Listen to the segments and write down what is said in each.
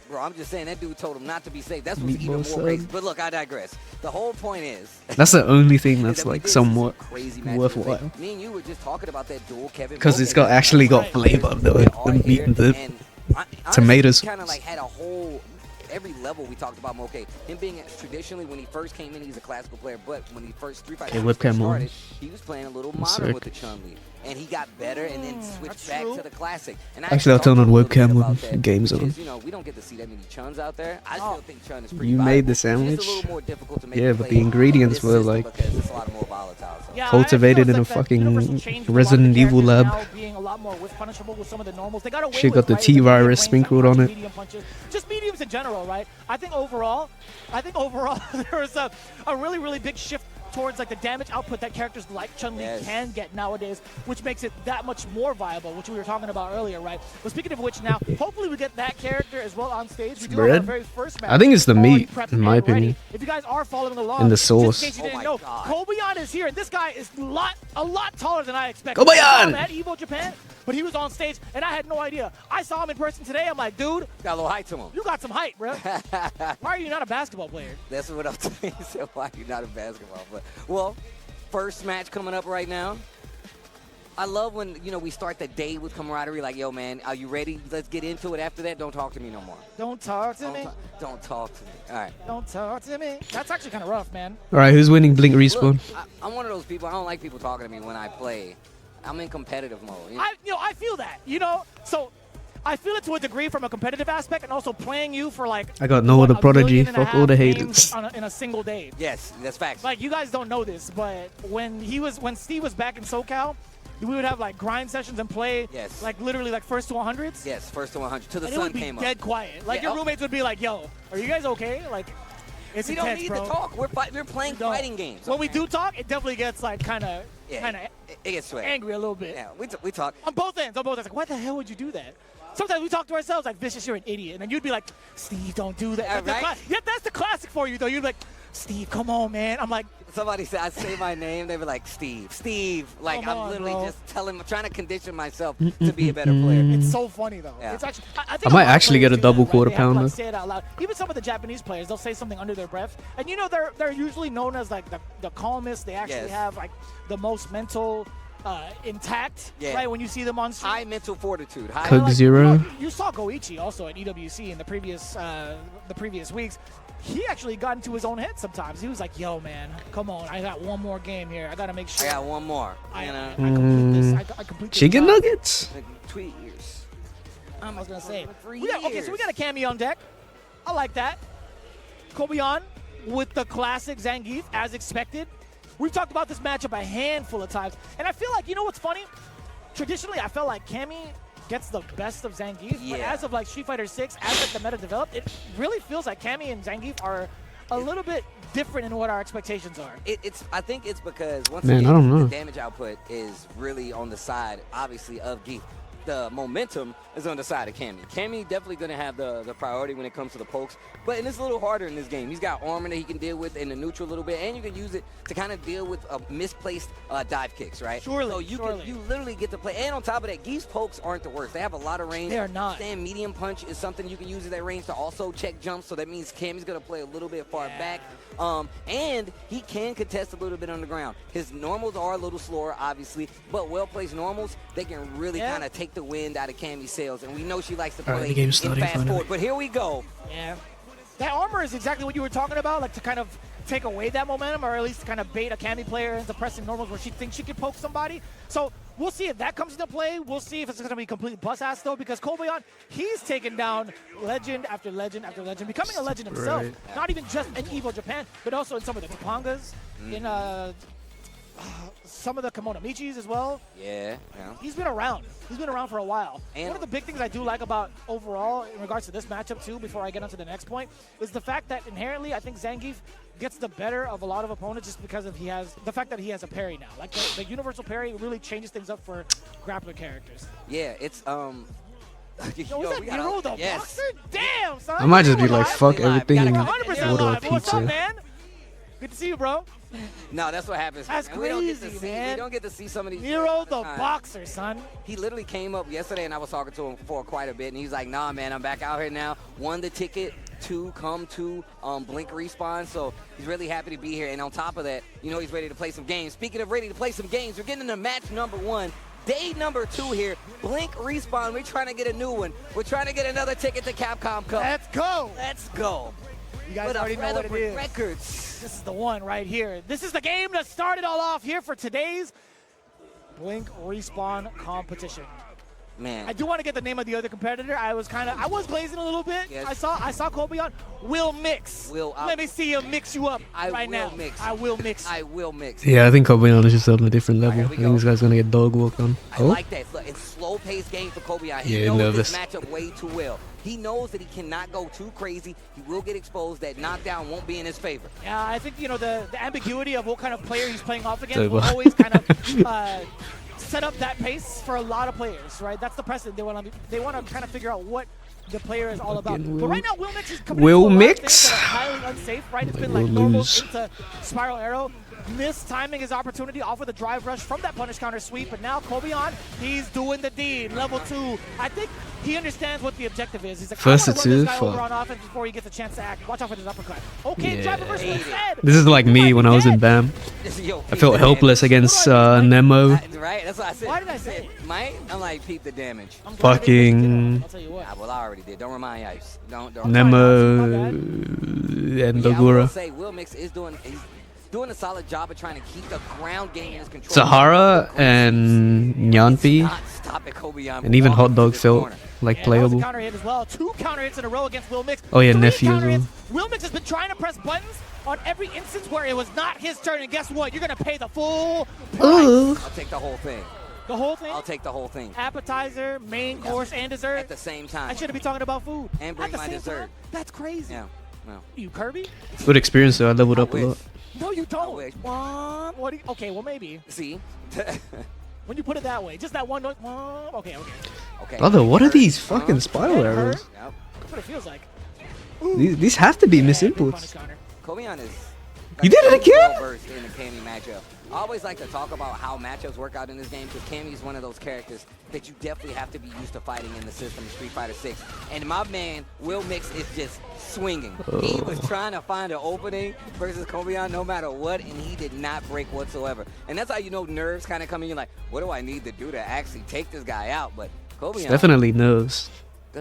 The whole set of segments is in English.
Bro, I'm just saying that dude told him not to be safe. That's what's even more crazy. But look, I digress. The whole point is... That's the only thing that's like somewhat worthwhile. Me and you were just talking about that dual Kevin. Because it's actually got flavor, the meat and the tomatoes. Kind of like had a whole... Every level we talked about Moke. Him being traditionally, when he first came in, he's a classical player. But when he first Street Fighter started, he was playing a little modern with the Chun-Li. And he got better and then switched back to the classic. And actually, I'll turn on webcam when games on. You know, we don't get to see that many Chuns out there. I still think Chun is pretty You made the sandwich? Yeah, but the ingredients were like cultivated in a fucking Resident Evil lab. She got the T-virus sprinkled on it. Just mediums in general, right? I think overall there is a really, really big shift towards like the damage output that characters like Chun-Li can get nowadays, which makes it that much more viable, which we were talking about earlier, right? But speaking of which, now hopefully we get that character as well on stage. We do have our very first match. I think it's the meat, in my opinion. If you guys are following along, and the sauce. just in case you didn't know, Kobayan is here, and this guy is a lot taller than I expected. Kobayan! At Evo Japan, but he was on stage, and I had no idea. I saw him in person today. I'm like, dude, got a little height to him. You got some height, bro. Why are you not a basketball player? That's what I'm saying. So why are you not a basketball player? Well, first match coming up right now. I love when, you know, we start the day with camaraderie. Like, yo, man, are you ready? Let's get into it. After that, don't talk to me no more. Don't talk to me. Don't talk to me. All right. Don't talk to me. That's actually kind of rough, man. All right, who's winning Blink Respawn? Look, I'm one of those people. I don't like people talking to me when I play. I'm in competitive mode. You know? I feel that. You know, so I feel it to a degree from a competitive aspect, and also playing you for like. I got no other prodigy. Fuck all the haters. In a single day. Yes, that's facts. Like, you guys don't know this, but when Steve was back in SoCal, we would have like grind sessions and play. Yes. Like literally like first to 100s. Yes, first to 100 till the and sun it would be came up. Dead quiet. Like your roommates would be like, "Yo, are you guys okay?" Like. It's we intense, don't need bro. to talk. We're playing fighting games. When we do talk, it definitely gets like kind of it gets sweaty. Angry a little bit. Yeah, we talk. On both ends. Like, why the hell would you do that? Sometimes we talk to ourselves like, Vicious, you're an idiot. And then you'd be like, Steve, don't do that. Yeah, that's the classic for you, though. You'd be like, Steve, come on, man. I'm like. Somebody said, I say my name, they were like, Steve. Like, I'm literally just trying to condition myself to be a better player. It's so funny, though. Yeah. It's actually, I might actually get a double quarter pounder. Like, say it out loud. Even some of the Japanese players, they'll say something under their breath. And, you know, they're usually known as, like, the calmest. They actually have, like, the most mental intact, right? When you see them on stream. High mental fortitude. Cook Zero. You saw Goichi also at EWC in the previous weeks. He actually got into his own head sometimes. He was like, yo, man, come on. I got one more game here. I got to make sure. I got one more. I complete this. I complete this. Chicken nuggets? 2 years. I was going to say. Okay, so we got a cameo on deck. I like that. Kobayan with the classic Zangief, as expected. We've talked about this matchup a handful of times. And I feel like, you know what's funny? Traditionally, I felt like Cammy gets the best of Zangief, but as of like Street Fighter 6, as like the meta developed, it really feels like Cammy and Zangief are a little bit different in what our expectations are. I think it's because once again, I don't know. The damage output is really on the side, obviously, of Geef. The momentum is on the side of Cammy. Cammy definitely going to have the priority when it comes to the pokes, but it's a little harder in this game. He's got armor that he can deal with in the neutral a little bit, and you can use it to kind of deal with misplaced dive kicks, right? Surely, so you literally get to play. And on top of that, Geef's pokes aren't the worst. They have a lot of range. They are not. Stand medium punch is something you can use at that range to also check jumps, so that means Cammy's going to play a little bit far back. And he can contest a little bit on the ground. His normals are a little slower, obviously, but well-placed normals, they can really kind of take the wind out of Cammy's sails, and we know she likes to play in fast forward. But here we go. Yeah. That armor is exactly what you were talking about, like to kind of take away that momentum, or at least kind of bait a Cammy player into pressing normals where she thinks she can poke somebody. So we'll see if that comes into play. We'll see if it's going to be completely bus-ass, though, because Kobayan, he's taken down legend after legend after legend, becoming a legend himself. Right. Not even just in Evo Japan, but also in some of the Topangas, in some of the Kimono Michis as well. Yeah. He's been around. He's been around for a while. And one of the big things I do like about overall in regards to this matchup too, before I get on to the next point, is the fact that inherently I think Zangief gets the better of a lot of opponents just because of the fact that he has a parry now. Like the universal parry really changes things up for grappler characters. Yeah, it's Yo, is that Nero the boxer? Damn, son. I might just be like, fuck everything. What's up, man? Good to see you, bro. No, that's what happens. That's man. crazy, man. We don't get to see some of these. Nero the boxer, son. He literally came up yesterday, and I was talking to him for quite a bit, and he's like, nah, man, I'm back out here now. Won the ticket to come to Blink Respawn, so he's really happy to be here. And on top of that, you know he's ready to play some games. Speaking of ready to play some games, we're getting into match number 1. Day number 2 here. Blink Respawn, we're trying to get a new one. We're trying to get another ticket to Capcom Cup. Let's go. Let's go. You guys already know what it is. Records. This is the one right here. This is the game that started all off here for today's Blink Respawn competition. Man. I do want to get the name of the other competitor. I was glazing a little bit. Yes. I saw Kobe on. Will mix. Let me see him mix you up right now. I will mix. I will mix. Yeah, I think Kobeon is just on a different level. I think this guy's gonna get dog walked on. I like that. Look, it's slow-paced game for Kobeon. He knows this matchup way too well. He knows that he cannot go too crazy. He will get exposed. That knockdown won't be in his favor. Yeah, I think the ambiguity of what kind of player he's playing off against will always kind of set up that pace for a lot of players, right? That's the precedent. They want to kind of figure out what the player is all about. But right now, Will Mix is coming into a lot of things that are highly unsafe, right? It's been like normal into Spiral Arrow. Mistiming his opportunity off with a drive rush from that punish counter sweep, but now Kobeon, he's doing the deed. Level 2. I think he understands what the objective is. He's like, I want to run this guy over on offense before he gets a chance to act. Watch out for this uppercut. Okay, drive reversal instead. This is like me when I was in BAM. I felt helpless against Nemo. Right, that's what I said. Why did I say it? Mike, I'm like, peep the damage. Fucking I'll tell you what. Yeah, well, I already did. Don't remind Ice. Don't. Nemo and Yeah, I will Dogura. say Will Mix is doing a solid job of trying to keep the ground game in his control. Sahara and Nyanpi Not stop it, Kobeon. and even Hot Dog felt like playable. Counter hit as well. 2 counter hits in a row against Will Mix. Oh yeah, 3 nephew as counter well. hits. Will Mix has been trying to press buttons on every instance where it was not his turn, and guess what? You're gonna pay the full price. Ooh. I'll take the whole thing. The whole thing? I'll take the whole thing. Appetizer, main course, and dessert. At the same time. I shouldn't be talking about food. And bring At the my same dessert. time? That's crazy. Yeah. No. You Kirby? Good experience though. I leveled up a lot. No, you don't. wish. What do you, okay, well maybe. See? When you put it that way, just that one noise. Okay. Okay. Brother, what are these fucking spiral arrows? Yep. That's what it feels like. These have to be misinputs. Kobeon is. You did it again? Well-versed in the Cammy matchup. I always like to talk about how matchups work out in this game because Cammy is one of those characters that you definitely have to be used to fighting in the system of Street Fighter 6. And my man, Will Mix, is just swinging. He was trying to find an opening versus Kobeon no matter what, and he did not break whatsoever. And that's how you know nerves kind of come in. You're like, what do I need to do to actually take this guy out? But Kobeon... Definitely knows.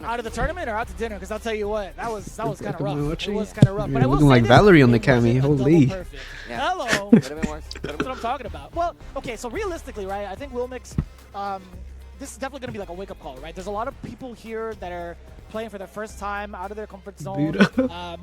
Out of the tournament or out to dinner? Because I'll tell you what, that was kind of rough. Watching. It was kind of rough. But I will Looking say like this, Valerie on the it wasn't Cammy. a Holy. double perfect. Yeah. Hello. Could have been worse. That's what I'm talking about. Well, okay, so realistically, right, I think Will Mix, this is definitely going to be like a wake-up call, right? There's a lot of people here that are playing for the first time out of their comfort zone,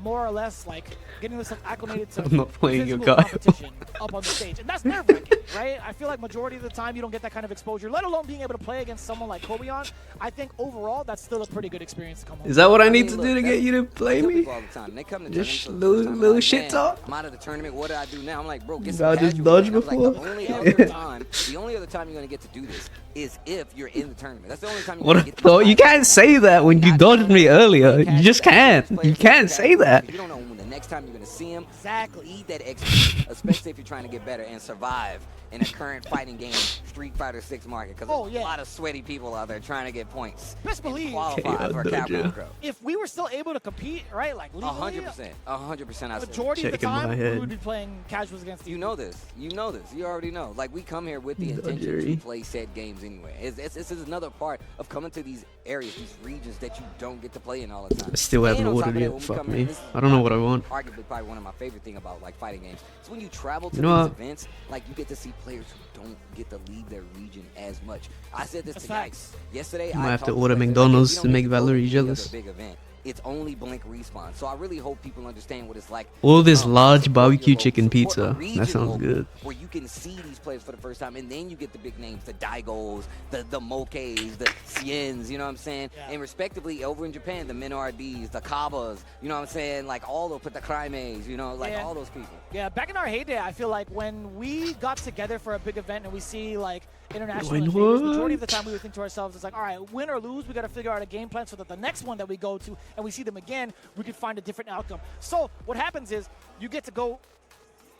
more or less like getting themselves acclimated to I'm not playing your physical guy. competition up on the stage. And that's nerve-wracking, right? I feel like majority of the time you don't get that kind of exposure, let alone being able to play against someone like Kobeon. I think overall that's still a pretty good experience to come home. Is that what I need to do to get you to play tell me? people all the time. They come to Just tournaments for the first time, little like, shit man, talk? I'm out of the tournament. What do I do now? I'm like, bro, get You some gotta just casual dodge play. I was before? Like, the only other time you're gonna get to do this is if you're in the tournament. That's the only time you're What gonna I get to thought. You can't say that when you dodged me earlier. You just can't. You can't say that. You don't know when the next time you're gonna see him. Exactly. Eat that XP, especially if you're trying to get better and survive in a current fighting game, Street Fighter 6 market. Because there's a lot of sweaty people out there trying to get points. Best believe Qualify for Capcom Cup. if we were still able to compete, right, like legally, 100%. 100%. I majority of the Shaking my time we head. would be playing casuals against You know this. You know this. You already know. Like, we come here with the intention to play said games anyway. This is another part of coming to these areas, these regions that you don't get to play in all the time. I still haven't And on top ordered of that, it. when we Fuck come in, me. this is I don't know what I want. Arguably, probably one of my favorite things about like fighting games. It's when you travel to You know these what? events, like you get to see players who don't get to leave their region as much. I said this That's to facts. guys yesterday. I might have to talked order players, McDonald's like, to we make don't get go Valerie any other jealous. Big event. It's only Blink Respawn. So I really hope people understand what it's like. All this to large support barbecue your chicken local, support pizza. a That region sounds local good. Where you can see these players for the first time, and then you get the big names, the Daigos, the Mokes, the Ciens, you know what I'm saying? Yeah. And respectively, over in Japan, the Minards, the Kabas, you know what I'm saying? Like all the Crimes, you know, like all those people. Yeah, back in our heyday, I feel like when we got together for a big event and we see like international Wait, invaders, what? majority of the time we would think to ourselves, it's like, all right, win or lose, we got to figure out a game plan so that the next one that we go to and we see them again, we could find a different outcome. So what happens is you get to go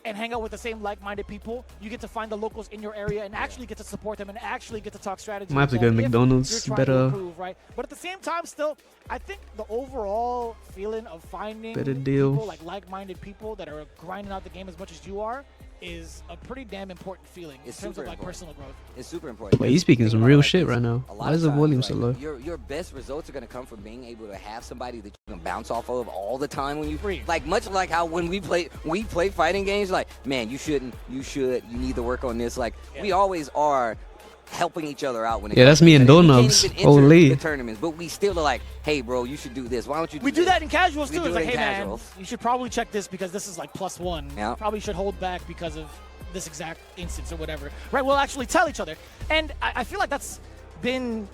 and hang out with the same like-minded people. You get to find the locals in your area and actually get to support them and actually get to talk strategy. Might have to go to McDonald's. Better. Improve, right? But at the same time, still, I think the overall feeling of finding better deal. people, like-minded people that are grinding out the game as much as you are, is a pretty damn important feeling in terms of like personal growth. It's super important. Wait, he's speaking some real shit right now. Why is the volume so low? Your best results are going to come from being able to have somebody that you can bounce off of all the time when you like, much like how when we play fighting games, like, man, you shouldn't, you need to work on this. Like, we always are helping each other out when it comes that's me and Donuts. Holy. The tournaments, but we still are like, hey, bro, you should do this. Why don't you do We do that in casuals, too. It's like, hey, casuals. man, you should probably check this because this is like +1. Yeah. You probably should hold back because of this exact instance or whatever. Right? We'll actually tell each other. And I feel like that's been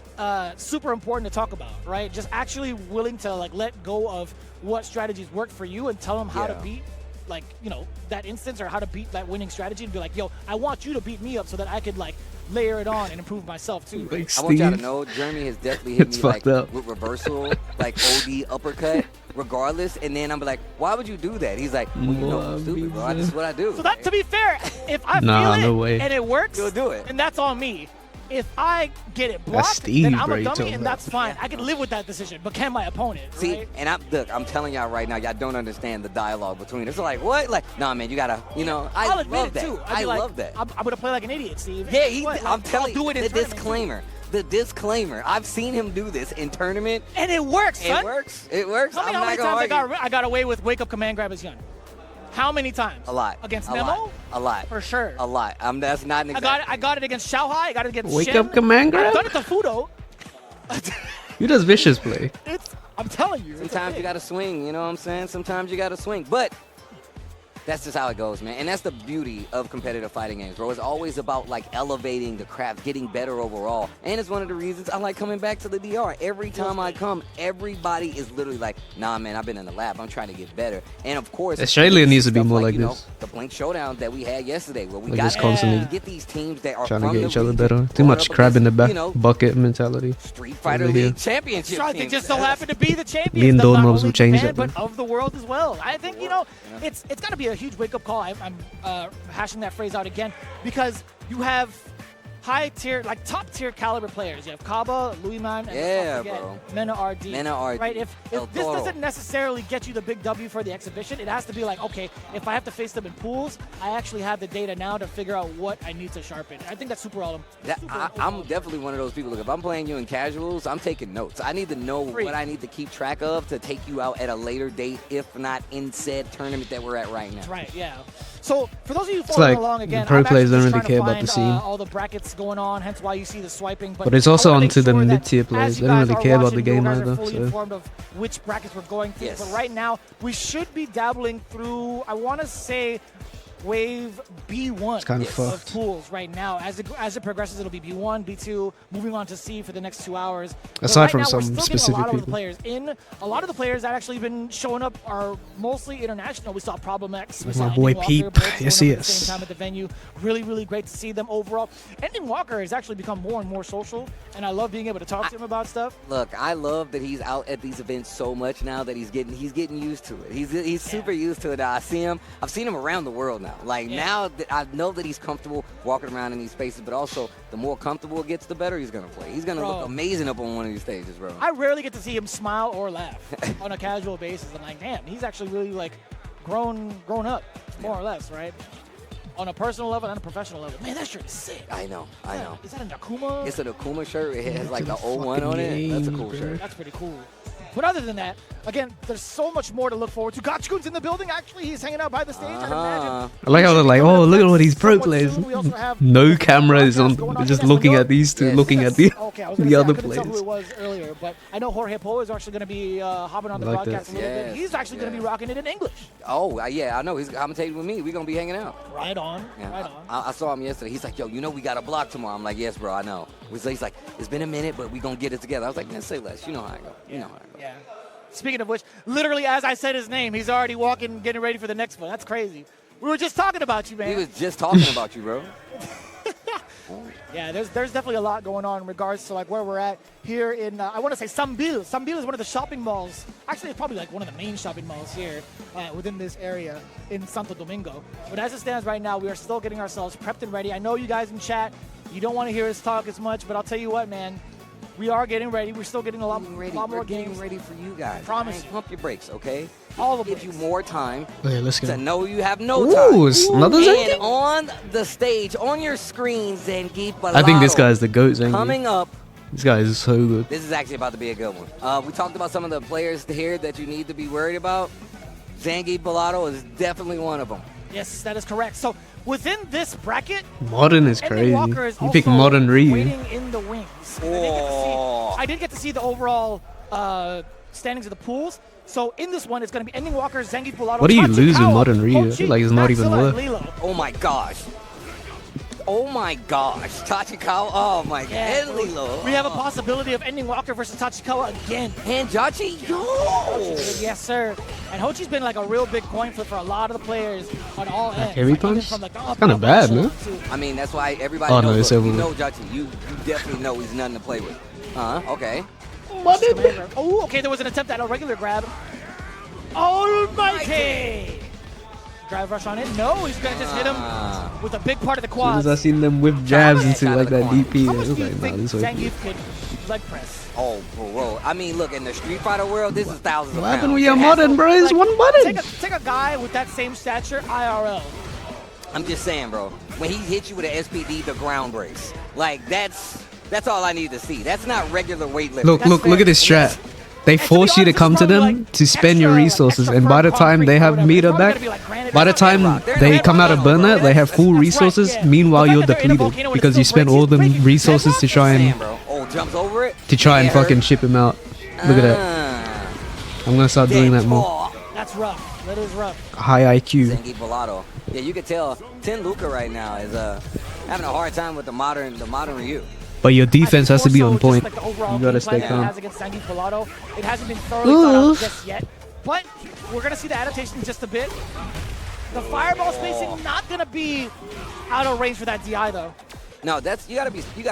super important to talk about, right? Just actually willing to like let go of what strategies worked for you and tell them how to beat, like, you know, that instance or how to beat that winning strategy and be like, yo, I want you to beat me up so that I could like layer it on and improve myself too. Like I want y'all to know, Jeremy has definitely hit me like with reversal, like OD uppercut, regardless. And then I'm like, why would you do that? He's like, well, you know, I'm stupid, bro. This is what I do. So that, to be fair, if I feel it and it works, you'll do it. And that's on me. If I get it blocked, then I'm a dummy, and that's fine. I can live with that decision. But can my opponent? See, right? and I'm telling y'all right now, y'all don't understand the dialogue between us. It's like, what? Like, nah, man, you gotta, you know, I love that. Too. I love that. I'm gonna play like an idiot, Steve. Yeah, I'm telling you, the disclaimer. The disclaimer. I've seen him do this in tournament. And it works, son. It works. It works. How many times I got away with wake up command grab as young? How many times? A lot. Against Nemo? A lot. For sure. A lot. That's not an exact. I got it against Xiaohai. I got it against Wake Shin. up command grab? I've done it to Fudo. You does vicious play. I'm telling you. Sometimes you got to swing, you know what I'm saying? Sometimes you got to swing. But that's just how it goes, man. And that's the beauty of competitive fighting games, bro. It's always about, like, elevating the craft, getting better overall. And it's one of the reasons I like coming back to the DR. Every time I come, everybody is literally like, nah, man, I've been in the lab. I'm trying to get better. And, of course, Australia needs to be more like this. The Blink Showdown that we had yesterday where we like got constantly get these teams that are trying from to get each other better. Too going much up crab in the against, back you know, bucket mentality. Street Fighter League championship They teams. just so happen to be the champions. Me and not Donuts only will change Japan, that, but of the world as well. I think, you know, it's got to be a huge wake-up call. I'm hashing that phrase out again because you have high-tier, like top-tier caliber players. You have Kaba, Louisman, and bro. Mena RD. Right? If this Toro. doesn't necessarily get you the big W for the exhibition, it has to be like, okay, if I have to face them in pools, I actually have the data now to figure out what I need to sharpen. I think that's super awesome. I'm definitely one of those people. Look, if I'm playing you in casuals, I'm taking notes. I need to know what I need to keep track of to take you out at a later date, if not in said tournament that we're at right now. That's right, yeah. So for those of you following along again, pro I'm players don't actually really care about the scene. all the brackets going on, hence why you see the swiping. But it's also I wanna onto make the sure that mid-tier players. as They you don't guys really are care about watching, the game you guys either. are fully So. informed of which brackets we're going through. Yes. But right now, we should be dabbling through, I want to say, wave B1 It's kind of of fucked. pools right now. As it progresses, it'll be B1, B2, moving on to C for the next 2 hours. But Aside right from now, some we're still getting specific a lot of the people. players in. A lot of the players that actually been showing up are mostly international. We saw Problem X. We Like saw my boy Ending Walker, Peep. both showing Yes, up he at the is. same time at the venue. Really, really great to see them overall. Ending Walker has actually become more and more social, and I love being able to talk to him about stuff. Look, I love that he's out at these events so much now that he's getting used to it. He's super used to it now. I've seen him around the world now. Like now that I know that he's comfortable walking around in these spaces, but also the more comfortable it gets, the better he's gonna play. He's gonna look amazing up on one of these stages, bro. I rarely get to see him smile or laugh on a casual basis. I'm like, damn, he's actually really like grown up, more or less, right? On a personal level and a professional level. Man, that shirt is sick. I know. Is that a Nakuma? It's an Akuma shirt. It has like the 01 on it. That's a cool shirt. That's pretty cool. But other than that, again, there's so much more to look forward to. Gotchkun's in the building. Actually, he's hanging out by the stage. I'd imagine. I like how they're like, oh, look at all these pro players. No camera is on. Just looking at these two, looking at the other players. I couldn't tell who it was earlier, but I know Jorge Po is actually going to be hopping on the broadcast a little bit. He's actually going to be rocking it in English. Oh, yeah, I know. He's commentating with me. We're going to be hanging out. Right on. Yeah, right on. I saw him yesterday. He's like, yo, you know we got a block tomorrow. I'm like, yes, bro, I know. He's like, it's been a minute, but we going to get it together. I was like, man, say less. You know how I go. You know how I go. Yeah. Speaking of which, literally as I said his name, he's already walking, getting ready for the next one. That's crazy. We were just talking about you, man. He was just talking about you, bro. Yeah, there's definitely a lot going on in regards to like where we're at here in, I want to say Sambil. Sambil is one of the shopping malls. Actually, it's probably like one of the main shopping malls here within this area in Santo Domingo. But as it stands right now, we are still getting ourselves prepped and ready. I know you guys in chat, you don't want to hear us talk as much, but I'll tell you what, man. We are getting ready. We're still getting a lot more We're games. getting ready for you guys. Promise. Pump your brakes, okay? All of Give you more time Okay, let's to go. know you have no Ooh, time. another And Zangief? on the stage, on your screen, Zangief Bellado. I think this guy is the GOAT, Zangief. coming up. This guy is so good. This is actually about to be a good one. We talked about some of the players here that you need to be worried about. Zangief Bellado is definitely one of them. Yes, that is correct. So within this bracket, Modern is Ending crazy. Walker is You pick also Modern Ryu. waiting in the wings. Oh. I did get to see the overall standings of the pools. So in this one, it's going to be Ending Walker, Zangief Bellado. What do you lose with Tachikawa, Modern Ryu? I Hochi, feel like it's not even Maxilla, worth. and Lilo. Oh my gosh. Oh my gosh. Tachikawa. Oh my god. Yeah, And Lilo. we have a possibility of Ending Walker versus Tachikawa again. And Jachi. Yo. Yes, sir. And Hochi's been like a real big coin flip for a lot of the players on all ends. heavy Like, even punch? from, like, the It's up kinda and bad, down man. too. I mean, that's why everybody Oh, no, knows. it's Look, over you with. know Jachi. You definitely know he's nothing to play with. Okay. Oh, okay, there was an attempt at a regular grab. Almighty! Drive rush on it. No, he's going to just hit him with a big part of the As soon as quad. I seen them whip jabs into Shot like of the that corner. DP, How I much was do you like, nah, think this way. Zangief could leg press? Oh, bro. I mean, look, in the Street Fighter world, this is thousands of What happened pounds. with your It has Modern, to- bro? It's one button. Take a guy with that same stature, IRL. I'm just saying, bro. When he hits you with an SPD, the ground breaks. Like, that's all I need to see. That's not regular weightlifting. Look at this strat. They force you to come to them to spend your resources, and by the time they have meter back, by the time they come out of burnout, they have full resources. Meanwhile, you're depleted because you spent all the resources to try Saying, and bro. Oh, jumps over it. fucking Yeah. ship him out. Look at that. I'm gonna start doing that more. That's rough. That is rough. High IQ. Zangief Bellado. Yeah, you can tell Ten Luca right now is having a hard time with the modern Ryu. But your defense has to be on Also, point. just like the overall You gotta game stay plan that he calm. has against Zangief Bellado, it hasn't been thoroughly thought out just yet. But we're going to see the adaptation in just a bit. The fireball spacing not going to be out of range for that DI though. No, you gotta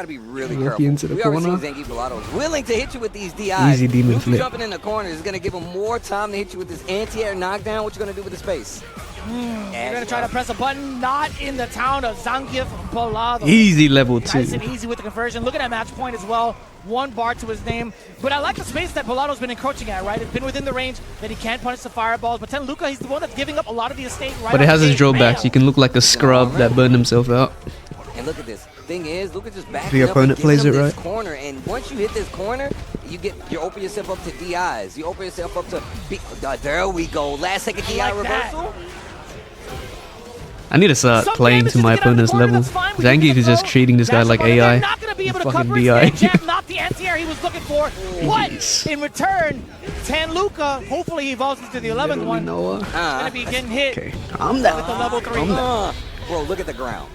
be really Lucky careful. into the we already corner. seen Zangief Bellado is willing to hit you with these DIs. Easy demon Luke flip. jumping in the corner is gonna give him more time to hit you with this anti-air knockdown. What you gonna do with the space? We're going to try to press a button, not in the town of Zangief Bellado. Easy level Nice 2. and easy with the conversion. Look at that match point as well. 1 bar to his name. But I like the space that Bellado's been encroaching at, right? It's been within the range that he can't punish the fireballs. But Ten Luca, he's the one that's giving up a lot of the estate right But it off has the its gate. drawbacks. You can look like a scrub that burned himself out. And look at this. Thing is, Luka just backing The up opponent and plays giving him it this right. corner, and once you hit this corner, you open yourself up to DIs. You open yourself up to there we go. Last second DI like that. reversal. I need to start Some playing damage to to my get out of the opponent's corner, level. that's fine. We Zangief can is just throw. treating this guy That's like fine. They're AI. not going to be able to Fucking cover his DI. stand jab, not the anti-air he was looking for. But in return, Ten Luca, hopefully he evolves into the 11th one. Noah. Going to be getting hit Okay, calm with down. the level 3. Bro, look at the ground.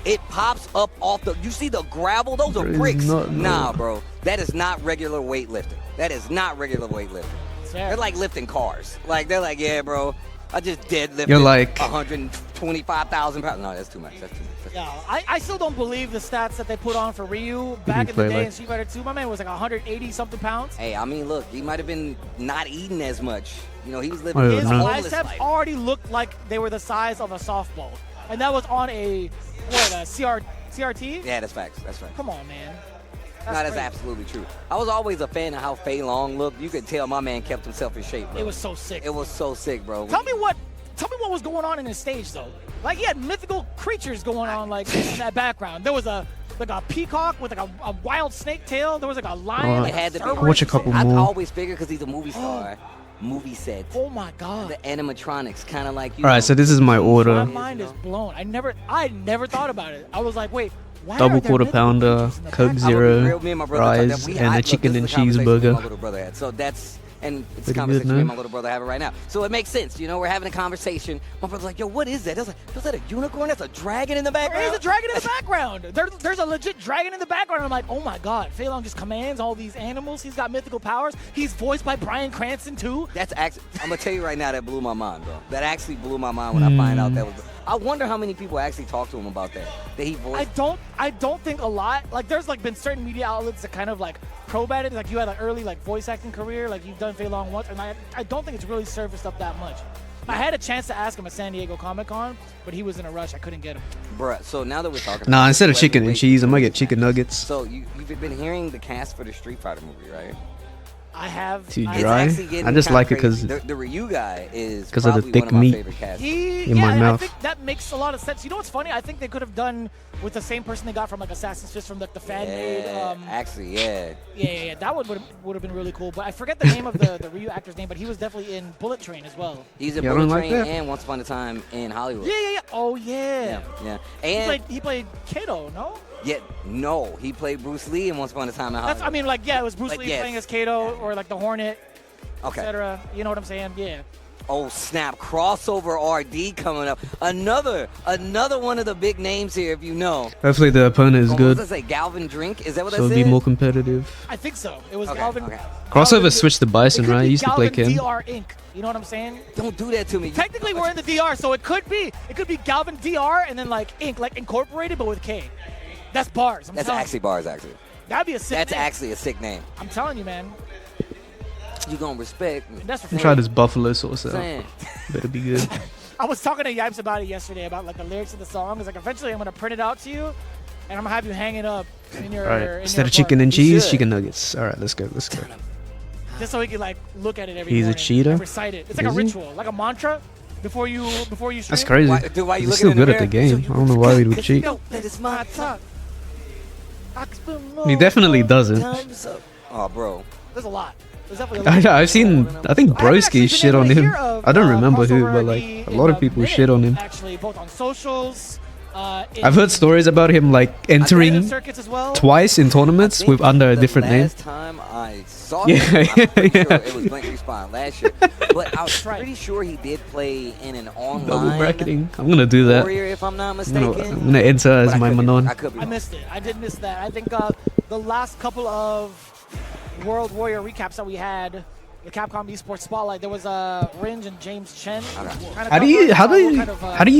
It pops up off the. You see the gravel? Those are Bro, it's bricks. not- Nah, bro. That is not regular weightlifting. That is not regular weightlifting. They're like lifting cars. Like they're like, yeah, bro. I just deadlifted. You're like 125,000 pounds. No, that's too much. That's too much. That's too Yeah, much. I still don't believe the stats that they put on for Ryu back in the play day like- in Street Fighter 2. My man was like 180 something pounds. Hey, I mean, look, he might have been not eating as much. You know, he was living Oh, His his no. homeless biceps life. already looked like they were the size of a softball, and that was on a CRT. Yeah, that's facts. That's facts. Come on, man. That's crazy. absolutely true. I was always a fan of how Fei Long looked. You could tell my man kept himself in shape, bro. It was so sick. It was so sick, bro. Tell me what was going on in his stage though. Like he had mythical creatures going on like in that background. There was a peacock with like a wild snake tail. There was like a lion. Oh, like It had to be. Cerberus Watch a or something. couple I more. always figured because he's a movie star. Movie set. Oh my god. The animatronics, kind of like you. Alright, so this is my My order. mind is blown. I never thought about it. I was like, wait, why Double are there quarter mythical pounder, creatures in the Coke background? Zero, Me and my brother thought that fries, we and had- a look, chicken this and is a conversation cheeseburger. My little brother had. So that's And it's Pretty a conversation good, me and no? my little brother having right now. So it makes sense. You know, we're having a conversation. My brother's like, yo, what is that? I was like, is that a unicorn? That's a dragon in the background? There's a dragon in the background. There's a legit dragon in the background. I'm like, oh my god, Fei Long just commands all these animals. He's got mythical powers. He's voiced by Bryan Cranston too. That's actually, I'm gonna tell you right now, that blew my mind, bro. That actually blew my mind when I find out that was. I wonder how many people actually talk to him about that. That he voiced. I don't think a lot. Like there's like been certain media outlets that kind of like probe at it. Like you had an early like voice acting career, like you've done Fei Long once, and I don't think it's really surfaced up that much. I had a chance to ask him at San Diego Comic-Con, but he was in a rush. I couldn't get him. Bruh, so now that we're talking Nah, about instead of this, chicken and wait, cheese, I'm gonna get chicken nuggets. So you've been hearing the cast for the Street Fighter movie, right? I have. Too I- dry? It's actually getting I just kinda like it 'cause- crazy. The Ryu guy is 'cause of the probably thick one of my meat. favorite casts. In my and mouth. I think that makes a lot of sense. You know what's funny? I think they could have done with the same person they got from like Assassin's Fist from like the fan made. Actually, yeah. Yeah. That would have been really cool. But I forget the name of the Ryu actor's name, but he was definitely in Bullet Train as well. He's a Yeah, I Bullet don't like Train that. and Once Upon a Time in Hollywood. Yeah. Oh yeah. Yeah. He And played Kato, no? no, he played Bruce Lee in Once Upon a Time in Hollywood. That's I mean like yeah, it was Bruce Like, Lee yes. playing as Kato or like the Hornet, Okay. etc. You know what I'm saying? Yeah. Oh snap! Crossover RD coming up. Another one of the big names here, if you know. Hopefully the opponent is What good, does that say? Galvin Drink? Is that what so that it'll said? be more competitive. I think so. It was Okay, Galvin. okay. Crossover switched to Bison, It could right? be He used to play Galvin Ken. DR Inc. You know what I'm saying? Don't do that to me. Technically, we're in the DR, so it could be Galvin DR and then like Inc. like incorporated, but with K. That's bars. That's actually bars, actually. That'd be a sick That's name. actually a sick name. I'm telling you, man. You gonna respect me. That's Try this buffalo sauce out. Saying. Better be good. I was talking to Yipes about it yesterday about like the lyrics of the song. It's like eventually I'm gonna print it out to you, and I'm gonna have you hang it up in your. All right. in Instead your of chicken apartment. and You cheese, should. chicken nuggets. All right, let's go. Let's go. Just so we can like look at it every He's a morning cheater? and recite it. It's like a Is he? ritual, like a mantra before you stream. That's crazy. Why you He's looking still in the good at the mirror? game. I don't know why he would cheat. Yo, that is my talk. He definitely doesn't. Oh, bro. There's a lot. There's definitely a lot. I've seen. I think I haven't actually Broski been shit able on to him. hear of, I don't remember who, crossover but like RD a lot of in people minute, shit on him. Actually, both on socials. I've heard stories about him like entering circuits as well. twice in tournaments with under a different name. Last time I saw Yeah, him, I'm pretty yeah. sure it was Blink Respawn last year. But I was pretty sure he did play in an online Double bracketing. I'm gonna do that. Warrior, if I'm not I'm mistaken. gonna enter as But I my could be- Manon. I could be I wrong. missed it. I did miss that. I think the last couple of World Warrior recaps that we had, the Capcom Esports Spotlight, there was Ringe and James Chen. How do you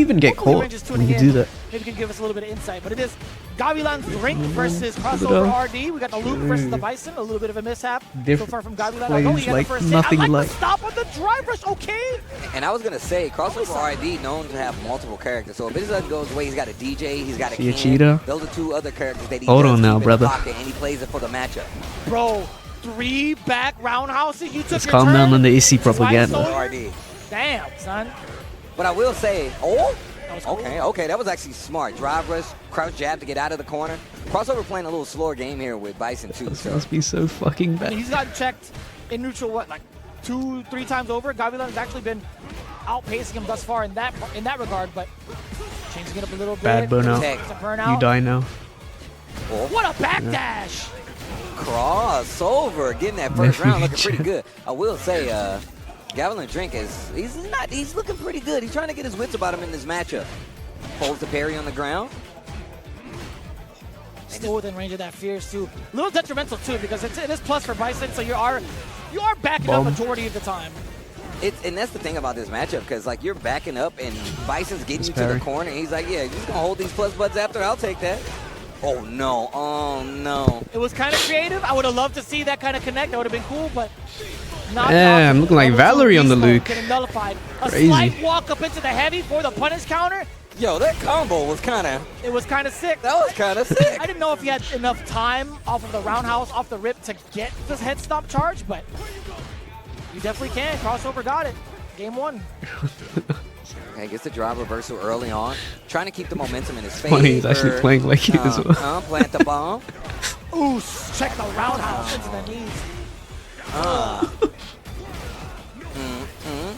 even get caught when you do that? Maybe you can give us a little bit of insight. But it is Gavilan's Drink versus Crossover RD. We got the Luke versus the Bison. A little bit of a mishap so far from Gavilan. plays Although he had like the first hit. nothing I like like- the stop on the drive rush. Okay. And I was gonna say, Crossover RD known to have multiple characters. So if it doesn't go his way, he's got a DJ, he's got a He a Ken. cheater? Those are two other characters that he Hold does on keep now, in the brother. pocket, and he plays it for the matchup. Bro, 3 back roundhouses. You took Let's your calm turn. down on the AC Twice propaganda. over. RD. Damn, son. But I will say, That was cool. okay, that was actually smart. Drive rush, crouch jab to get out of the corner. Crossover playing a little slower game here with Bison too. This So must be so fucking I bad. mean, he's gotten checked in neutral, like 2-3 times over. Gavilan has actually been outpacing him thus far in that regard, but changing it up a little bit. Bad burnout. It's a burnout. You die now. What a backdash! crossover, getting that first round looking pretty good. I will say, Gavilan Drink he's looking pretty good. He's trying to get his wits about him in this matchup. Holds the parry on the ground. Still within range of that Fierce too. A little detrimental too because it is plus for Bison, so you are backing up Bomb. majority of the time. And that's the thing about this matchup, because like you're backing up and Bison's getting you to parry. the corner. And he's like, yeah, you're just gonna hold these plus buds after. I'll take that. Oh no! Oh no! It was kind of creative. I would have loved to see that kind of connect. That would have been cool, but not. Damn, looking like Valerie on the Luke. Getting nullified. A Crazy. slight walk up into the heavy for the punish counter. Yo, that combo was kind of It was kind of sick. that was kind of sick. I didn't know if he had enough time off of the roundhouse, off the rip, to get this head stop charge, but you definitely can. Crossover got it. Game 1. Okay, gets the drive reversal early on, trying to keep the momentum in his favor. Funny, he's actually playing like it as well. Plant the bomb. Ooh, check the roundhouse into the knees.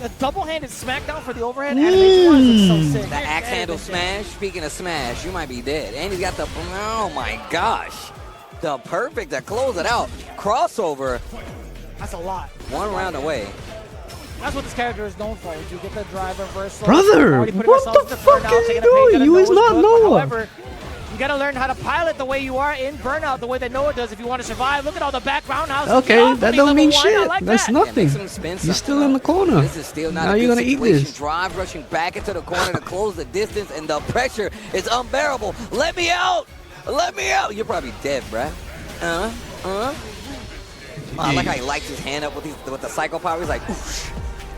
The double-handed smackdown for the overhead animation is so sick. The axe handle smash. Speaking of smash, you might be dead. And he's got the, oh my gosh. The perfect to close it out. Crossover. That's a lot. One round away. That's what this character is known for. You get the drive reversal. Brother, what the fuck is he doing? You is not Noah. However, you gotta learn how to pilot the way you are in Burnout, the way that Noah does if you want to survive. Look at all the background houses. Okay, that don't mean shit. Like That's that. nothing. You're still in the corner. This is still not now a you're good gonna eat situation. this. Drive rushing back into the corner to close the distance, and the pressure is unbearable. Let me out! Let me out! You're probably dead, bruh. I like how he lights his hand up with the psycho power. He's like, oof.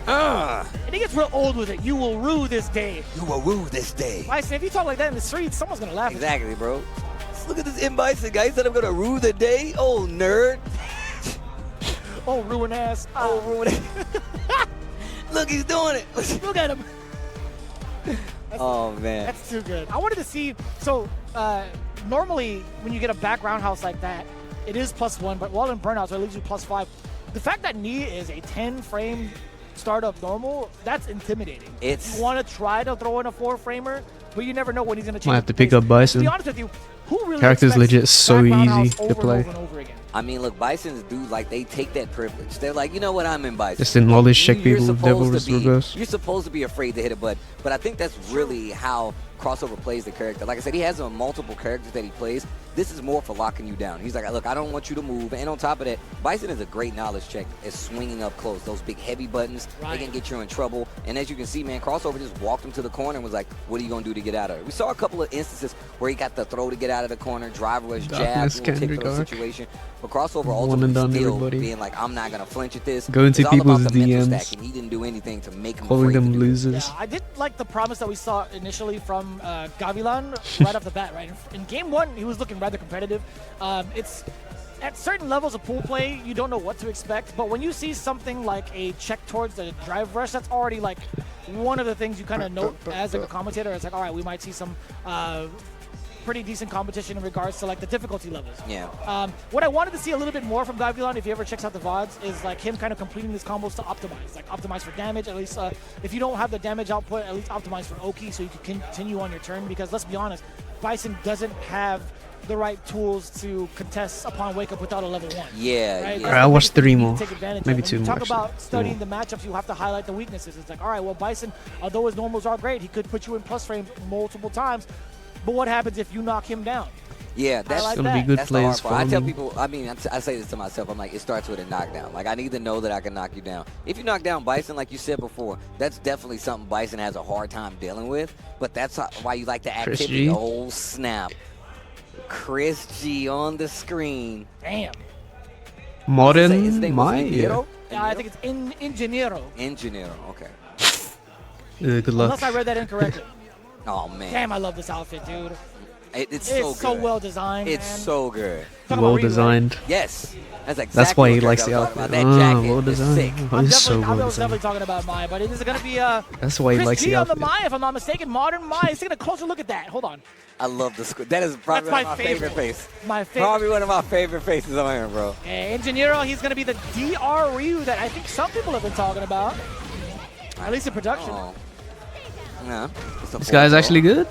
And he gets real old with it. You will rue this day. You will rue this day. Bison, if you talk like that in the streets, someone's gonna laugh Exactly, bro. Just look at this Bison guy. He said I'm gonna rue the day. Oh, nerd. Oh, ruin ass. Oh, ruin it. Look, he's doing it. Look at him. Oh, man. That's too good. I wanted to see, so normally when you get a back roundhouse like that, it is +1, but while in Burnout, so it leaves you +5. The fact that Knee is a 10-frame startup normal, that's intimidating. You want to try to throw in a 4-framer, but you never know when he's going to change. Might have to pick up Bison. To be honest with you, who really Character's legit so easy to play. Over and over again? I mean, look, Bison's dude, like, they take that privilege. They're like, you know what, I'm in Bison. Just in knowledge check people with Devil Reverse. You're supposed to be afraid to hit it, but I think that's really how Crossover plays the character. Like I said, he has multiple characters that he plays. This is more for locking you down. He's like, look, I don't want you to move. And on top of that, Bison is a great knowledge check at swinging up close. Those big heavy buttons, they can get you in trouble. And as you can see, man, Crossover just walked him to the corner and was like, what are you going to do to get out of it? We saw a couple of instances where he got the throw to get out of the corner, driverless jab, typical situation. But Crossover ultimately still being like, I'm not going to flinch at this. Going to people's DMs. Stack, he didn't do anything to make him calling them losers. Yeah, I did like the promise that we saw initially from Gavilan right off the bat, right? In game 1, he was looking rather competitive. It's at certain levels of pool play, you don't know what to expect, but when you see something like a check towards the drive rush, that's already like one of the things you kind of note as a commentator. It's like, all right, we might see some pretty decent competition in regards to like the difficulty levels. Yeah. What I wanted to see a little bit more from Gavilan, if he ever checks out the VODs, is like him kind of completing his combos to optimize. Like optimize for damage, at least if you don't have the damage output, at least optimize for Oki so you can continue on your turn, because let's be honest, Bison doesn't have the right tools to contest upon wake up without a level 1. Yeah, right? yeah. I'll watch 3 more. Maybe 2 more. Talk about studying the matchups, you have to highlight the weaknesses. It's like, all right, well, Bison, although his normals are great, he could put you in plus frame multiple times. But what happens if you knock him down? Yeah, that's like gonna be good plays. I tell people, I mean, I say this to myself. I'm like, it starts with a knockdown. Like, I need to know that I can knock you down. If you knock down Bison, like you said before, that's definitely something Bison has a hard time dealing with. But that's why you like the activity. Oh, snap. Chris G on the screen. Damn. Modern Maya. Yeah, I think it's Ingeniero. Ingeniero, okay. Good luck. Unless I read that incorrectly. Oh, man. Damn, I love this outfit, dude. It's so good. so well designed. It's man. so good. Well designed. Yes. That's exactly. That's why he likes the outfit. That jacket well designed. is sick. Oh, he's so I well was definitely designed. talking about Maya, but it is going to be That's why he Chris likes G the on the outfit. Maya, if I'm not mistaken. Modern Maya. Let's take a closer look at that. Hold on. I love the squid. That is probably That's my favorite face. My favorite. Probably one of my favorite faces on here, bro. Ingeniero, he's going to be the DR Ryu that I think some people have been talking about. At least in production. Oh. No. This guy's actually good.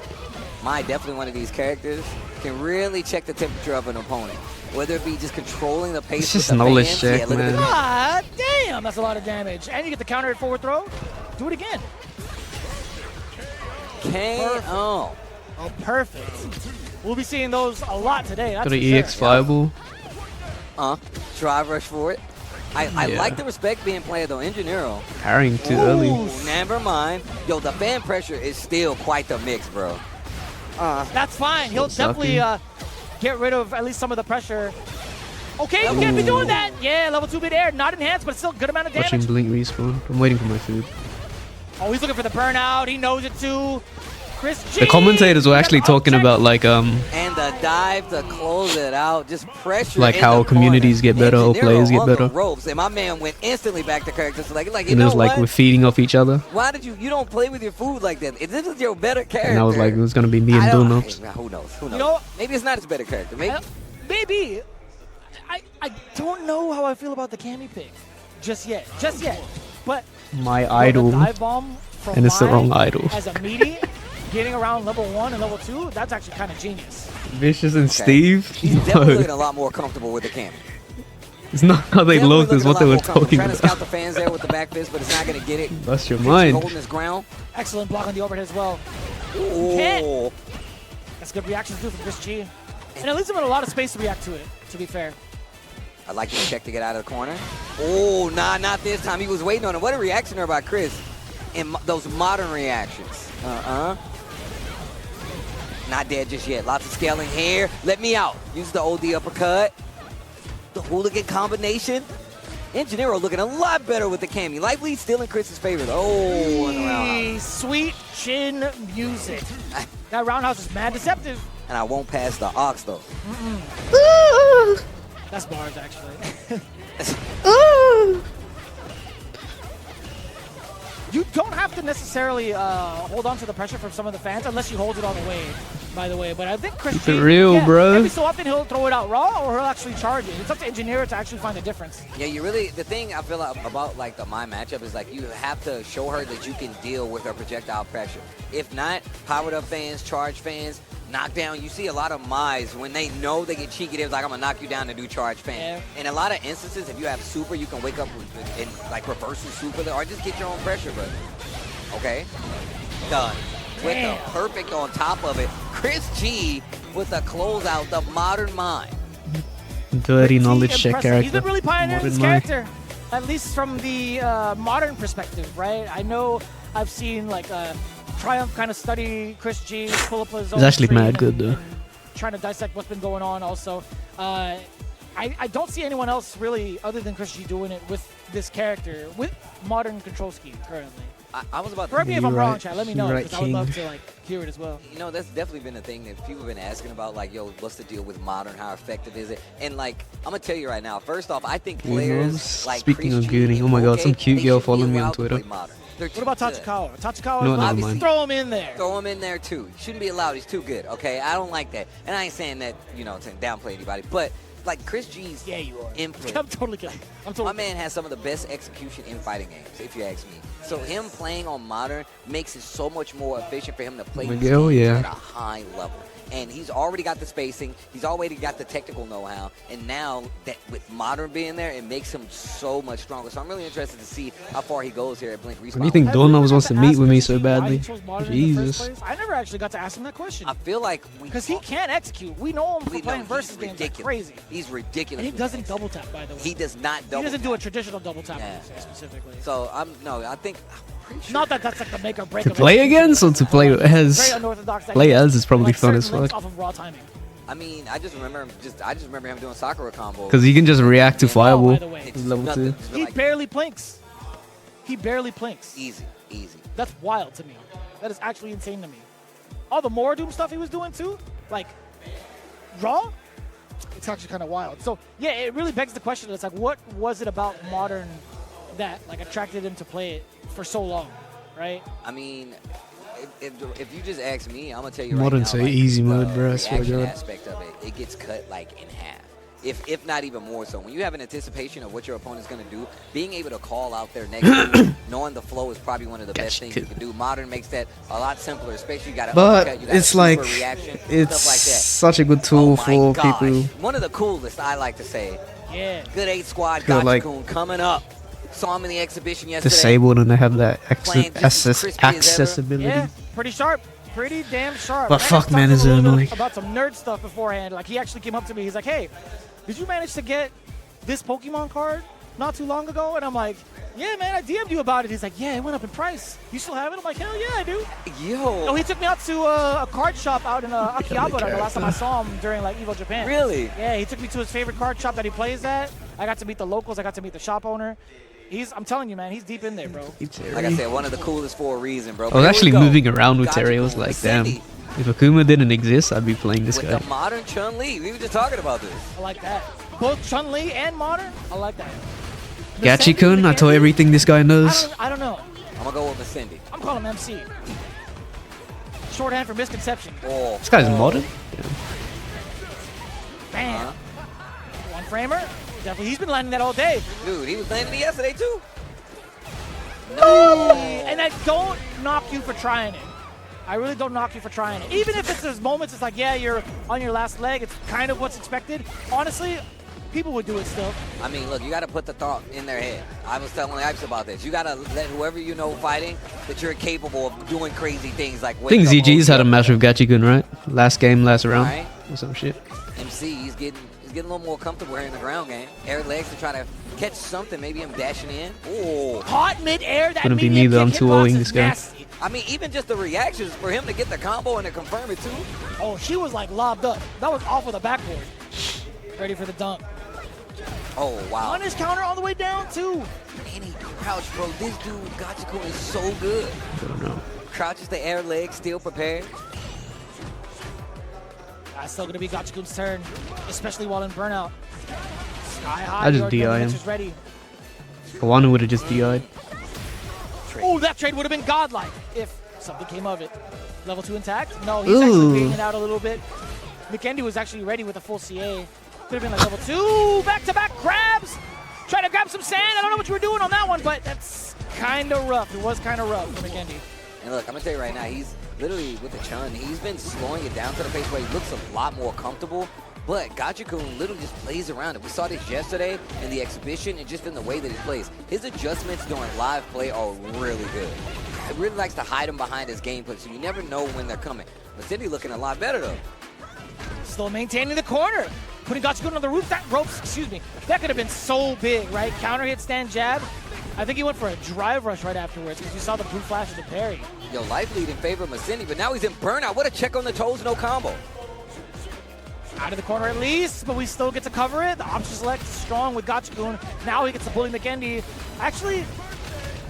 Mai, definitely one of these characters, can really check the temperature of an opponent. Whether it be just controlling the pace. It's just with the knowledge fans. check, Yeah, look at man. this. God damn, that's a lot of damage. And you get the counter at forward throw. Do it again. KO. Oh, perfect. We'll be seeing those a lot today. That's Got an for sure. EX fireball. Drive rush for it. I like the respect being played though. Ingeniero. Parrying too early. Never mind. Yo, the fan pressure is still quite the mix, bro. That's fine. He'll Sucking. definitely get rid of at least some of the pressure. Okay, you can't be doing that. Yeah, level 2 mid-air. Not enhanced, but still good amount of damage. Watching Blink respawn. I'm waiting for my food. Oh, he's looking for the burnout. He knows it too. Chris G. The commentators were actually talking about like And the dive to close it out, just pressure. Like in how the communities corner. get better or Ingeniero players get on the better. ropes, and my man went instantly back to character. So like you and it know was like what? we're feeding off each other. Why did you don't play with your food like that? If this is your better character. And I was like, it was gonna be me and Donuts. Who knows? Who knows? You know, maybe it's not his better character. Maybe. I don't know how I feel about the Cammy pick just yet. But My the idol. dive bomb from And it's the Mai wrong idol. as a meaty, getting around level 1 and level 2, that's actually kind of genius. Vicious and Steve. He's definitely looking a lot more comfortable with the camera. It's not how they Definitely look, it's what they were looking a lot more talking comfortable. Trying to scout about. the fans there with the back fist, but it's not going to get it. That's your Christie mind. holding his ground. Excellent block on the overhead as well. Ooh. That's good reactions too from Chris G. And it leaves him in a lot of space to react to it, to be fair. I'd like to check to get out of the corner. Oh, nah, not this time. He was waiting on it. What a reaction there by Chris. And those modern reactions. Not dead just yet. Lots of scaling here. Let me out. Use the OD uppercut. The hooligan combination. Engineero looking a lot better with the Cammy. Likely still in Chris's favor. Oh, and the roundhouse. Sweet chin music. That roundhouse is mad deceptive. And I won't pass the ox, though. That's bars, actually. You don't have to necessarily hold on to the pressure from some of the fans unless you hold it all the way, by the way. But I think Chris G, Keep it real, bro. every so often he'll throw it out raw or he'll actually charge it. It's up to Engineer to actually find the difference. Yeah, you really, the thing I feel like about like my matchup is like you have to show her that you can deal with her projectile pressure. If not, powered up fans, charge fans, knockdown. You see a lot of Mize when they know they get cheeky, they're like, I'm gonna knock you down to do charge fan. In a lot of instances, if you have super, you can wake up and like reverse your super there, or just get your own pressure, but okay. Done. With the perfect on top of it. Chris G with the closeout, the modern mind. Dirty knowledge check Impressive. character. He's been really pioneering this Modern mind. character, at least from the modern perspective, right? I know I've seen like Triumph kind of study Chris G, pull up his own He's actually stream mad good though. and trying to dissect what's been going on also. I don't see anyone else really other than Chris G doing it with this character, with modern control scheme currently. I was about to Correct me if I'm wrong, chat. Let me know, You're right, because I would love King. to like hear it as well. You know, that's definitely been a thing that people have been asking about, like, yo, what's the deal with modern? How effective is it? And, like, I'm going to tell you right now, first off, I think players like Speaking Chris of G gooning, and oh my god, Moke, some cute they girl should be following me on allowed to Twitter. play modern. They're What about too good. Tachikawa? Tachikawa, No, never obviously mind. throw him in there. Throw him in there, too. He shouldn't be allowed. He's too good, okay? I don't like that. And I ain't saying that, you know, to downplay anybody. But, like, Chris G's Yeah, you are. input. I'm totally kidding. I'm totally My man has some of the best execution in fighting games, if you ask me. So him playing on modern makes it so much more efficient for him to play these Miguel, games yeah. at a high level. And he's already got the spacing. He's already got the technical know-how. And now that with modern being there, it makes him so much stronger. So I'm really interested to see how far he goes here at Blink Respawn. What do you think Have we ever Donos got wants to to meet ask with me Chris so G why he badly? chose modern in the first Jesus. place? I never actually got to ask him that question. I feel like Because he can't execute. We know him for we playing know versus he's games ridiculous. like crazy. He's ridiculous. And he doesn't double tap, by the way. He does not double He doesn't do a tap. traditional double tap Yeah. specifically. So I'm pretty sure. Not that that's like the make or break To of play execution. against or to play Very as? unorthodox. that Play he as is probably like fun as certain links fuck. Off of raw timing. I mean, I just remember him doing Sakura combos. Because he can just react to by Fireball. the way. It's level nothing. 2. Just He like, barely plinks. He barely plinks. easy. That's wild to me. That is actually insane to me. All the more Doom stuff he was doing too, like raw, it's actually kind of wild. So yeah, it really begs the question. It's like, what was it about modern that like attracted him to play it for so long, right? I mean, if you just ask me, I'm gonna tell you Modern right now. say like, easy mode, the bro, I swear to reaction God. aspect of it gets cut like in half, if not even more so. When you have an anticipation of what your opponent's gonna do, being able to call out their next move, knowing the flow is probably one of the best things you can do. Modern makes that a lot simpler, especially you got to But uppercut, you got it's a like, super reaction, it's stuff like that. such a good Oh tool my for gosh. people. One of the coolest, I like to say. Yeah. Good 8 squad, Feel like- Gachikun coming up. Saw him in the exhibition yesterday. Disabled and they have that Playing just as crispy as ever. accessibility. Yeah, pretty sharp. Pretty damn sharp. But And I fuck, talked man, a is it little bit annoying. about some nerd stuff beforehand. Like, he actually came up to me. He's like, hey, did you manage to get this Pokemon card not too long ago? And I'm like, yeah, man, I DM'd you about it. He's like, yeah, it went up in price. You still have it? I'm like, hell yeah, I do. Yo. Oh, he took me out to a card shop out in Akihabara the last time I saw him during like Evo Japan. Really? Yeah, he took me to his favorite card shop that he plays at. I got to meet the locals. I got to meet the shop owner. I'm telling you, man, he's deep in there, bro. Like I said, one of the coolest for a reason, bro. I was Here we actually go. moving around with Gachikun, Terry. I was like, damn. Cindy If Akuma didn't exist, I'd be playing this with guy. the modern Chun-Li. We were just talking about this. I like that. Both Chun-Li and Modern, I like that. Gachikun, I told everything this guy knows. I don't know. I'm gonna go with Cindy. I'm calling him MC. Shorthand for misconception. Oh, This guy's modern. Bam. Uh-huh. One framer. Definitely. He's been landing that all day. dude, he was landing it yesterday too. And I don't knock you for trying it. I really don't knock you for trying it. Even if it's those moments, it's like, yeah, you're on your last leg. It's kind of what's expected. Honestly, people would do it still. I mean, look, you got to put the thought in their head. I was telling Ipes about this. You got to let whoever you know fighting that you're capable of doing crazy things like. I think ZG's had a match with Gachikun, right? Last game, last round, right. or some shit. MC, he's getting a little more comfortable here in the ground game. Air legs to try to catch something. Maybe him dashing in. Oh, Caught mid-air. That Couldn't be me though. I'm too owing this guy. nasty. I mean, even just the reactions for him to get the combo and to confirm it too. Oh, she was like lobbed up. That was off of the backboard. Ready for the dunk. Oh, wow. Punish counter all the way down, too. And he crouched, bro. This dude, Gachikun, is so good. I don't know. Crouches the air leg, still prepared. That's still going to be Gachikun's turn, especially while in burnout. Sky high. I just DI him. Ready. Kawano would have just DI'd. Oh, that trade would have been godlike if something came of it. Level 2 intact? No, he's actually baiting it out a little bit. McKendy was actually ready with a full CA. Could have been like level 2. Back-to-back grabs. Try to grab some sand. I don't know what you were doing on that one, but that's kind of rough. It was kind of rough for McKendy. And look, I'm going to tell you right now, he's literally with the Chun, he's been slowing it down to the pace where he looks a lot more comfortable. But Gachikun literally just plays around it. We saw this yesterday in the exhibition and just in the way that he plays. His adjustments during live play are really good. He really likes to hide them behind his gameplay, so you never know when they're coming. But Cindy looking a lot better, though. Still maintaining the corner. Putting Gachikun on the roof. That ropes, excuse me. That could have been so big, right? Counter hit, stand jab. I think he went for a drive rush right afterwards because you saw the blue flash of the parry. Yo, life lead in favor of Masindi, but now he's in burnout. What a check on the toes, no combo. Out of the corner at least, but we still get to cover it. The option select is strong with Gachikun. Now he gets to bully McKendy. Actually,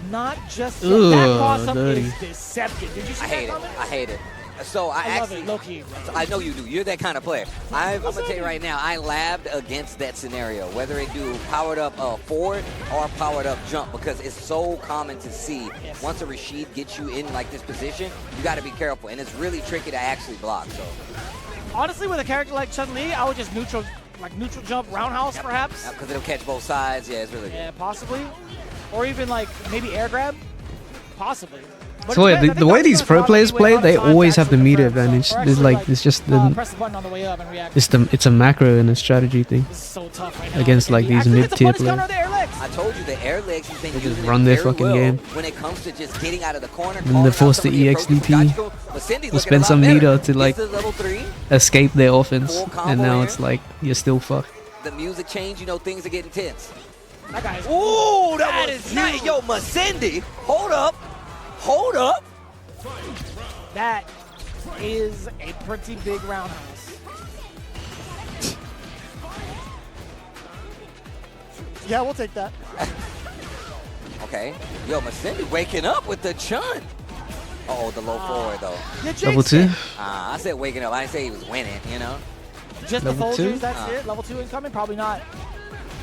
not just that awesome is deceptive. Did you see that comment? I hate it. So I love actually, it, low-key. I know you do. You're that kind of player. I'm gonna tell you right now, I labbed against that scenario, whether it do powered up forward or powered up jump, because it's so common to see. Yes. Once a Rashid gets you in like this position, you got to be careful, and it's really tricky to actually block. So honestly, with a character like Chun-Li, I would just neutral jump roundhouse perhaps. because it'll catch both sides. Yeah, it's really good. Yeah, possibly. Or even like maybe air grab. Possibly. But So it depends. I the think way Gachikun these has pro a lot players of play, leeway, they a lot of time always to have the actually meter confirm. advantage. Or There's actually, like it's just press the button on the way up and react. it's a macro and a strategy thing. This is so tough right now. Against, like, these Actually, it's a mid-tier punish counter players. of the air legs. I told you the air legs, he's been They just using run it their very fucking well game. when it comes to just getting out of the corner. Then they force the EXDP. We'll spend some meter to like level 3. escape their offense, Full combo and now here. it's like you're still fucked. The music change, you know, things are getting tense. That guy's Ooh, That that was is nice. huge. Yo, Masindi, hold up. Hold up. That is a pretty big roundhouse. Yeah, we'll take that. Okay. Yo, Masindi waking up with the chun. Oh, the low forward, though. Yeah, Jake Level 2. said I said waking up. I didn't say he was winning, you know? just the Level Folgers, 2? that's it. Level 2 incoming? Probably not.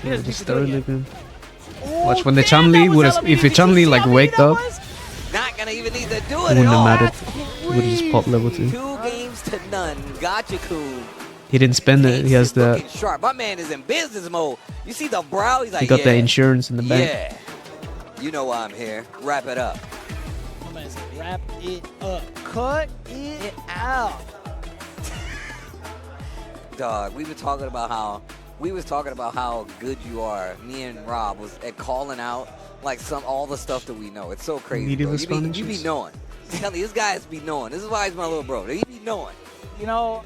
He Yeah, doesn't need just to do it throw yet. him. Oh, Watch when the damn, Chun-Li that was would've- hella if meaty. the Chun-Li, Did you see like, how meaty waked that up, was? Not going to even need to do it Wouldn't at have all. mattered. That's Would have just popped level 2. 2 games to none. Gachikun. He didn't spend it. He has the looking sharp. My man is in business mode. You see the brow? He's like, he got yeah, the insurance in the bank. yeah. You know why I'm here. Wrap it up. My man said, wrap it up. Cut it out. Dog, we were talking about how good you are. Me and Rob was at calling out like all the stuff that we know. It's so crazy. Media Bro. You responses. be knowing. Tell me, this guy's be knowing. This is why he's my little bro. He be knowing. You know,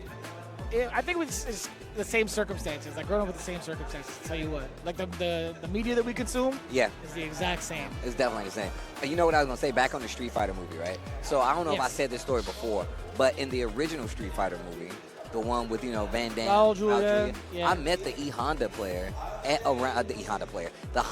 I think it's the same circumstances. Like growing up with the same circumstances. Tell you what, like the media that we consume Yeah, is the exact same. it's definitely the same. You know what I was gonna say? Back on the Street Fighter movie, right? So I don't know if I Yes. said this story before, but in the original Street Fighter movie, the one with Van Damme, Raul Julia, Julia, yeah. I met the E Honda player at around the E Honda player, the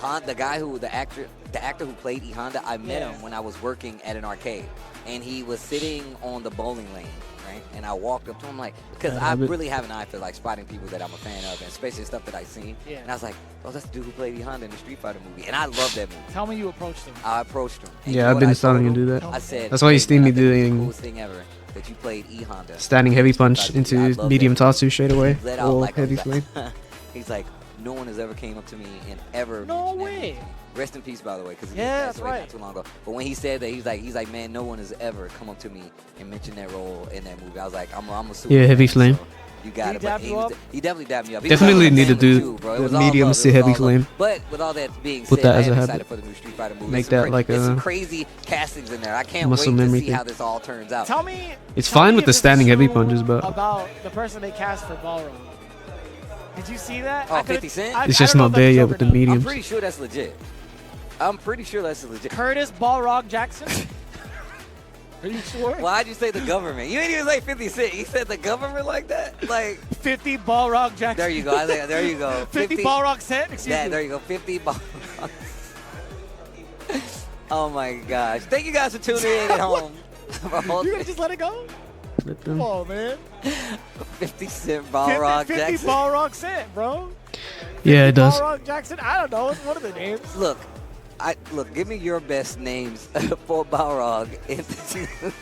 actor who played E Honda. I met Yeah. him when I was working at an arcade, and he was sitting on the bowling lane. Right? And I walked up to him because I really have an eye for like spotting people that I'm a fan of, and especially stuff that I've seen. Yeah. And I was like, oh, that's the dude who played E Honda in the Street Fighter movie, and I love that movie. Tell me you approached him. I approached him. And Yeah, you know I've what been I starting told to do him? that. I said, That's why you "Hey, see man, me I think it's doing- the coolest thing ever that you played E Honda. Standing heavy punch I into love medium that. tatsu straight away. Let out Or like heavy he's flame. like, he's like, no one has ever came up to me and ever. No mentioned that way. movie." Rest in peace, by the way, because he Yeah, passed that's away right. not too long ago. But when he said that, he's like, man, no one has ever come up to me and mentioned that role in that movie. I was like, I'm a super Yeah, fan, heavy flame. so You got it. But he definitely dabbed me up. He Definitely was need to do too, bro. It the was all medium love. to It was heavy all flame. love. But with all that being Put said, that as I a am habit. excited for the new Street Fighter movie. Make It's some that like it's some a crazy castings in there. I can't wait muscle to memory see thing. how this all turns out. Tell me. It's tell fine me with if the it's standing heavy true punches, but about the person they cast for Balrog. Did you see that? Oh, 50 Cent? it's just not there yet with the I'm mediums. pretty sure that's legit. I'm pretty sure that's legit. Curtis Balrog Jackson. Are you sure? Why'd you say the government? You didn't even say 50 Cent. You said the government like that? Like 50 Balrog Jackson. there you go. There you go. 50 Balrog Cent. Excuse me. There you go. 50 Balrog. Oh my gosh! Thank you guys for tuning in at home. You gonna just let it go? Come on, man. 50 Cent Balrog 50 Jackson. Balrog Cent, bro. Yeah, it does. Balrog Jackson. I don't know. What are the names? Look, give me your best names for Balrog in the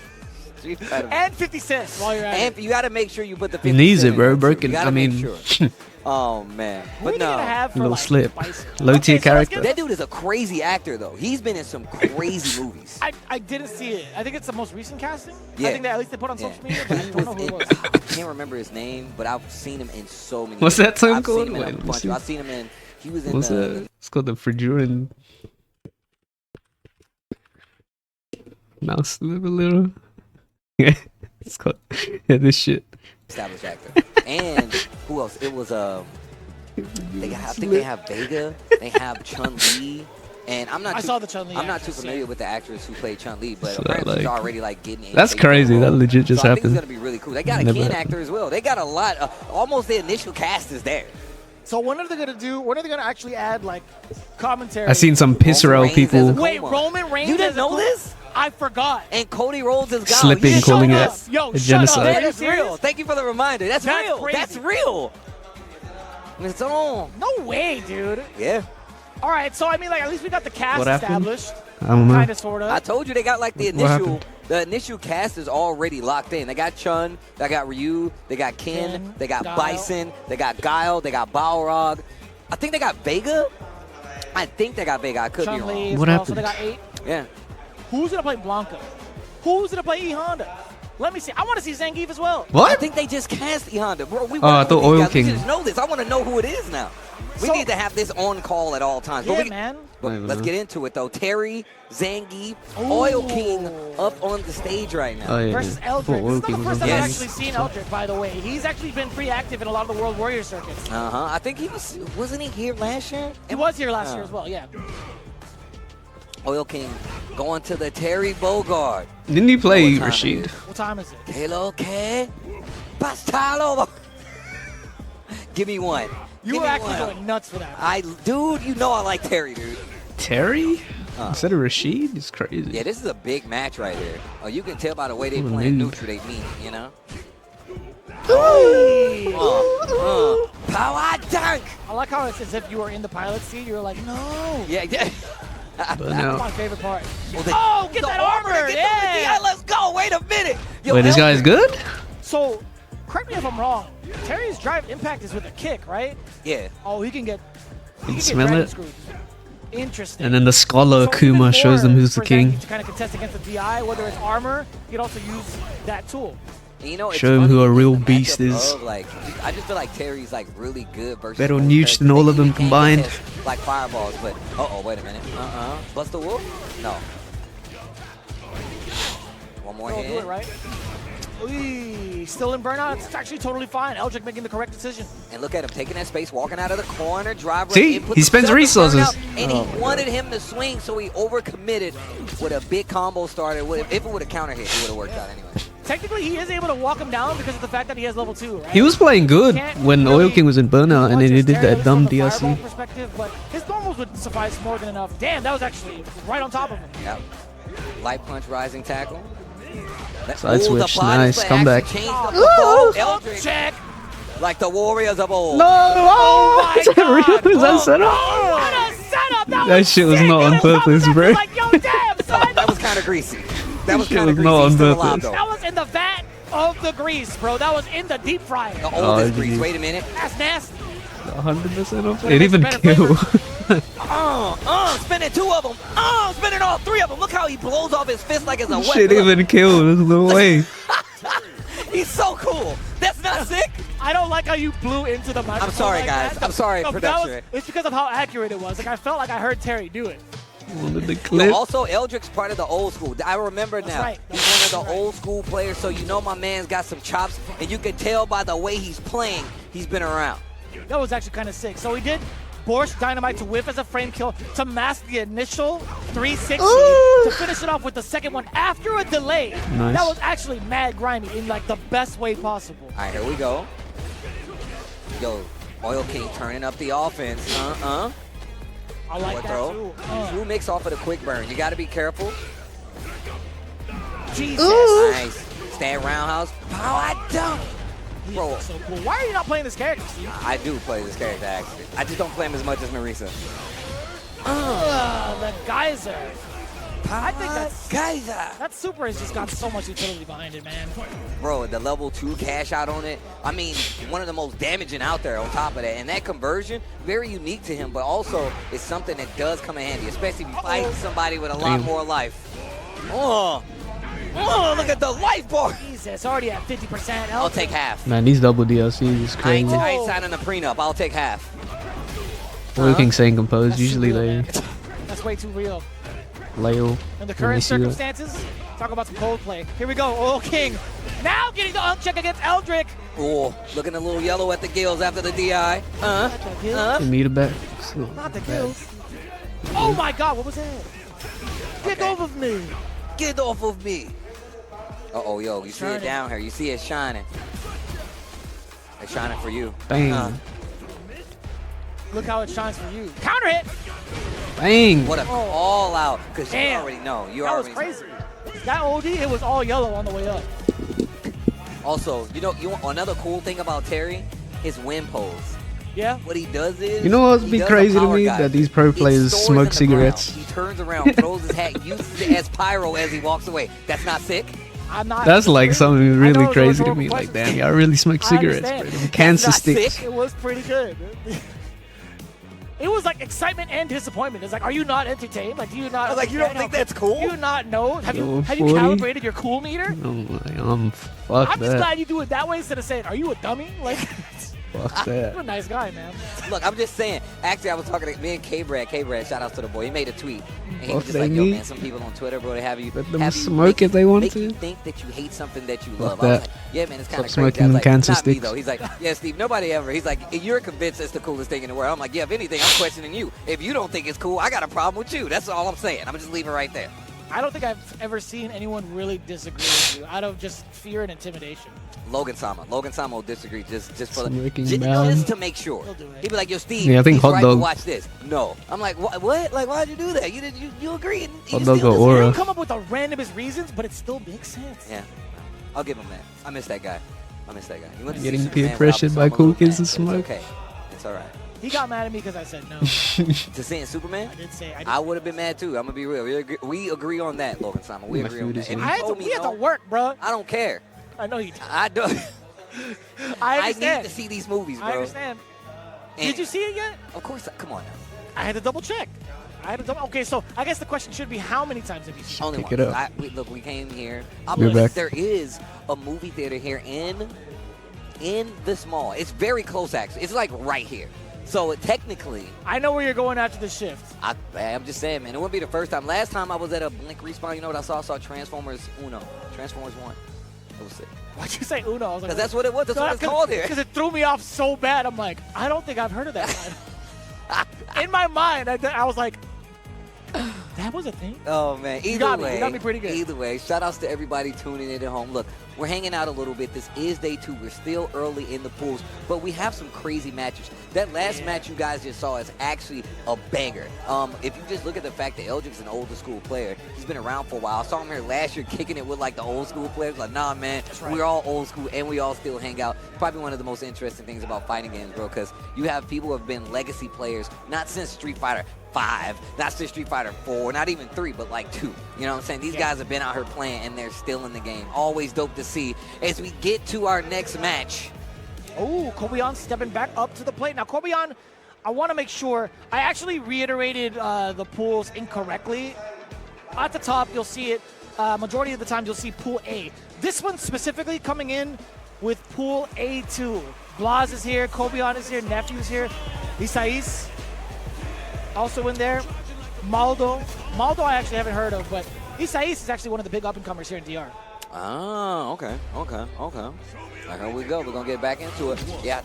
Street Fighter. And 50 cents while you're at And it. you got to make sure you put the 50 He needs Cent it, bro. in there, too. Birkin. You gotta I make mean, sure. Oh man, Who are but you gonna no. have for little like slip. Bison? Low tier so let's character. That dude is a crazy actor, though. He's been in some crazy movies. I didn't see it. I think it's the most recent casting. Yeah. I think that at least they put on Yeah. social media, but I He don't know was who it in, was. I can't remember his name, but I've seen him in so many. What's movies. that song I've called? Seen him in Wait, a let me bunch. see. I've seen him in. He was in. What's that? It's called the Friduran Mouse Little. Yeah, it's called. Yeah, this shit. Established actor. And who else? It was I think they have Vega. They have Chun Li. And I'm not. I too, saw the Chun-Li I'm not too actress, familiar yeah. with the actress who played Chun Li, but So, apparently she's like- already like getting. That's into the crazy. role. That legit just so I think happened. it's gonna be really cool. They got a Never Ken happened. actor as well. They got a lot. Almost the initial cast is there. So when are they gonna do? When are they gonna actually add like commentary? I seen some Pisserel Reigns people as a- Wait, Como. Roman Reigns. You didn't as a know co- this? I forgot. And Cody Rhodes is gone. Slipping, You calling shut it up. Yo, a shut genocide. Up. Yeah, Are you that's real. serious? Thank you for the reminder. That's That's real. crazy. That's real. It's on. No way, dude. Yeah. All right, so I mean, like at least we got the cast What happened? established. I don't know. Kind of, sort of. I told you they got like the What happened? initial cast is already locked in. They got Chun, they got Ryu, they got Ken, Ken, they got Guile. Bison, they got Guile, they got Balrog. I think they got Vega. I think they got Vega. I could be Chun-Li wrong. as What well, so happened? they got 8. Yeah. Who's gonna play Blanca? Who's gonna play E Honda? Let me see. I want to see Zangief as well. I What? think they just cast E Honda, bro. We Oh, I work thought with these Oil guys. We King. just know this. I want to know who it is now. We So- need to have this on call at all times. Yeah, But man. But I don't let's know. get into it though. Terry, Zangief, Ooh. Oil King up on the stage right now. Oh, yeah. Versus Oh, Eldrick. Oil This is not King the was first on time I've Yes. actually seen Eldrick, by the way. He's actually been pretty active in a lot of the World Warrior circuits. I think wasn't he here last year? He was here last year as well, yeah. Oil King going to the Terry Bogard. Didn't he play What time it Rashid? is? What time is it? Hello, K. Pastalo. Give me one. You Give were me actually one. going nuts for that. Dude, you know I like Terry, dude. Terry? Instead of Rashid? It's crazy. Yeah, this is a big match right here. Oh, you can tell by the way they What a playing noob. neutral, they mean it, you know? Hey! Power dunk. I like how it's as if you were in the pilot seat. You're like, no. Yeah, yeah. But That's now, my favorite part. Oh, get the that armor! Get Yeah. let's go. Wait a minute. Yo, wait, this guy's Eldrick. good? So, correct me if I'm wrong. Terry's drive impact is with a kick, right? Yeah. Oh, he can get. You He smell dragon it? screwed. Interesting. And then the scholar So Akuma even shows them more who's the for king. Zangief to kind of contest against the DI, whether it's armor, you can also use that tool. And you know, it's Show him funny who a because real the matchup beast is. of, like, I just feel like Terry's like really good versus. Better most Nuge characters. than all They of them can't combined. contest, like fireballs, but wait a minute. Bust the wolf? No. One more No, hit. do it right. Ooh, still in burnout. It's actually totally fine. Eldrick making the correct decision. And look at him taking that space, walking out of the corner, driver. See? input He spends himself in resources. burnout, and Oh, he my wanted him to swing, so he overcommitted with a big combo starter. If it would have counter hit, it would have worked out anyway. Technically, he is able to walk him down because of the fact that he has level 2, right? He was playing good Can't when really Oil King was in burnout, and then he punch his did Terry that from dumb the fireball DLC. perspective, but his normals would suffice more than enough. Damn, that was actually right on top of him. Yep. Light punch, rising tackle. Side Ooh, the switch, body nice, split comeback. actually changed up the ball. Oh, Eldrick, check. like the Warriors of old. No! Oh, my is that real? God. Is that set up? What a setup! That That was shit was sick. not on And the purpose, commentators bro. Like, yo, damn, son. That was kind of greasy. That was Shit kind of was greasy. not on He's still alive, purpose. though. That was in the vat of the grease, bro. That was in the deep fryer. The oldest Oh, grease. geez. Wait a minute. That's nasty. 100% off. Would've It made even some better kill. Spinning 2 of them. Spinning all 3 of them. Look how he blows off his fist like it's a Shit weapon. even kill. There's no way. He's so cool. That's not sick. I don't like how you blew into the microphone. I'm sorry, like guys. That. I'm sorry, production. It's because of how accurate it was. Like, I felt like I heard Terry do it. One of the clip. Also, Eldrick's part of the old school. I remember now. Right. He's one of the old school players, so you know my man's got some chops, and you can tell by the way he's playing, he's been around. That was actually kind of sick. So he did Borscht Dynamite to whiff as a frame kill to mask the initial 360 to finish it off with the second one after a delay. Nice. That was actually mad grimy in like the best way possible. All right, here we go. Yo, Oil King turning up the offense. I like that throw. too. True mix off of the quick burn. You got to be careful. Jesus. Nice. Stand roundhouse. Power dump. Bro, So cool. Why are you not playing this character, Steve? I do play this character, actually. I just don't play him as much as Marisa. The geyser. I think Geyser. that super has just got so much utility behind it, man. Bro, the level 2 cash out on it, I mean, one of the most damaging out there on top of that. And that conversion, very unique to him, but also it's something that does come in handy, especially if you fight somebody with a lot more life. Oh, look at the life bar. Jesus, already at 50%. I'll take half. Man, these double DLCs is I ain't crazy. signing a prenup. I'll take half. Oil King staying composed. That's Usually too real, they man. That's way too real. Leo. In the when they current see that. circumstances, talk about some Coldplay. Here we go, Oil King. Now getting the uncheck against Eldrick. Oh, looking a little yellow at the gills after the DI. They need a back. Not the kills. Oh my God, what was that? Get off of me. Get off of me. Uh-oh, yo, you see it Shining. down here. You see it shining. It's shining for you. Bang. Look how it shines for you. Counter hit. Bang. What a all out. Because you Damn. already know. You That was already crazy. That OD, it was all yellow on the way up. Also, you know, another cool thing about Terry, his win pose. Yeah. What he does is, You know what's he be does crazy a to power me? guy. That these pro It players soars smoke in the cigarettes. ground. He turns around, throws his hat, uses it as pyro as he walks away. That's not sick. I'm not. That's like something I know really it's a crazy to rhetorical me. Like, question. damn, y'all really smoke I cigarettes, understand. bro. Them Cancer That's not sticks. sick. It was pretty good. It was like excitement and disappointment. It's like, are you not entertained? Like, do you not? I was like, you don't think that's cool? Do you not know? Have you 40? calibrated your cool meter? Fuck I'm just that. glad you do it that way instead of saying, "Are you a dummy?" Like, Fuck you're a that. nice guy, man. Look, I'm just saying. Actually, I was talking to me and K-Brad. K-Brad, shout out to the boy. He made a tweet. And he was Fuck just they like, yo, need. man, some people on Twitter, bro, they have you. Let them have you smoke make if they want make to. you think that you hate something that you Fuck love. I was that. like, yeah, man, it's kind of Stop crazy. smoking I was them like, cancer not me, sticks. though. He's like, yeah, Steve, nobody ever. He's like, you're convinced it's the coolest thing in the world. I'm like, yeah, if anything, I'm questioning you. If you don't think it's cool, I got a problem with you. That's all I'm saying. I'm going to just leave it right there. I don't think I've ever seen anyone really disagree with you out of just fear and intimidation. Logan Sama will disagree just for Smoking just down. to make sure. He'll do it. He'd be like, yo, Steve, Yeah, I think he's Hot right, Dog- but watch this. No. I'm like, what? Like, why'd you do that? You agree. And you Hot still Dog or disagree. Aura. He'll come up with the randomest reasons, but it still makes sense. Yeah, I'll give him that. I miss that guy. He went to see Getting Superman peer without pressured me, by so I'm a cool little kids mad, to but smoke. It's okay. It's all right. He got mad at me because I said no. To seeing Superman, I did say I did. I would have been mad too. I'm gonna be real. We agree on that, Logan Sama. We My agree on food that. is If in. you I had to, told me we had to no, work, bro. I don't care. I know you did. I do. I I understand. need to see these movies, bro. I understand. And Did you see it yet? Of course. Come on now. I had to double check. Okay, so I guess the question should be, how many times have you seen it? Only Pick one. it up. Look, we came here. I'm We're honest, back. there is a movie theater here in this mall. It's very close, actually. It's like right here. So technically, I know where you're going after the shift. I'm just saying, man, it wouldn't be the first time. Last time I was at a Blink Respawn, you know what I saw? I saw Transformers 1. Transformers 1. It was sick. Why'd you say Uno? I was like, Because that's what it was. That's what it's called here. Because it threw me off so bad. I'm like, I don't think I've heard of that line. In my mind, I was like, that was a thing? Oh, man. Either got me. way. You got me pretty good. Either way, shout outs to everybody tuning in at home. Look, we're hanging out a little bit. This is day 2. We're still early in the pools, but we have some crazy matches. That last match you guys just saw is actually a banger. If you just look at the fact that Eldrick's an older school player, he's been around for a while. I saw him here last year kicking it with like the old school players. Like, nah, man, right. we're all old school and we all still hang out. Probably one of the most interesting things about fighting games, bro, because you have people who have been legacy players, not since Street Fighter 5, not since Street Fighter 4, not even 3, but like 2. You know what I'm saying? These guys have been out here playing and they're still in the game. Always dope to see. As we get to our next match. Oh, Kobeon stepping back up to the plate. Now, Kobeon, I want to make sure, I actually reiterated the pools incorrectly. At the top, you'll see it. Majority of the time, you'll see Pool A. This one specifically coming in with Pool A2. Blas is here, Kobion is here, Nephew's here, Isais also in there. Maldo I actually haven't heard of, but Isais is actually one of the big up-and-comers here in DR. Oh, okay. Here we go. We're going to get back into it. Yeah.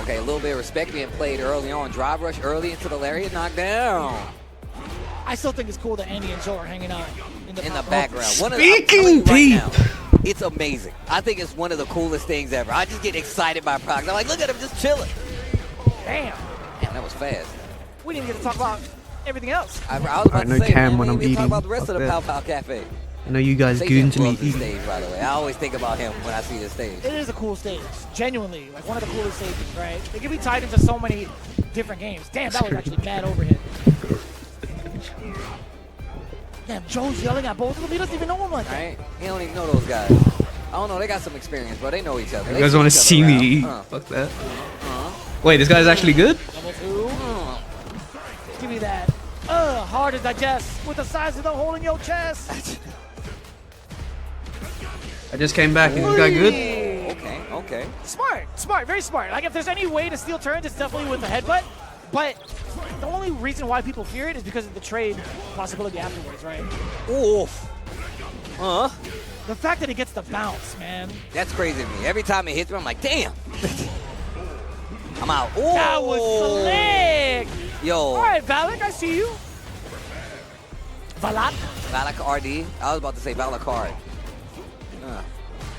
Okay, a little bit of respect being played early on. Drive rush early into the lariat, knockdown. I still think it's cool that Andy and Joe are hanging out in the background. Speaking deep. It's amazing. I think it's one of the coolest things ever. I just get excited by products. I'm like, look at him just chilling. Damn, that was fast. We didn't get to talk about everything else. I was about to say, Cam man, when I'm eating. talk about the rest of the Pow Pow Cafe. I know you guys goon to me eating. Stage, by the way. I always think about him when I see this stage. It is a cool stage, genuinely, like one of the coolest stages, right? It can be tied into so many different games. Damn, that was actually mad overhead. Damn, Joe's yelling at both of them. He doesn't even know him like that. Right? He don't even know those guys. I don't know. They got some experience, bro. They know each other. You guys want to see me eat? Fuck that. Wait, this guy's actually good? Double two. Give me that. Hard to digest with the size of the hole in your chest. I just came back. Is this guy good? Okay. Smart, very smart. Like if there's any way to steal turns, it's definitely with the headbutt. But the only reason why people fear it is because of the trade possibility afterwards, right? Oof. The fact that it gets the bounce, man. That's crazy to me. Every time it hits me, I'm like, damn. I'm out. Ooh. That was slick. Yo. All right, Valak, I see you. Valak RD. I was about to say Valakard.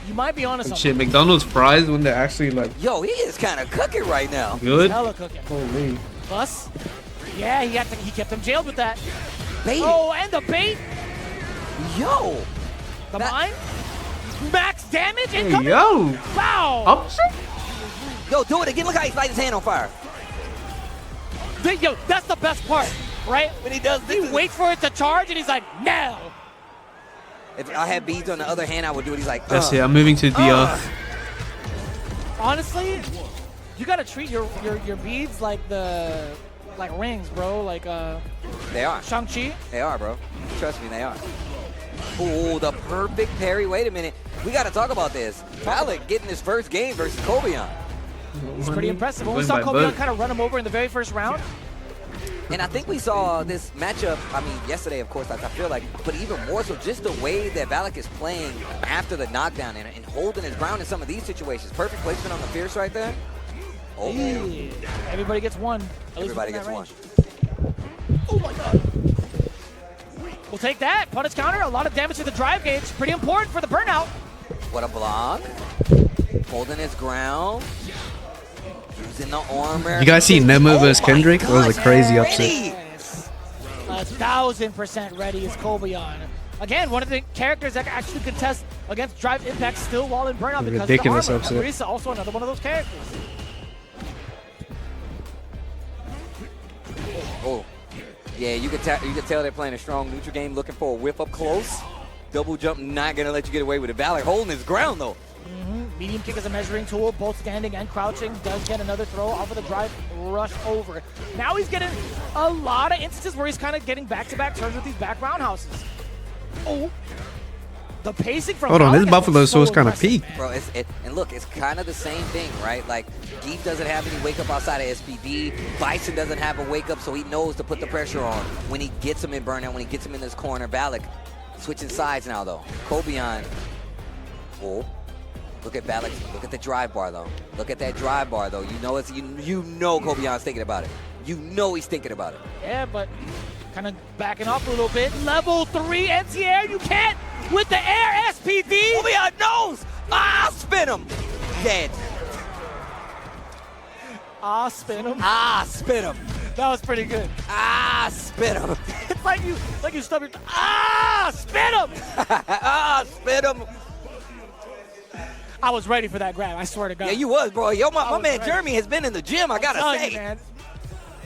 You might be on to something. Shit, McDonald's fries when they're actually like... Yo, he is kind of cooking right now. Good? He's hella cooking. Holy. Plus, yeah, he kept him jailed with that. Bait. Oh, and the bait. Yo. The mine. Max damage incoming. Yo. Wow. Upset? Yo, do it again. Look how he lights his hand on fire. Yo, that's the best part, right? When he does this. He waits for it to charge, and he's like, now. If I had beads on the other hand, I would do it. He's like, That's it. I'm moving to the... Honestly, you gotta treat your beads like rings, bro. Like They are. Shang-Chi. They are, bro. Trust me, they are. Ooh, the perfect parry. Wait a minute. We got to talk about this. Valak getting his first game versus Kobion. It's pretty impressive. When we saw Kobion kind of run him over in the very first round. And I think we saw this matchup, I mean, yesterday, of course, I feel like, but even more so, just the way that Valak is playing after the knockdown and holding his ground in some of these situations. Perfect placement on the Fierce right there. Oh, yeah. Everybody gets one. Everybody gets one. Oh, my God. We'll take that. Punish counter. A lot of damage to the drive gauge. Pretty important for the burnout. What a block. Holding his ground. Using the armor. You guys see Nemo versus Kendrick? That was a crazy upset. Yes. 1,000% ready is Kobion. Again, one of the characters that actually contest against Drive Impact still while in burnout because ridiculous of the armor. upset. Marisa, also another one of those characters. Oh. Yeah, you can tell they're playing a strong neutral game, looking for a whip up close. Double jump, not going to let you get away with it. Valak holding his ground, though. Medium kick as a measuring tool, both standing and crouching. Does get another throw off of the drive rush over. Now he's getting a lot of instances where he's kind of getting back-to-back turns with these back roundhouses. Oh, the pacing from Hold on, this Valak Buffalo is Soul's kind of impressive, peaked. Bro, and look, it's kind of the same thing, right? Like, Geef doesn't have any wake-up outside of SPD. Bison doesn't have a wake-up, so he knows to put the pressure on when he gets him in burnout, when he gets him in this corner. Valak switching sides now, though. Kobion. Oh. Look at Valak. Look at the drive bar, though. Look at that drive bar, though. You know Kobion's thinking about it. You know he's thinking about it. Yeah, but kind of backing off a little bit. Level 3 anti-air. You can't with the air SPD. Kobion knows. Ah, spin him. Dead. Ah, spin him. Ah, spin him. That was pretty good. Ah, spin him. It's like you stubbed your... Ah, spin him. Ah, spin him. I was ready for that grab. I swear to God. Yeah, you was, bro. Yo, my man ready. Jeremy has been in the gym. I gotta say, you, man.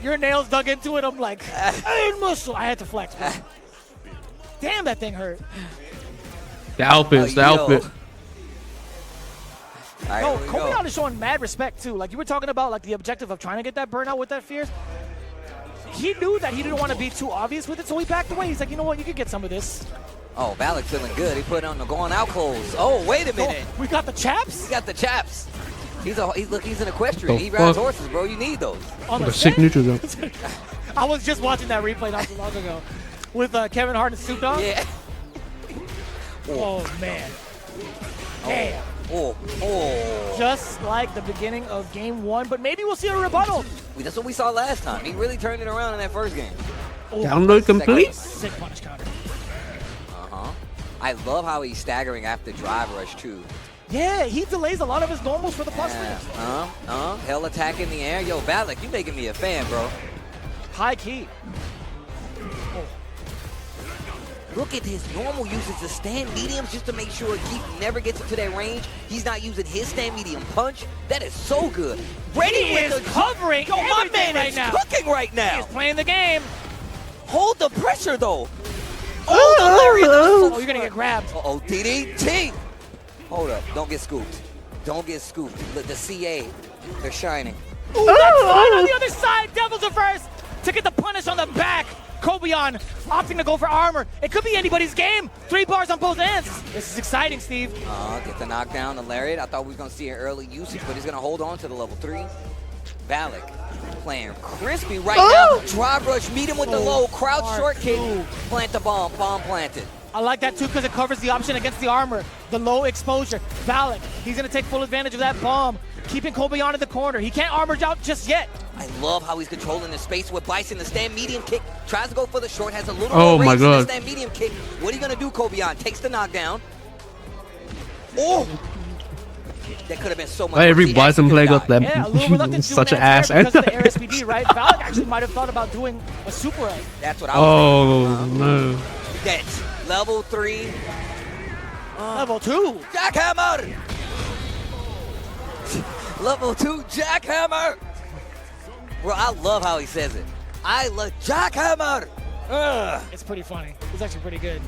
Your nails dug into it. I'm like, I muscle. I had to flex, bro. Damn, that thing hurt. The outfits, the outfit. Right, Kobion is showing mad respect too. Like you were talking about, like the objective of trying to get that burnout with that Fierce. He knew that he didn't want to be too obvious with it, so he backed away. He's like, you know what, you could get some of this. Oh, Valak feeling good. He put on the going out clothes. Oh, wait a minute. We got the chaps? We got the chaps. He's an equestrian. He The rides fuck? horses, bro. You need those. On The the signature zone. I was just watching that replay not too long ago with Kevin Hart and Snoop Dogg. Yeah. Oh, man. Damn. Oh. Just like the beginning of game 1, but maybe we'll see a rebuttal. That's what we saw last time. He really turned it around in that first game. Download complete. Sick punish counter. I love how he's staggering after drive rush, too. Yeah, he delays a lot of his normals for the plus Yeah. frames. Hell attack in the air. Yo, Valak, you making me a fan, bro. High key. Look at his normal usage of stand mediums just to make sure he never gets into that range. He's not using his stand medium punch. That is so good. Ready He with is the covering Yo, my everything man right is now. cooking right now. He's playing the game. Hold the pressure, though. Oh, the lariat. Oh, you're going to get grabbed. Uh-oh, DDT. Hold up. Don't get scooped. Don't get scooped. The CA, they're shining. Ooh, that's fine on the other side. Devils reverse to get the punish on the back. Kobion opting to go for armor. It could be anybody's game. 3 bars on both ends. This is exciting, Steve. Get the knockdown, the lariat. I thought we were going to see an early usage, but he's going to hold on to the level 3. Valak playing crispy right now. Drive rush, meet him with the low. Crouch short kick. Plant the bomb. Bomb planted. I like that too because it covers the option against the armor. The low exposure. Valak, he's going to take full advantage of that bomb. Keeping Kobion in the corner. He can't armor out just yet. I love how he's controlling the space with Bison. The stand medium kick. Tries to go for the short. Has a little Oh more my range than God. the stand medium kick. What are you going to do, Kobion? Takes the knockdown. Oh! That could have been so much Why every worse. He Bison actually player could've got died. that Yeah, a little reluctant to do such an an ass. anti-air because of the air SPD, right? Valak actually might have thought about doing a super egg. That's what I was Oh no. That's level 3. Level 2. Jackhammer! Level 2 Jackhammer! Bro, I love how he says it. I love Jackhammer! Ugh. It's pretty funny. It's actually pretty good.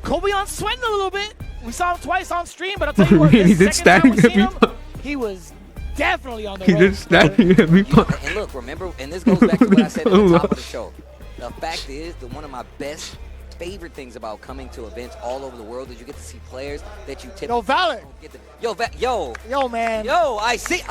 Kobion's sweating a little bit. We saw him twice on stream, but I'll tell you what, He this did second time we static seen him, every- he was definitely on the He road. did standing at me. And look, remember, and this goes back to what I said at the top of the show. The fact is that one of my best favorite things about coming to events all over the world is you get to see players that you typically Yo, Valak. don't get to. Yo, Man. I see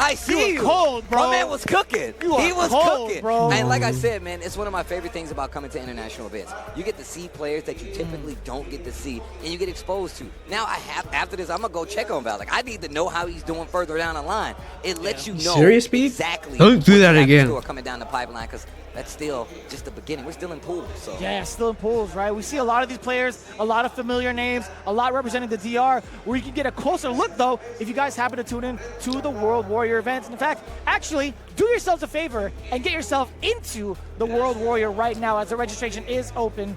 you. were cold, bro. My man was cooking. You are He was cold, cooking. bro. And like I said, man, it's one of my favorite things about coming to international events. You get to see players that you typically don't get to see, and you get exposed to. Now after this, I'm gonna go check on Valak. I need to know how he's doing further down the line. It lets you know Serious speed? exactly. Don't do what that you have in again. store coming down the pipeline, because that's still just the beginning. We're still in pools, so. Yeah, still in pools, right? We see a lot of these players, a lot of familiar names, a lot representing the DR, where you can get a closer look, though, if you guys happen to tune in to the World Warrior events. And in fact, actually, do yourselves a favor and get yourself into the World Warrior right now as the registration is open.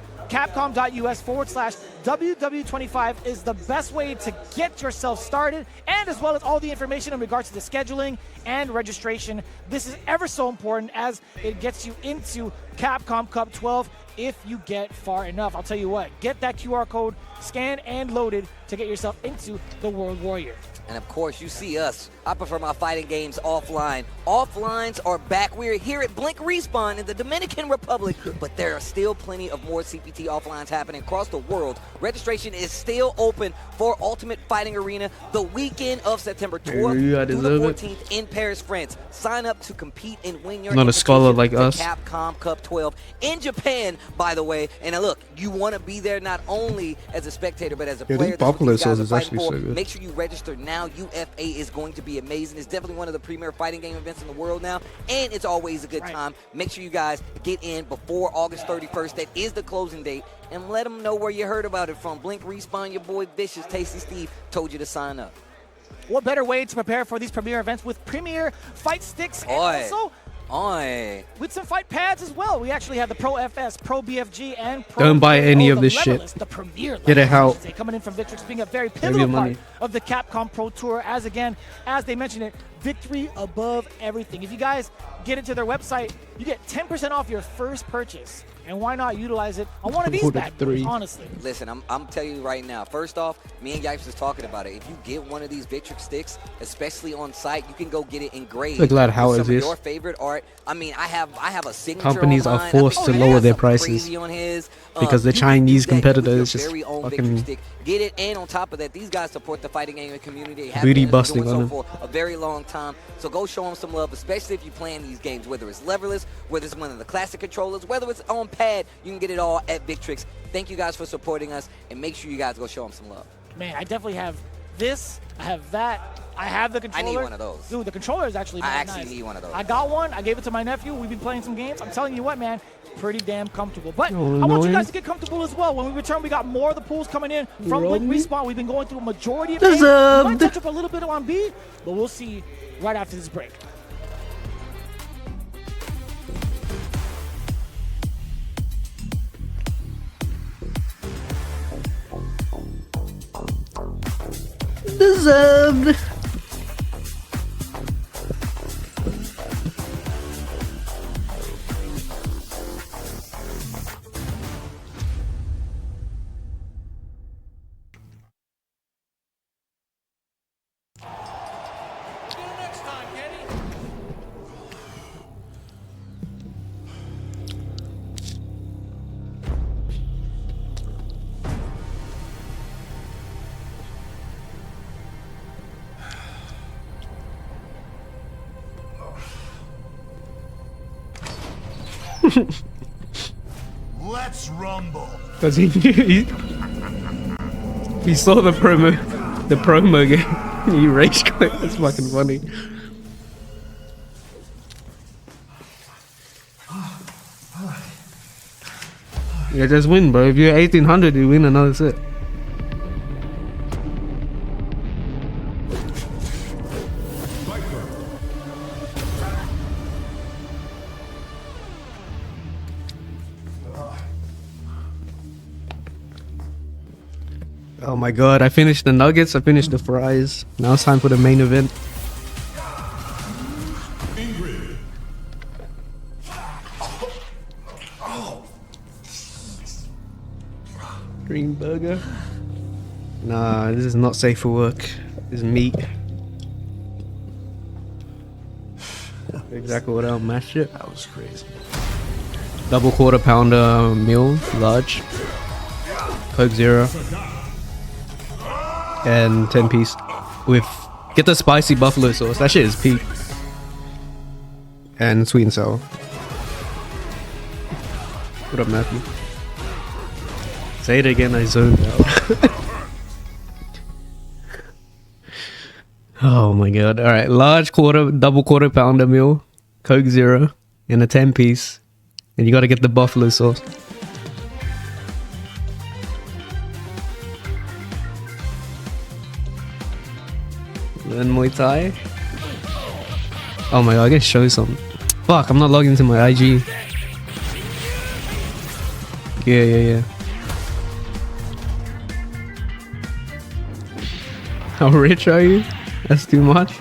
Capcom.us/WW25 is the best way to get yourself started, and as well as all the information in regards to the scheduling and registration. This is ever so important as it gets you into Capcom Cup 12 if you get far enough. I'll tell you what, get that QR code scanned and loaded to get yourself into the World Warrior. And of course, you see us. I prefer my fighting games offline. Offlines are back. We're here at Blink Respawn in the Dominican Republic, but there are still plenty of more CPT offlines happening across the world. Registration is still open for Ultimate Fighting Arena the weekend of September 12th Yeah, I through the deserve it. 14th in Paris, France. Sign up to compete and win your Not a scholar invitation like to us. Capcom Cup 12 in Japan, by the way. And look, you want to be there not only as a spectator, but as a Yeah, player. these That's what popular these guys sauce are is fighting actually for. so good. Make sure you register now. UFA is going to be amazing. It's definitely one of the premier fighting game events in the world now, and it's always a good time. Make sure you guys get in before August 31st. That is the closing date, and let them know where you heard about it from. Blink Respawn, your boy Vicious, Tasty Steve told you to sign up. What better way to prepare for these premier events with premier fight sticks and Oi. also Oi. with some fight pads as well. We actually have the Pro FS, Pro BFG, and Pro Don't buy any of the this shit. Levelist, the premier Get it level, I out. should say, coming in from Victrix, being a very your pivotal part money. of the Capcom Pro Tour. As again, as they mentioned it, victory above everything. If you guys get into their website, you get 10% off your first purchase. And why not utilize it on one of these Hold it, bad boys, 3. honestly. Listen, I'm telling you right now. First off, me and Yipes was talking about it. If you get one of these Victrix sticks, especially on site, you can go get it engraved. So glad how with it some of is. your favorite art. I mean, I have a signature. Companies on are mine. forced I to mean, lower he has their something prices. Crazy on his. because the you can Chinese use that competitor with is your just very own fucking victory stick. Get it, and on top of that, these guys support the fighting game community. They have booty been busting doing on so him. for a very long time. So go show them some love, especially if you're playing these games, whether it's leverless, whether it's one of the classic controllers, whether it's on pad. You can get it all at Victrix. Thank you guys for supporting us, and make sure you guys go show them some love. Man, I definitely have this. I have that. I have the controller. I need one of those. Dude, the controller is actually nice. I actually need one of those. I got one. I gave it to my nephew. We've been playing some games. I'm telling you what, man, pretty damn comfortable. But Oh, I want you annoying. guys to get comfortable as well. When we return, we got more of the pools coming in from Blink Rodney. Respawn. We've been going through a majority of A. We Deserved. might touch up a little bit on B, but we'll see right after this break. Deserved. Let's rumble. Because he saw the promo game. He rage quit. That's fucking funny. Yeah, just win, bro. If you're 1800, you win another set. Oh my god, I finished the nuggets, I finished the fries. Now it's time for the main event. Green burger. Nah, this is not safe for work. This is meat. Exactly what I'll mash it. That was crazy. Double quarter pounder meal, large. Coke Zero. And 10 piece. With get the spicy buffalo sauce. That shit is peak. And sweet and sour. What up, Matthew? Say it again, I zoned out. Oh my god. Alright, large double quarter pounder meal, Coke Zero, and a 10 piece. And you gotta get the buffalo sauce. Learn Muay Thai. Oh my god, I gotta show you something. Fuck, I'm not logged into my IG. Yeah. How rich are you? That's too much.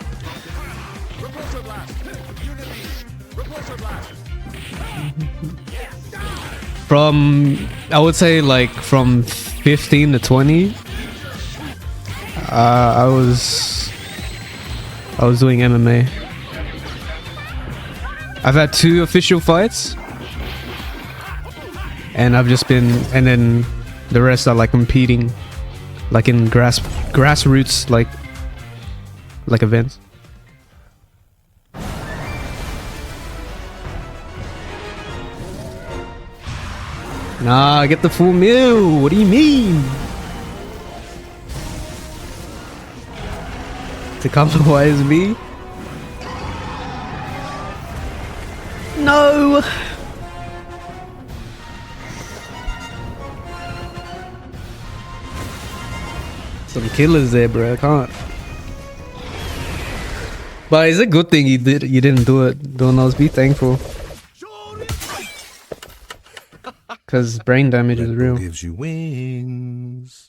From, I would say like from 15 to 20, I was doing MMA. I've had 2 official fights, and I've just been, and then the rest are like competing, like in grassroots like events. Nah, get the full meal. What do you mean? To come to YSB? No. Some killers there, bro. I can't. But it's a good thing you didn't do it. Don't know. Be thankful. Because brain damage is real. Gives you wings.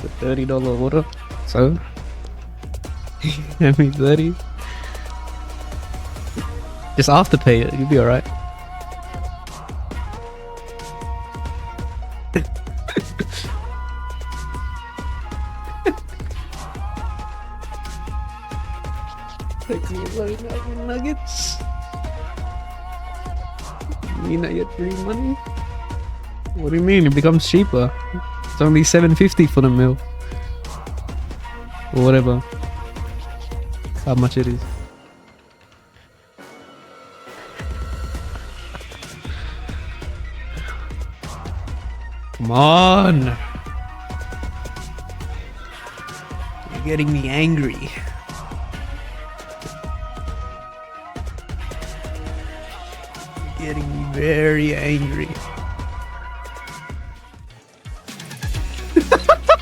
The $30 order. So, hand me 30. Just afterpay it. You'll be alright. Nuggets. You not get free money? What do you mean? It becomes cheaper. It's only $7.50 for the meal. Or whatever. How much it is. Come on! You're getting me angry. You're getting me very angry.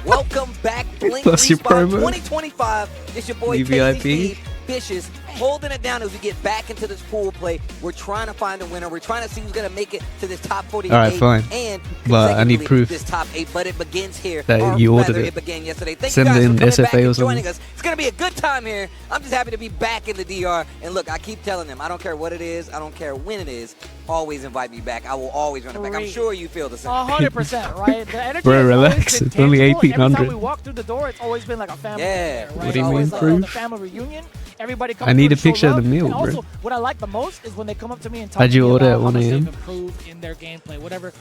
Welcome back, Blink Plus your Respawn promo. 2025. It's your boy VIP. KCP Vicious holding it down as we get back into this pool play. We're trying to find a winner. We're trying to see who's going to make it to this top 48. All right, fine. And But I need consecutively proof this top 8, but it begins here. that Or you ordered rather, it. began yesterday. Thank Send you guys in for coming SFA back or and something. joining us. It's going to be a good time here. I'm just happy to be back in the DR. And look, I keep telling them, I don't care what it is. I don't care when it is. Always invite me back. I will always run it back. I'm sure you feel the same. 100%, right? The energy Bro, has always relax. been It's only tangible. Every 1800. time we walk through the door, it's always been like a family Yeah. affair, right? What do you Always mean, like, oh, the proof? family reunion. Everybody comes I need through a to show picture of the love. meal, And bro. also, what I like the most is when they come up to me and talk How'd to you me order about at how 1 much they've a.m.? improved in their gameplay,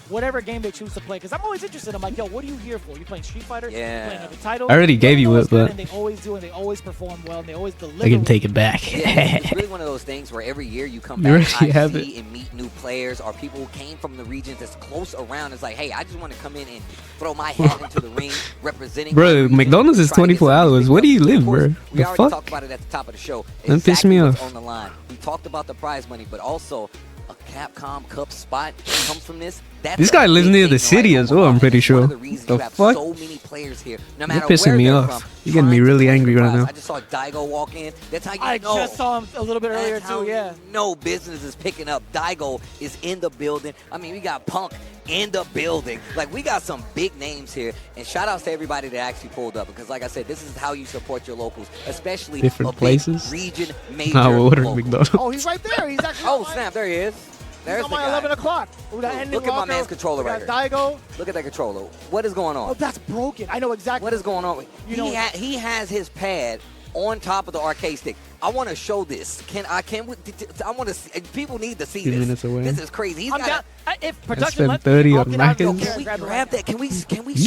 whatever game they choose to play. Because I'm always interested. I'm like, yo, what are you here for? You playing Street Fighter? Yeah. You playing other titles? I already gave you Let me know it, what's good, but and they always do, and they always perform well, and they always deliver. I can take it back. Yeah, it's really one of those things where every year you come You back already to have IC and meet new players or people who came from the regions that's close around. It's like, hey, I just want to come in and throw my hat into the ring representing Bro, my region, McDonald's is try to get 24 some hours. big Where do you ups. Of live, course, bro? We The already fuck? talked about it at the top of the show. Don't piss me what's off. on the line. We talked about the prize money, but also a Capcom Cup spot comes from this. That's This a guy lives big near thing the right city now. as well, I'm pretty It's one of sure. the reasons The you have fuck? so many players here, no You're matter pissing where me they're off. from, You're getting me trying to really play the angry right prize. now. I just saw Daigo walk in. That's how you I know. just saw him a little bit earlier That's how too. Yeah. you know business is picking up. Daigo is in the building. I mean, we got Punk in the building. Like, we got some big names here. And shout outs to everybody that actually pulled up. Because, like I said, this is how you support your locals, especially Different a big places? region major. Nah, we're ordering local. McDonald's. Oh, he's right there. He's actually. Oh, snap. There he is. There's He's the on my guy. 11 o'clock. Ooh, that Look ending at my locker. man's controller We right got Daigo. Look at that controller. What is going Oh, on? that's broken. I know exactly. What is going on? You know- He has his pad on top of the arcade stick. I want to show this. I want to see. People need to see 2 this. minutes away. This is crazy. He's I'm got down. If spent production lets 30 me, I'll on get out and Macca's. go Can we grab it grab right that? Can we You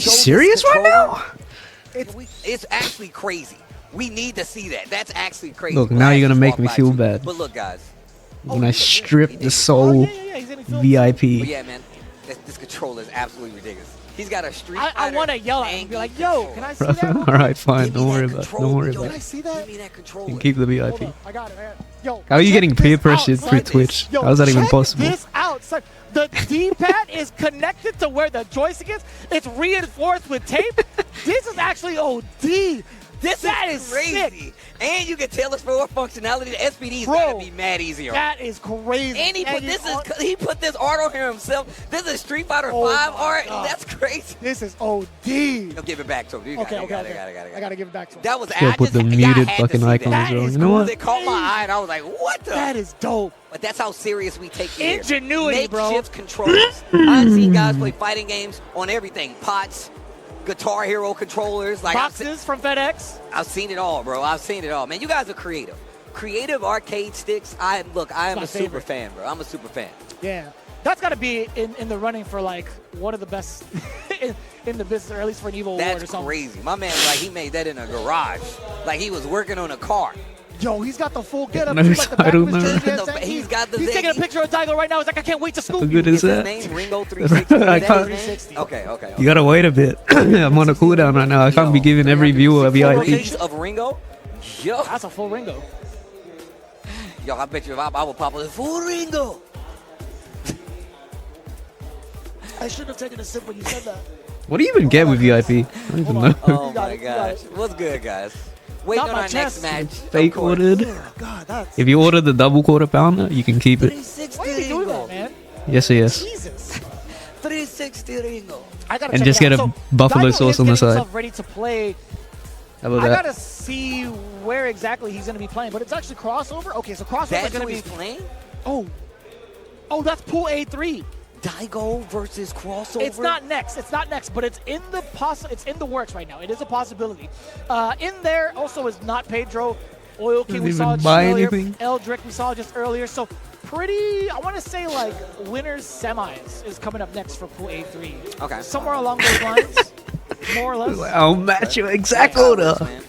show this serious right controller? now? It's actually crazy. We need to see that. That's actually crazy. Look, Well, now I you're gonna just make walked me by feel you. bad. But look, guys. When I strip the now. soul Yeah. He's in the film. But VIP. yeah, man, this controller is absolutely ridiculous. He's got a Street I Fighter want to yell at him and be angle like, yo, controller. can I see that? All right, fine. Give me Don't that worry about it. controller, Don't worry yo. about Can I it. see that? Give me that controller. And keep the Hold VIP. up. I got it. Yo, How are you check getting peer this pressured out, through son. Twitch? Yo, How is that even check possible? this out, son. The D-pad is connected to where the joystick is. It's reinforced with tape. This is actually OD. That is crazy. sick. And you can tell us more functionality. The SPD's Bro, gotta be mad easier. That is crazy. And he put you this on- he put this art on here himself. This is Street Fighter Oh 5 my art. God. That's crazy. This is OD. He'll give it back to him. You got Okay, it, you okay, got it, okay. you got it, you got it. I gotta give it back to him. That was Still I put just, the I muted had to fucking see icon that. as well. That You know what? It caught my eye and I was like, what the? That is dope. But that's how serious we take it. Ingenuity, here. bro. Makeshift controllers. I've seen guys play fighting games on everything. Pots, Guitar Hero controllers. Like Boxes from FedEx. I've seen it all, bro. I've seen it all. Man, you guys are creative. Creative arcade sticks. I am my a super favorite. fan, bro. I'm a super fan. Yeah. That's got to be in the running for like one of the best in the business, or at least for an Evo Award or That's something. crazy. My man, like, he made that in a garage. Like, he was working on a car. Yo, he's got the full getup. No, He's like the back of his I don't jersey know. has He's Zangief. got the He's taking a Zangief. picture of Daigo right now. He's like, I can't wait to scoop How you. good is Is his that? name Ringo 360? Is I that can't- his name? 360. Okay. You gotta wait a bit. I'm on a cooldown right now. I can't be giving every viewer a VIP. Release of Ringo? Yo, That's a full Ringo. I bet you if I would pop a full Ringo. I shouldn't have taken a sip when you said that. What do you even get with VIP? I don't even know. Oh You got my it, you got gosh. it. What's good, guys? Waiting Not on my our chest. next match. Fake of course. ordered. Oh, God, that's... If you order the double quarter pounder, you can keep it. 360 Why are you doing Ringo. that, man? Yes, yes. Jesus. 360 Ringo. I gotta And check just it get out. a buffalo Daigo sauce is on the getting side. himself ready to play. How about I that? gotta see where exactly he's gonna be playing, but it's actually crossover. Okay, so crossover is That's gonna who be. he's playing? Oh, that's pool A3. Daigo versus crossover? It's not next. It's not next, but it's in the It's in the works right now. It is a possibility. In there also is not Pedro. Oil King we Doesn't saw even just buy earlier. anything. Eldrick we saw just earlier. So pretty, I want to say like winners semis is coming up next for Pool A3. Okay. Somewhere along those lines, more or less. I'll match you That's how exactly. it works, man.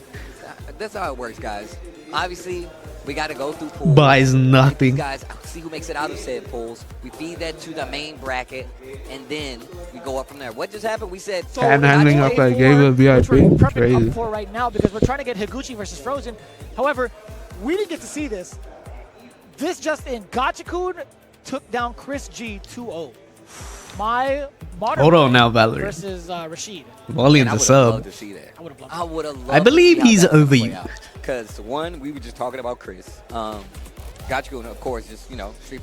That's how it works, guys. Obviously, we got to go through pools. Buys These nothing. guys see who makes it out of said pools. We feed that to the main bracket, and then we go up from there. What just happened? We said So Panhandling that's up that A4, game of which we're VIP. prepping Crazy. up for right now because we're trying to get Higuchi versus Frozen. However, we didn't get to see this. This just in, Gachikun took down Chris G 2-0. My modern Hold on now, Valerie. versus Rashid. Volume's I a would have sub. loved to see that. I would have loved I would have loved I believe to see how he's that would over play you. out. Because one, we were just talking about Chris. Gachikun, of course, just Street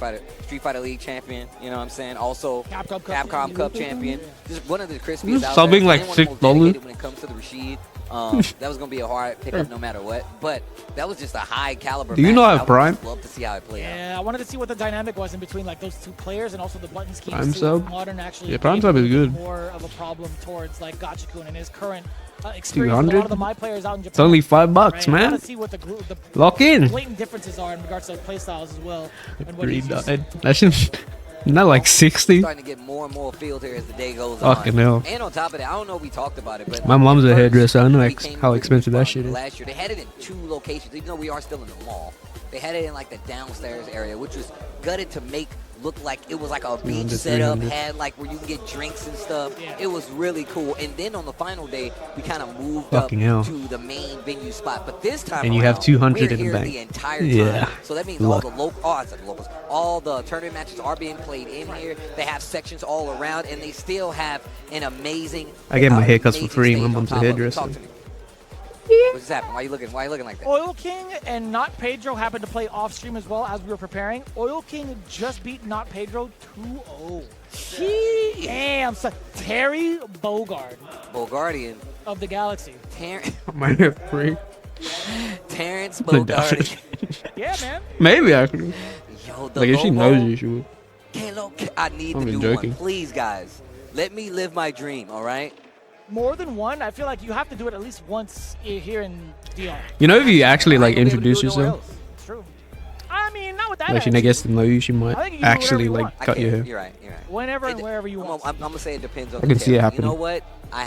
Fighter League champion. You know what I'm saying? Also, Capcom Cup champion. Just one of the crispiest out Subbing there. like And one of the most $6. dedicated when it comes to the Rashid. That was gonna be a hard pickup no matter what. But that was just a high caliber. Do you know I match. have Prime? would love to see how it played out. Yeah, I wanted to see what the dynamic was in between like those two players and also the button schemes. Prime too. sub? Modern actually. Yeah, Prime gave sub is me good. More of a problem towards like Gachikun and his current experience. With a lot of the my players out in Japan. It's only $5, right? I man. want to see what the Lock in. blatant differences are in regards to like play styles as well. And what Three he's used to. died. That shit. Not like 60. Starting to get more and more field here as the day goes on. Fucking hell. And on top of that, I don't know if we talked about it, but My mom's a first, hairdresser. I know we came how really expensive that strong shit is. Last year, they had it in 2 locations, even though we are still in the mall. They had it in like the downstairs area, which was gutted to make look like it was like a beach 300, setup, 300. had like where you can get drinks and stuff. Yeah. It was really cool. And then on the final day, we kind of moved Fucking up hell. to the main venue spot. But this time And you have around, 200 we're in the here bank. the entire time. Yeah. So that means Luck. all the locals, all the tournament matches are being played in here. They have sections all around, and they still have an amazing. I get my haircuts for amazing free. My stage on mom's a top of it. hairdresser. Talk to me. What's happening? Why are you looking like that? Oil King and Not Pedro happened to play off stream as well as we were preparing. Oil King just beat Not Pedro 2-0. Damn, son. Terry Bogard Bulgarian. of the Galaxy. I might have free. Terrence Bulgarian. Yeah, man. Maybe actually. Yo, the Like if she logo. knows you, she would. Kalo, I need I'm to do joking. one. Please, guys. Let me live my dream, all right? More than one. I feel like you have to do it at least once here in DR. You know, if you actually like I ain't gonna be able introduce to do it nowhere yourself, else. It's true. I mean, not with that. like she attitude. gets to know you, she I might think you can do actually whatever you like want. I cut your can't. hair. You're right. You're right. Whenever and wherever you want. I'm gonna say it depends on. I can the see it terror. happening. You know what? I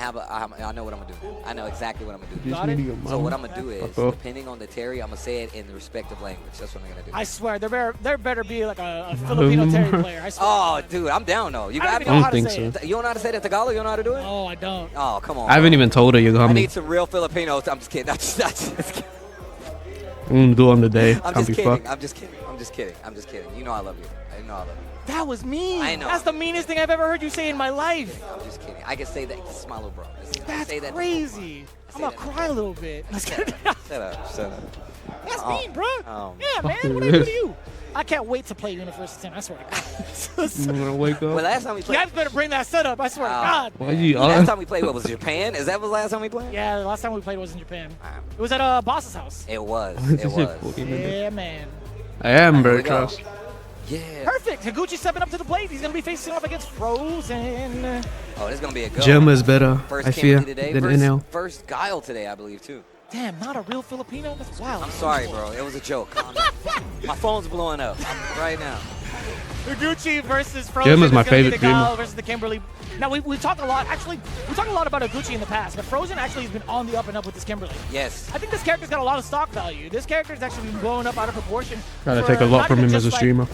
know what I'm gonna do. I know exactly what I'm gonna do. Got it? So what I'm gonna do is, Fuck off. depending on the Terry, I'm gonna say it in the respective language. That's what I'm gonna do. I swear, there better be like a Filipino Terry player. I swear. Oh, dude, I'm down though. You I got don't me. even know I how don't to think say so. it. You don't know how to say that Tagalog? You don't know how to do it? Oh, I don't. Oh, come on. I haven't even told her you're I coming. need some real Filipinos. I'm just kidding. I'm just kidding. I'm gonna do it on the day. I'm Can't just be kidding. fucked. I'm just kidding. I'm just kidding. I'm just kidding. You know I love you. I know I love you. That was mean. I know. That's the meanest thing I've ever heard you say in my life. I'm just kidding. I can say that. This is my little bro. That's say that to crazy. I'm gonna cry a little bit. Shut up. Shut up. That's Oh. mean, bro. Oh. Yeah, man. What did I do to you? I can't wait to play Universe 10. I swear to God. I'm gonna wake Well, up. last time we You played. guys better bring that setup. I swear to Oh. God. Why you? Last time we played, what was it, Japan? Is that the last time we played? Yeah, the last time we played was in Japan. Wow. It was at Boss's house. It was. It was. Yeah, man. I am, Here bro. we go. Trust. Yeah. Perfect. Higuchi stepping up to the plate. He's gonna be facing off against Frozen. Oh, this is gonna be a good Gemma's better, First I fear, Kimberly today. than First, NL. first Guile today, I believe, too. Damn, not a real Filipino. That's wild. I'm sorry, bro. It was a joke. My phone's blowing up right now. Higuchi versus Frozen. Gemma's my is gonna be favorite the Guile dreamer. versus the Kimberly. Now we talked a lot. Actually, we talked a lot about Higuchi in the past, but Frozen actually has been on the up and up with this Kimberly. Yes. I think this character's got a lot of stock value. This character's actually been blowing up out of proportion. Gotta for take a lot not from even him as a just, streamer.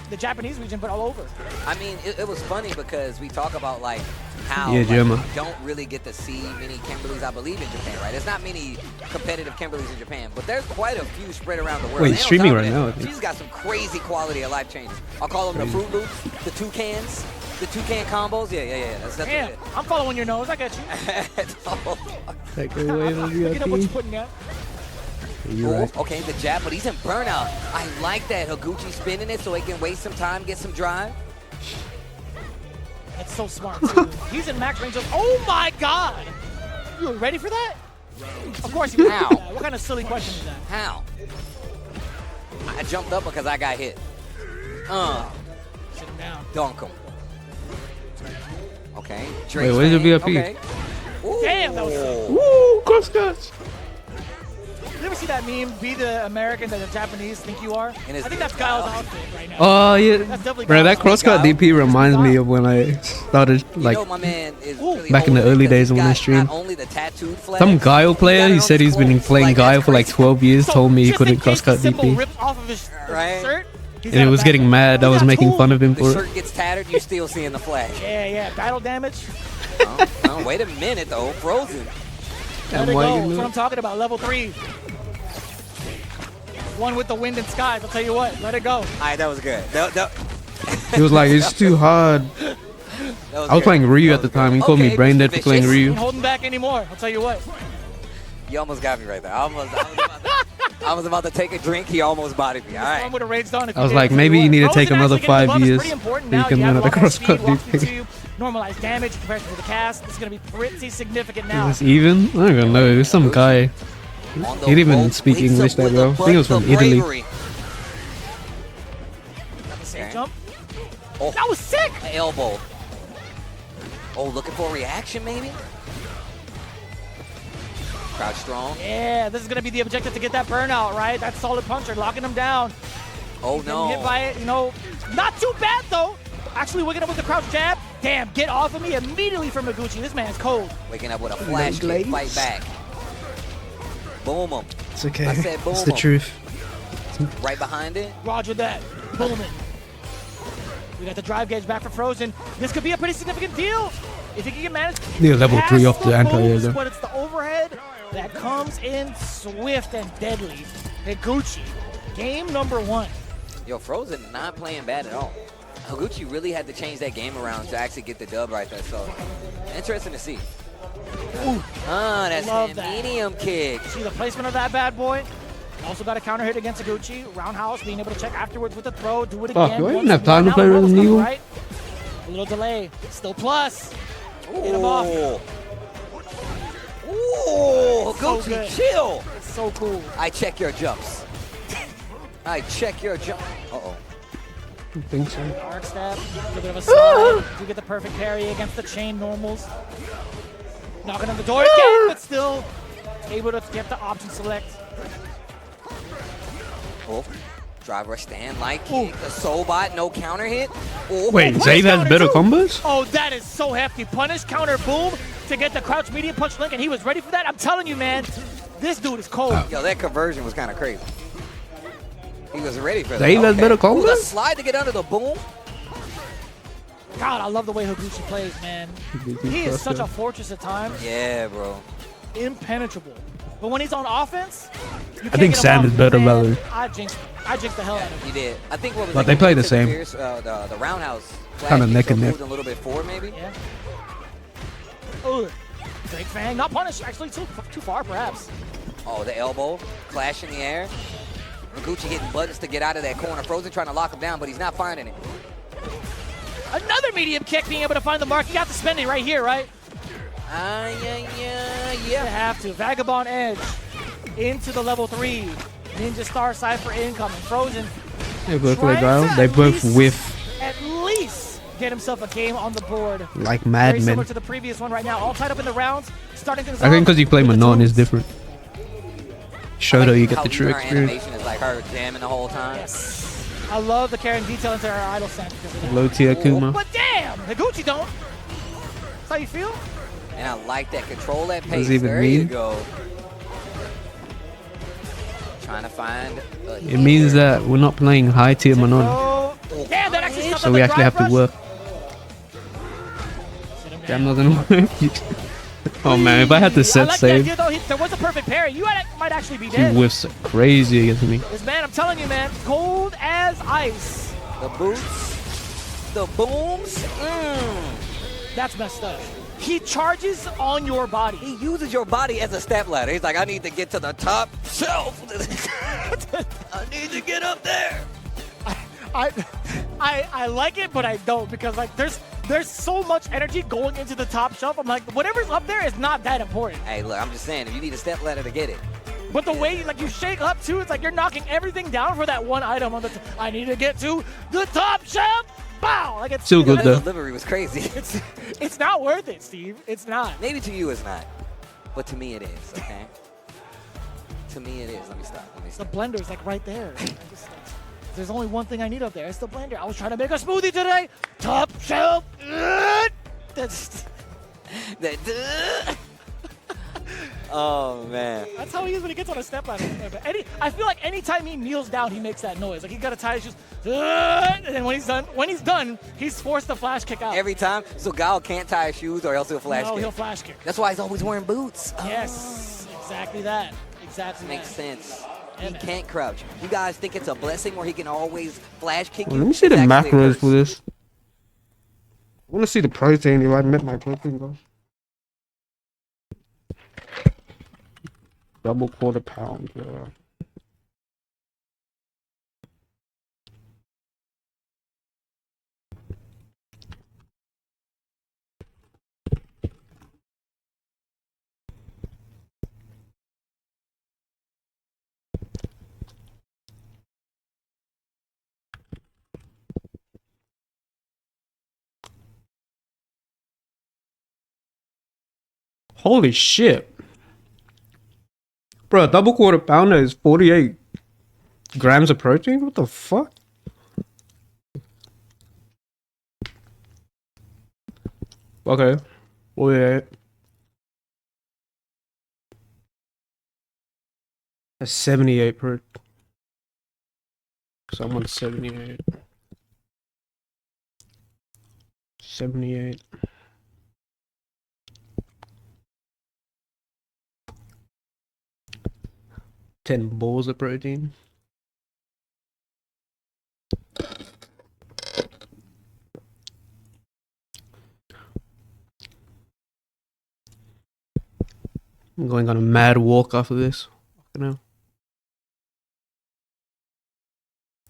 The Japanese region, but all over. I mean, it was funny because we talk about, like, how Yeah, like, Gemma. you don't really get to see many Kimberlys, I believe, in Japan, right? There's not many competitive Kimberlys in Japan, but there's quite a few spread around the world. Wait, And on streaming top of right that, now, I think. She's got some crazy quality of life changes. I'll call them the Fruit Loops, the toucans, the toucan combos. Yeah. That's Damn, it. I'm following your nose. I got you. Take away the Picking up what you're VIP. putting out. You right. Okay, the jab, but he's in burnout. I like that. Higuchi spinning it so he can waste some time, get some drive. That's so smart, too. He's in max range of. Oh my God! You ready for that? Of course you How? are. What kind of silly question is that? How? I jumped up because I got hit. Sit him down. Dunk him. Okay. Wait, where's the VIP? Okay. Ooh. Damn, that was sick. Woo, cross cuts. You ever see that meme? Be the American that the Japanese think you are. And I it's think that's Guile. Kyle's outfit right now. Oh yeah, That's definitely bro. That Kyle's crosscut Guile. DP reminds me of when I started like You know, my man is really back in the holding early because days he's when I got streamed. not only the tattooed flag, Some Guile player. got it He on said his he's been clothes. playing Like, Guile that's for like crazy. 12 years. So, Told me he just in couldn't case the crosscut symbol DP. ripped off of his Right. shirt, he's And got it a was getting back- mad. I He's was got making tools. fun of him The for it. shirt gets tattered, you still seeing the flag. Yeah, battle damage. Oh, wait a minute though, Frozen. Let And it why go. you That's know? what I'm talking about. Level 3. One with the wind and skies. I'll tell you what. Let it go. All right, that was good. That He was like, it's too hard. was I was good. playing Ryu That at the was time. He good. called me Okay, brain Mr. dead for playing Vicious. Ryu. Ain't holding back anymore. I'll tell you what. You almost got me right there. I was about to take a drink. He almost bodied me. All One right. would have raged on if I you was did. like, I'll tell maybe what. you need to Frozen take another actually getting 5 above is years pretty important so you now. can You learn have how to a lot more crosscut speed walking DP. to you, normalized damage in comparison to the cast. It's going to be pretty significant Is now. this even? I don't even know. There's some guy. On the He didn't even rope, speak wakes English up that with well. a I think it was bunch from of Italy. bravery. Got the safe Okay. jump. Oh, That was sick. an elbow. Oh, looking for a reaction maybe? Crouch strong. Yeah, this is going to be the objective to get that burnout, right? That solid puncher, locking him down. Oh Getting hit no. by it, not too bad though. Actually waking up with the crouch jab. Damn, get off of me immediately from Noguchi. This man's cold. Waking up with a flash kick, fight back. Boom him. It's okay. I said boom It's the 'em. truth. Right behind it. Roger that. Booming. We got the drive gauge back for Frozen. This could be a pretty significant deal. If he can manage Near level 3 off the past anti-air moves, though. but it's the overhead that comes in swift and deadly. Higuchi, game number 1. Yo, Frozen not playing bad at all. Higuchi really had to change that game around to actually get the dub right there. So, interesting to see. Ooh, That's love a that. medium kick. see the placement of that bad boy. Also got a counter hit against Higuchi. Roundhouse, being able to check afterwards with the throw. Do it Fuck, again. do I even once have time to more. play Now the Resident roll's Evil? coming, right? A little delay. Still plus. Hit him off. Ooh, So Higuchi, good. chill. So cool. I check your jumps. I check your jump. Uh-oh. I think so. Arc stab, a little bit of a slide. You get the perfect parry against the chain normals. Knocking on the door again, but still able to get the option select. Oh, driver stand like kick. The soul bot, no counter hit. Oh, Wait, Punish Zabe has counter better too. combos? Oh, that is so hefty. Punish, counter, boom to get the crouch medium punch link, and he was ready for that. I'm telling you, man, this dude is cold. Yo, that conversion was kind of crazy. He was ready for that. Zabe has better Ooh, the combos? slide to get under the boom. God, I love the way Higuchi plays, man. He is such a fortress at times, Yeah, bro. impenetrable. But when he's on offense, you can't think get him Sam off. is better, Man, Valerie. I jinxed the hell out of him. You did. I think what was But like they play the Pacific same. Fierce, the roundhouse. flag Kinda kicks neck were and neck. moved a little bit forward, maybe. Yeah. Oh, Drake Fang, not punished. Actually, too far, perhaps. Oh, the elbow, clash in the air. Higuchi hitting buttons to get out of that corner. Frozen trying to lock him down, but he's not finding it. Another medium kick, being able to find the mark. You got the spending right here, right? You Yeah. have to. Vagabond Edge into the level 3. Ninja Star Cypher incoming. Frozen. They both play trying Guile. to They at both least- whiff At least get himself a game on the board. like Very madmen. similar to the previous one right now. All tied up in the rounds. Starting things I think because you play with the Manon is tools. different. Show though you get the true Her experience. animation is like her jamming the whole time. Yes. I love the care and detail into her idle sense because of that. Low tier Kuma. But damn, Higuchi don't. That's how you feel? And I like that. Control that does pace. it even There you mean? go. Trying to find. It means that we're not playing high tier Manon. Oh, damn, that actually stopped So on we the actually have to drive work. rush. Sit him Damn, down. not gonna work. Oh man, if I had to I set like the save, idea, though. There was a perfect parry. You might actually be he dead. whiffs crazy against me. This man, I'm telling you, man, cold as ice. The boots. The booms. That's messed up. He charges on your body. He uses your body as a step ladder. He's like, I need to get to the top shelf. I need to get up there. I like it, but I don't because like there's so much energy going into the top shelf. I'm like, whatever's up there is not that important. Hey, look, I'm just saying, if you need a step ladder to get it. But the way like you shake up too, it's like you're knocking everything down for that one item on the. I need to get to the top shelf. Bow! Like it's Still good That though. delivery was crazy. It's not worth it, Steve. It's not. Maybe to you it's not, but to me it is, okay? To me, it is. Let me stop. The blender's like right there. There's only one thing I need up there. It's the blender. I was trying to make a smoothie today. Top shelf. That's. Oh man. That's how he is when he gets on a step ladder. I feel like anytime he kneels down, he makes that noise. Like he got to tie his shoes. And then when he's done, he's forced to flash kick out. Every time. So Gal can't tie his shoes or else he'll flash kick. No, he'll flash kick. That's why he's always wearing boots. Yes, exactly that. Exactly Makes that. sense. Yeah, He man. can't crouch. You guys think it's a blessing where he can always flash kick you? Let me see the It's actually a macros curse. for this. I want to see the protein if I met my protein goal. Double quarter pound. Holy shit. Bro, a double quarter pounder is 48 grams of protein? What the fuck? Okay. 48. That's 78 per. Someone 78. 78. Ten balls of protein. I'm going on a mad walk after this. You know.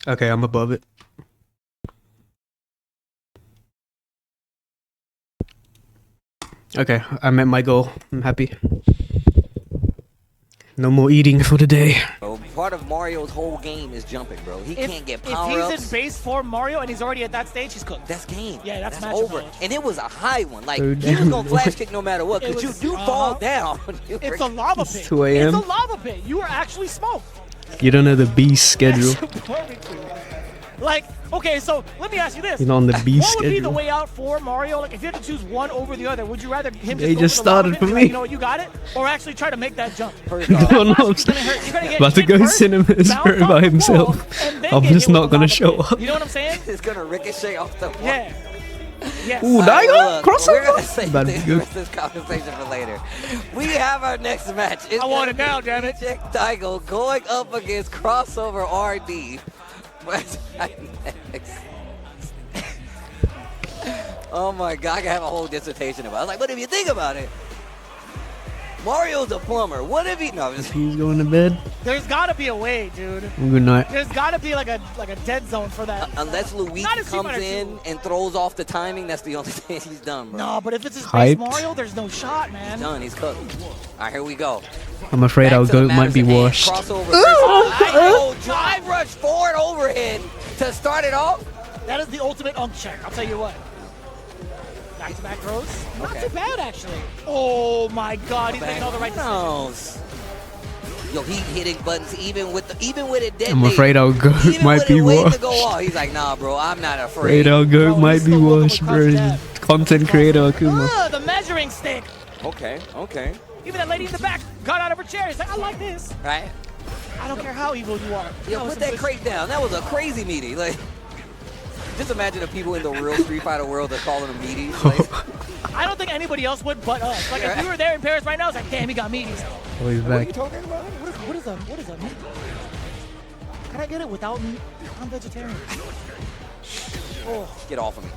Okay, I'm above it. Okay, I met my goal. I'm happy. No more eating for the day. Bro, part of Mario's whole game is jumping, bro. He can't get power If ups. he's in base form Mario and he's already at that stage, he's cooked. That's game. Yeah, that's match over. knowledge. And it was a high one. Like, Third he was down, going to boy. flash kick no matter what, It because you was- do fall down. It's a lava pit. 2 a.m. It's a lava pit. You are actually smoked. You don't know the beast schedule. That's barbecue. Like, okay, so let me ask you this. You're not on the beast What would be the schedule. way out for Mario? Like, if you had to choose one over the other, would you rather him They just go just for the lava started pit for and be me. like, you know what, you got it? Or actually try to make that jump? First I off, don't know. I'm You're gonna hurt- you're gonna get about to hit go first, cinemas bounce by off the wall, himself. and then I'm get just hit not with the gonna lava show pit. up. You know what I'm saying? it's going to ricochet off the wall. Yeah. Yes. Ooh, All right, Daigo, look, we're crossover. going to save That'd be good. this conversation for later. We have our next match. It's I want it now, damn it. Check Daigo going up against crossover RD. Oh my god, I can have a whole dissertation about it. I was like, but if you think about it, Mario's a plumber. What if he... No, I'm just... He's going to bed. There's gotta be a way, dude. Good night. There's gotta be like a dead zone for that. Unless Luigi Not a Street comes Fighter in 2. and throws off the timing, that's the only thing he's done, bro. No, but if it's his Hyped. base Mario, there's no shot, man. Done, he's cooked. All right, here we go. I'm afraid Back our to the goat might matters be at hand. washed. Crossover versus Daigo. Drive rush forward overhead to start it off. That is the ultimate unk check, I'll tell you what. Back-to-back throws. Not Okay. too bad, actually. Oh, my God. He's making all the right decisions. Yo, he hitting buttons even with it dead. I'm afraid our goat even might with be it waiting washed. to go off. He's like, nah, bro, I'm not Afraid afraid. our goat Bro, might he's be still working washed, with bro. Jab. Content creator Akuma. Ugh, the measuring stick. Okay. Even that lady in the back got out of her chair. He's like, I like this. Right? I don't care how evil you are. Yo, put that crate down. That was a crazy meaty. Like, just imagine the people in the real Street Fighter world that calling them meaties. Like, I don't think anybody else would but us. Like, if we were there in Paris right now, it's like, damn, he got meaties. Oh, he's what are you back. talking about? What is a meat? Can I get it without meat? I'm vegetarian. Oh, Get off of me.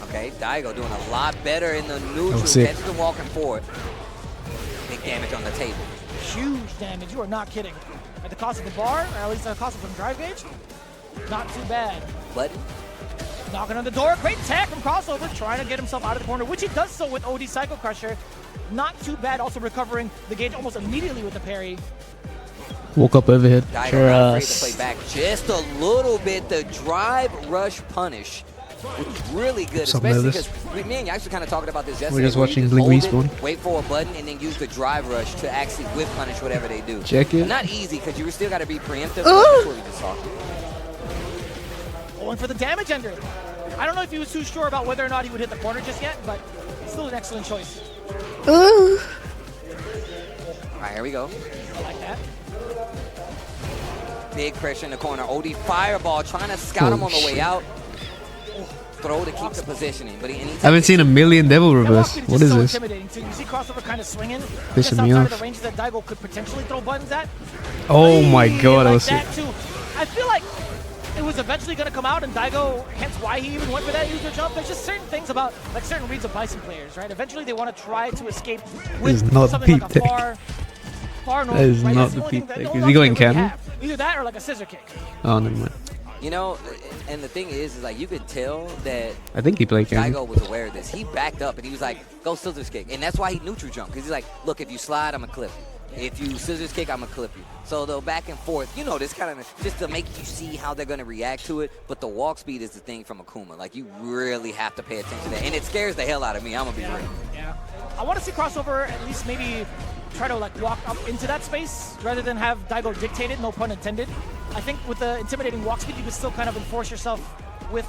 Okay, Daigo doing a lot better in the neutral. sick. Catches him walking forward. Big damage on the table. huge damage. You are not kidding. At the cost of the bar, or at least at the cost of some drive gauge, not too bad. Button. Knocking on the door. Great tag from crossover, trying to get himself out of the corner, which he does so with OD Psycho Crusher. Not too bad. Also recovering the gauge almost immediately with the parry. Woke up overhead. Daigo Sure not afraid to play back just a little bit. The drive rush punish which is really good, So especially nervous. because me and you actually kind of talking about this yesterday. We're just where you watching Blink hold it, respawn. wait for a button, and then use the drive rush to actually whip punish whatever they do. Check it. Not easy, because you still got to be preemptive. But that's what we just saw. Going for the damage ender. I don't know if he was too sure about whether or not he would hit the corner just yet, but still an excellent choice. All right, here we go. I like that. Big pressure in the corner. OD fireball trying to scout him on the way out. Throw to keep the positioning, but he I haven't seen a million devil reverse. That What is is so this? intimidating too. You see crossover kind of swinging Pissing just me outside off. of the ranges that Daigo could potentially throw buttons at. Oh my god, that like was sick. that too. I feel like it was eventually going to come out, and Daigo, hence why he even went for that user jump. There's just certain things about, like certain reads of Bison players, right? Eventually they want to try to escape with is not something like peep a far north. That is right? not That's the only peep thing tech. that- Is no he going luck they really cannon? have. Either that or like a scissor kick. Oh, never mind. You know, and the thing is like you could tell that I think he played cannon. Daigo was aware of this. He backed up and he was like, go scissors kick. And that's why he neutral jumped. Because he's like, look, if you slide, I'm going to clip you. If you scissors kick, I'm going to clip you. So they'll back and forth. You know, this kind of just to make you see how they're going to react to it. But the walk speed is the thing from Akuma. Like, you really have to pay attention to that. And it scares the hell out of me. I'm going to be real. Yeah. I want to see crossover at least maybe try to like walk up into that space rather than have Daigo dictate it, no pun intended. I think with the intimidating walk speed, you can still kind of enforce yourself with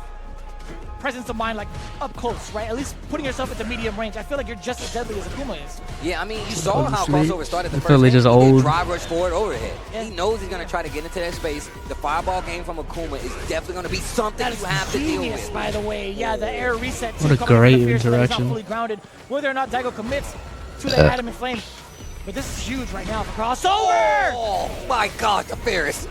presence of mind, like up close, right? At least putting yourself at the medium range. I feel like you're just as deadly as Akuma is. Yeah, I mean, you saw how Honestly, crossover started the I first feel like game. just He did old. drive rush forward overhead. Yeah. He knows he's going to try to get into that space. The fireball game from Akuma is definitely going to be something That you is have to deal genius, with. by the way. Yeah, the air reset. What a coming from great the Fierce, but he's not interaction. fully grounded. Whether or not Daigo commits to that adamant flame. But this is huge right now for crossover! Oh, my God, the Ferris.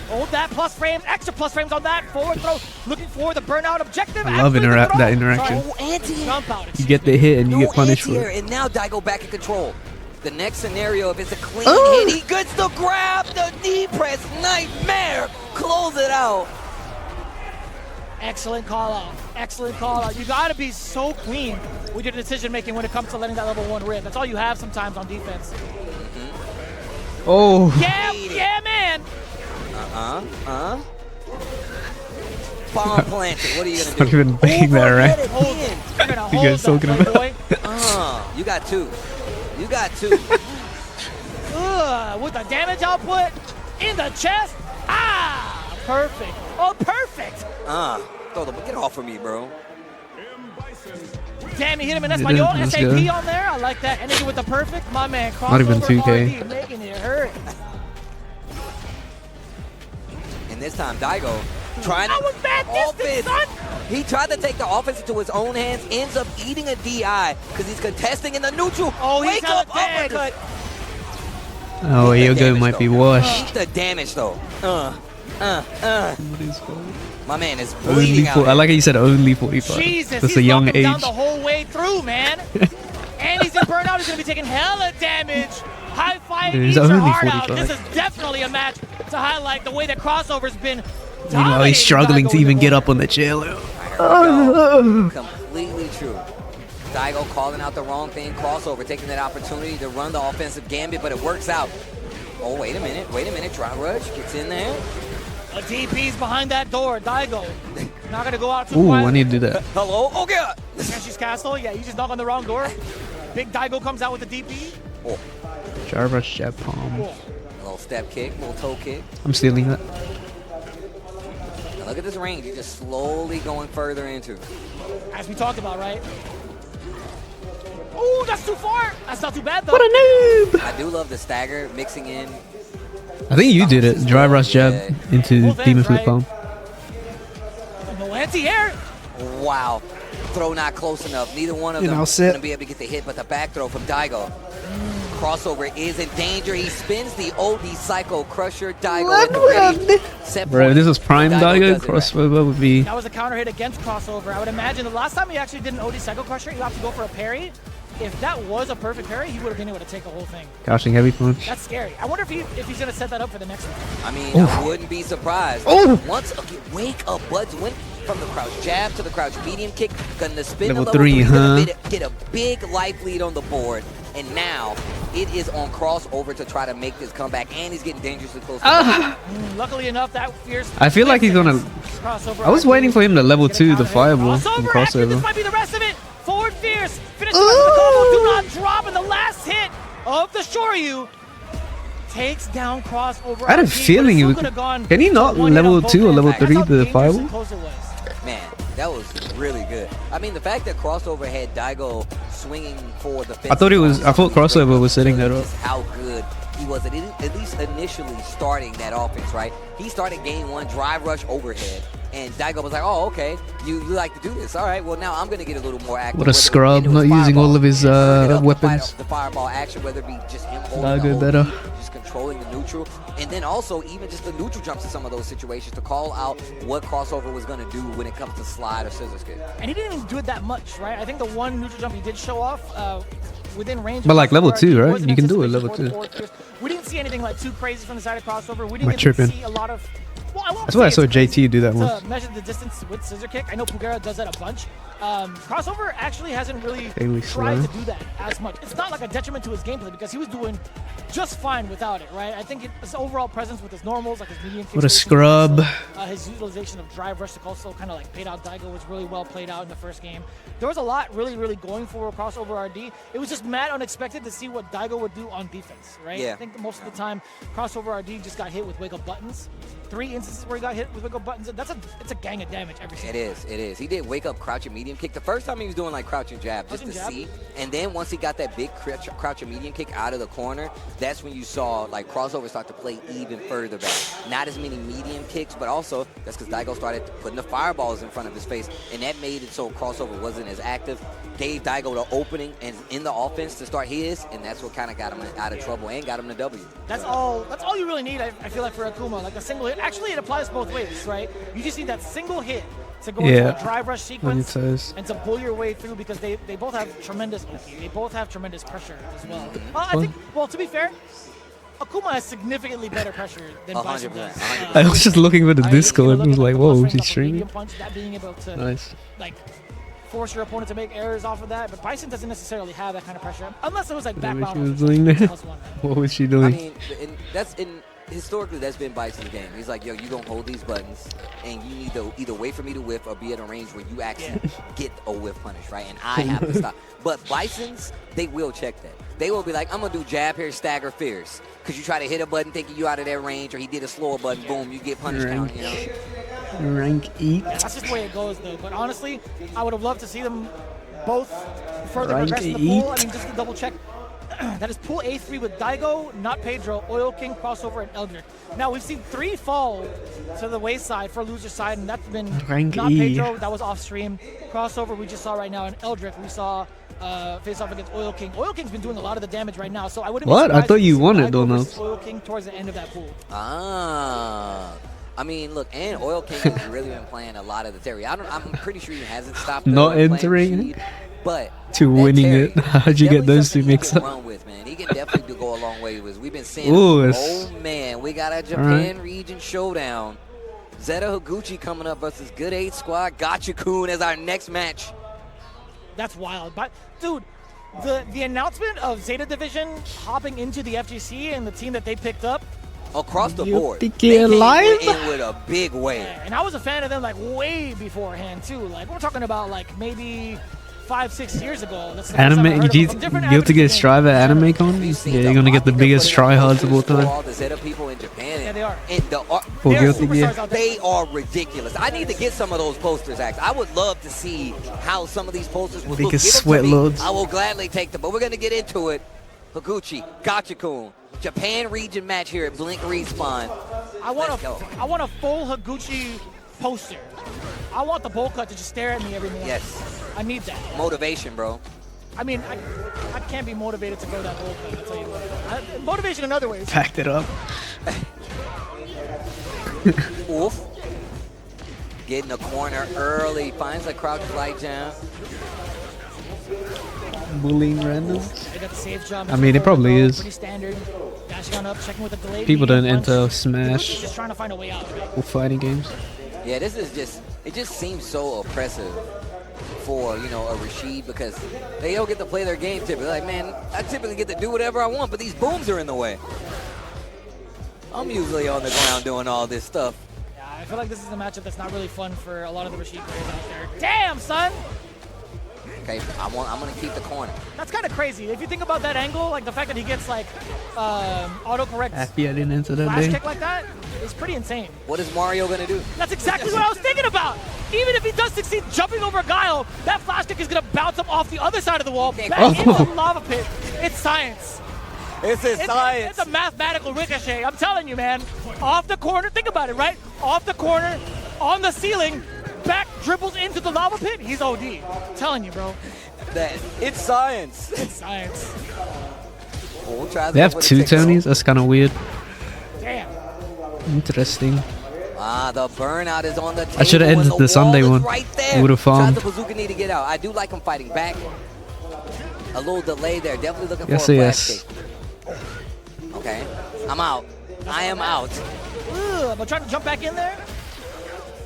Hold that plus frames, extra plus frames on that forward throw. Looking for the burnout objective. I love Actually, the throw. that interaction. Sorry, Oh, anti-air. jump out. You get the hit and you No get punished for anti-air, it. and now Daigo back in control. The next scenario, if it's a clean hit, he gets the grab, the knee press, nightmare. Close it out. Excellent call out. Excellent call out. You gotta be so clean with your decision making when it comes to letting that level 1 rip. That's all you have sometimes on defense. Oh, Yeah, man. Bomb planted. What are you it's gonna not do? even bang that right. Hold it. You're gonna You hold guys that, talking my about? boy. You got two. You got two. With the damage output in the chest. Ah, perfect. Oh, perfect. Get off of me, bro. Damn, he hit him in Did Espanol. it. Let's SAP go. on there. I like that. Ending it with the perfect. My man, Not even crossover 2K. RD, making it hurt. And this time, Daigo trying That was bad distance, son. He tried to take the offense into his own hands, ends up eating a DI because he's contesting in the neutral. Oh, he's Wake hella up, dead. uppercut. Oh, Eat the Yogo damage, might be though. washed. Eat the damage, though. What is called? My man is Only bleeding out. I like how you said only 45. Jesus, That's he's a young locked him age. down the whole way through, man. And he's in burnout. He's going to be taking hella damage. High five, He's eats your only heart out. 45. This is definitely a match to highlight the way that crossover's been Meanwhile, dominating he's struggling Daigo to in even the get moment. up on the chair. Completely true. Daigo calling out the wrong thing. Crossover, taking that opportunity to run the offensive gambit, but it works out. Oh, wait a minute. Dry rush gets in there. A DP's behind that door. Daigo not going to go out too Ooh, quietly. I need to do that. Hello? Oh, God. Yashi's Castle. Yeah, you just knock on the wrong door. Big Daigo comes out with the DP. Oh, Jarvis jab palm. Cool. a little step kick, little toe kick. I'm stealing that. Now look at this range. He's just slowly going further into. As we talked about, right? Ooh, that's too far. That's not too bad, though. What a noob! I do love the stagger mixing in. I think you did it. Dry rush jab into Both demon ends, flip right? palm. No anti-air. Wow. Throw not close enough. Neither one of You them know, is sit. going to be able to get the hit, but the back throw from Daigo. Crossover is in danger. He spins the OD Psycho Crusher. Daigo at the ready. Set Bro, point. this was prime Daigo. does it right. Crossover would be. That was a counter hit against crossover. I would imagine the last time he actually did an OD Psycho Crusher, you have to go for a parry. If that was a perfect parry, he would have been able to take the whole thing. Crouching heavy punch. That's scary. I wonder if he's going to set that up for the next one. I mean, I wouldn't be surprised. Oof. Once wake up, Buds went from the crouch jab to the crouch medium kick. Gonna spin Level to level 3, three. huh? Gonna get a big life lead on the board. And now it is on crossover to try to make this comeback, and he's getting dangerously close. Luckily enough, that fierce. I feel like he's gonna. Crossover. I was waiting for him to level 2 the fireball from Crossover. Actually, this crossover. might be the rest of it. Forward fierce. Finish the combo. Do not drop in the last hit of the Shoryu. Takes down crossover. I had a feeling he would. Can he not level 2 or level 3 the fireball? Man, that was really good. I mean, the fact that crossover had Daigo swinging for the fence. I thought crossover was setting that up. How good he was at least initially starting that offense, right? He started game 1, drive rush overhead. And Daigo was like, oh, okay, you like to do this. All right, well, now I'm going to get a little more active. What a scrub, not using all of his weapons. The fireball action, whether it be just him holding the hold, just controlling the neutral. And then also even just the neutral jumps in some of those situations to call out what crossover was going to do when it comes to slide or scissors kick. And he didn't even do it that much, right? I think the one neutral jump he did show off within range. But like level 2, right? You can do it level 2. We didn't see anything like too crazy from the side of crossover. We didn't even see a lot of... Well, that's why I saw JT do that once. Measure the distance with scissor kick. I know Pugera does that a bunch. Crossover actually hasn't really tried to do that as much. It's not like a detriment to his gameplay because he was doing just fine without it, right? I think his overall presence with his normals, like his medium kicks. What a scrub. His utilization of drive rush to also kind of like paid out Daigo was really well played out in the first game. There was a lot really going for crossover RD. It was just mad unexpected to see what Daigo would do on defense, right? Yeah. I think most of the time crossover RD just got hit with wake up buttons. 3 instances where he got hit with wake up buttons. It's a gang of damage every single time. It is. He did wake up crouching medium kick. The first time he was doing like crouching jab just to see. And then once he got that big crouching medium kick out of the corner, that's when you saw like crossover start to play even further back. Not as many medium kicks, but also that's because Daigo started putting the fireballs in front of his face, and that made it so crossover wasn't as active. Gave Daigo the opening and in the offense to start his, and that's what kind of got him out of trouble and got him the W. That's all you really need, I feel like, for Akuma. Like a single hit. Actually, it applies both ways, right? You just need that single hit to go into a drive rush sequence and to pull your way through because they both have tremendous OP. They both have tremendous pressure as well. I think, well, to be fair, Akuma has significantly better pressure than Bison does. I was just looking for the Discord and was like, whoa, she's streaming. That being able to, nice. Like, force your opponent to make errors off of that, but Bison doesn't necessarily have that kind of pressure, unless it was like background. What was she doing there? What was she doing? I mean, historically, that's been Bison's game. He's like, yo, you don't hold these buttons, and you need to either wait for me to whiff or be at a range where you actually get a whiff punish, right? And I have to stop. But Bison's, they will check that. They will be like, I'm going to do jab here, stagger fierce. Because you try to hit a button thinking you out of that range, or he did a slower button, boom, you get punish down, you know? Rank 8. Yeah, that's just the way it goes, though. But honestly, I would have loved to see them both further progress in the pool. I mean, just to double check. That is pool A3 with Daigo, Not Pedro, Oil King, Crossover, and Eldrick. Now, we've seen 3 fall to the wayside for loser side, and that's been Rank Not E. Pedro, that was off stream. Crossover, we just saw right now, and Eldrick, we saw face off against Oil King. Oil King's been doing a lot of the damage right now, so I wouldn't be What? I thought you to see won it, Daigo though, versus Oil King towards the end of that pool. I mean, look, and Oil King has really been playing a lot of the Terry. I'm pretty sure he hasn't stopped. Not entering, but to winning it. How'd you get those two mixed up? Run with, man. He can definitely go a long way with. We've been seeing. Ooh, oh man, we got a Japan region showdown. Zeta Higuchi coming up versus Good 8 Squad. Gotcha-kun as our next match. That's wild, but dude. The announcement of Zeta Division hopping into the FGC and the team that they picked up across the board, they came in with a big wave. Yeah, and I was a fan of them like way beforehand too. Like we're talking about like maybe 5-6 years ago. That's the anime, you to get Strive at Anime Con? Yeah, you're gonna get the biggest tryhards of all time. All the Zeta people in Japan. Yeah, they are. And they are ridiculous. I need to get some of those posters, actually. I would love to see how some of these posters would look. Biggest sweat loads. I will gladly take them, but we're gonna get into it. Higuchi, Gotcha-kun, Japan region match here at Blink Respawn. I want a full Higuchi poster. I want the bowl cut to just stare at me every morning. Yes. I need that. Motivation, bro. I mean, I can't be motivated to go that bowl cut, I'll tell you what. Motivation in other ways. Packed it up. Oof. Getting a corner early. Finds a crouch light jam. Bullying random. I mean, it probably is. Pretty standard. Dashing on up, checking with the delay. People don't enter Smash just trying to find a way out, right? or fighting games. Yeah, this is just, it just seems so oppressive for, you know, a Rashid because they don't get to play their game typically. Like, man, I typically get to do whatever I want, but these booms are in the way. I'm usually on the ground doing all this stuff. Yeah, I feel like this is a matchup that's not really fun for a lot of the Rashid players out there. Damn, son! Okay, I'm gonna keep the corner. That's kind of crazy. If you think about that angle, like the fact that he gets like autocorrect Happy I didn't enter that flash day. kick like that is pretty insane. What is Mario gonna do? That's exactly what I was thinking about. Even if he does succeed jumping over Guile, that flash kick is gonna bounce him off the other side of the wall, back into the lava pit. It's science. It's science. It's a mathematical ricochet. I'm telling you, man. Off the corner, think about it, right? Off the corner, on the ceiling, back dribbles into the lava pit. He's OD. I'm telling you, bro. It's science. It's science. We'll try They have two Tonys. That's kind of weird. Damn. Interesting. Ah, the burnout is on the table. I should have ended the Sunday one. Right there. Would have farmed. Tries the bazooka need to get out. I do like him fighting back. A little delay there. Definitely looking for a flash kick. Okay, I'm out. I am out. Ugh, but trying to jump back in there?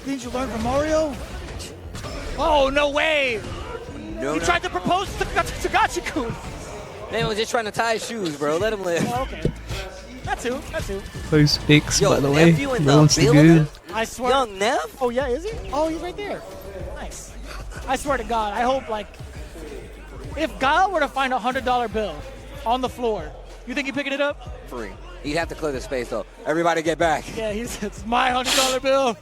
Things you learned from Mario? Oh, no way! No, He tried to propose to Gachiku. Man was just trying to tie his shoes, bro. Let him live. Oh, okay. That too. Those pics, Yo, by the way. nephew in No the one's too building? good. I swear. Young Nev? Oh, yeah, is he? Oh, he's right there. Nice. I swear to God, I hope, like, if Guile were to find a $100 bill on the floor, you think he'd picking it up? Free. He'd have to clear the space, though. Everybody get back. Yeah, it's my $100 bill.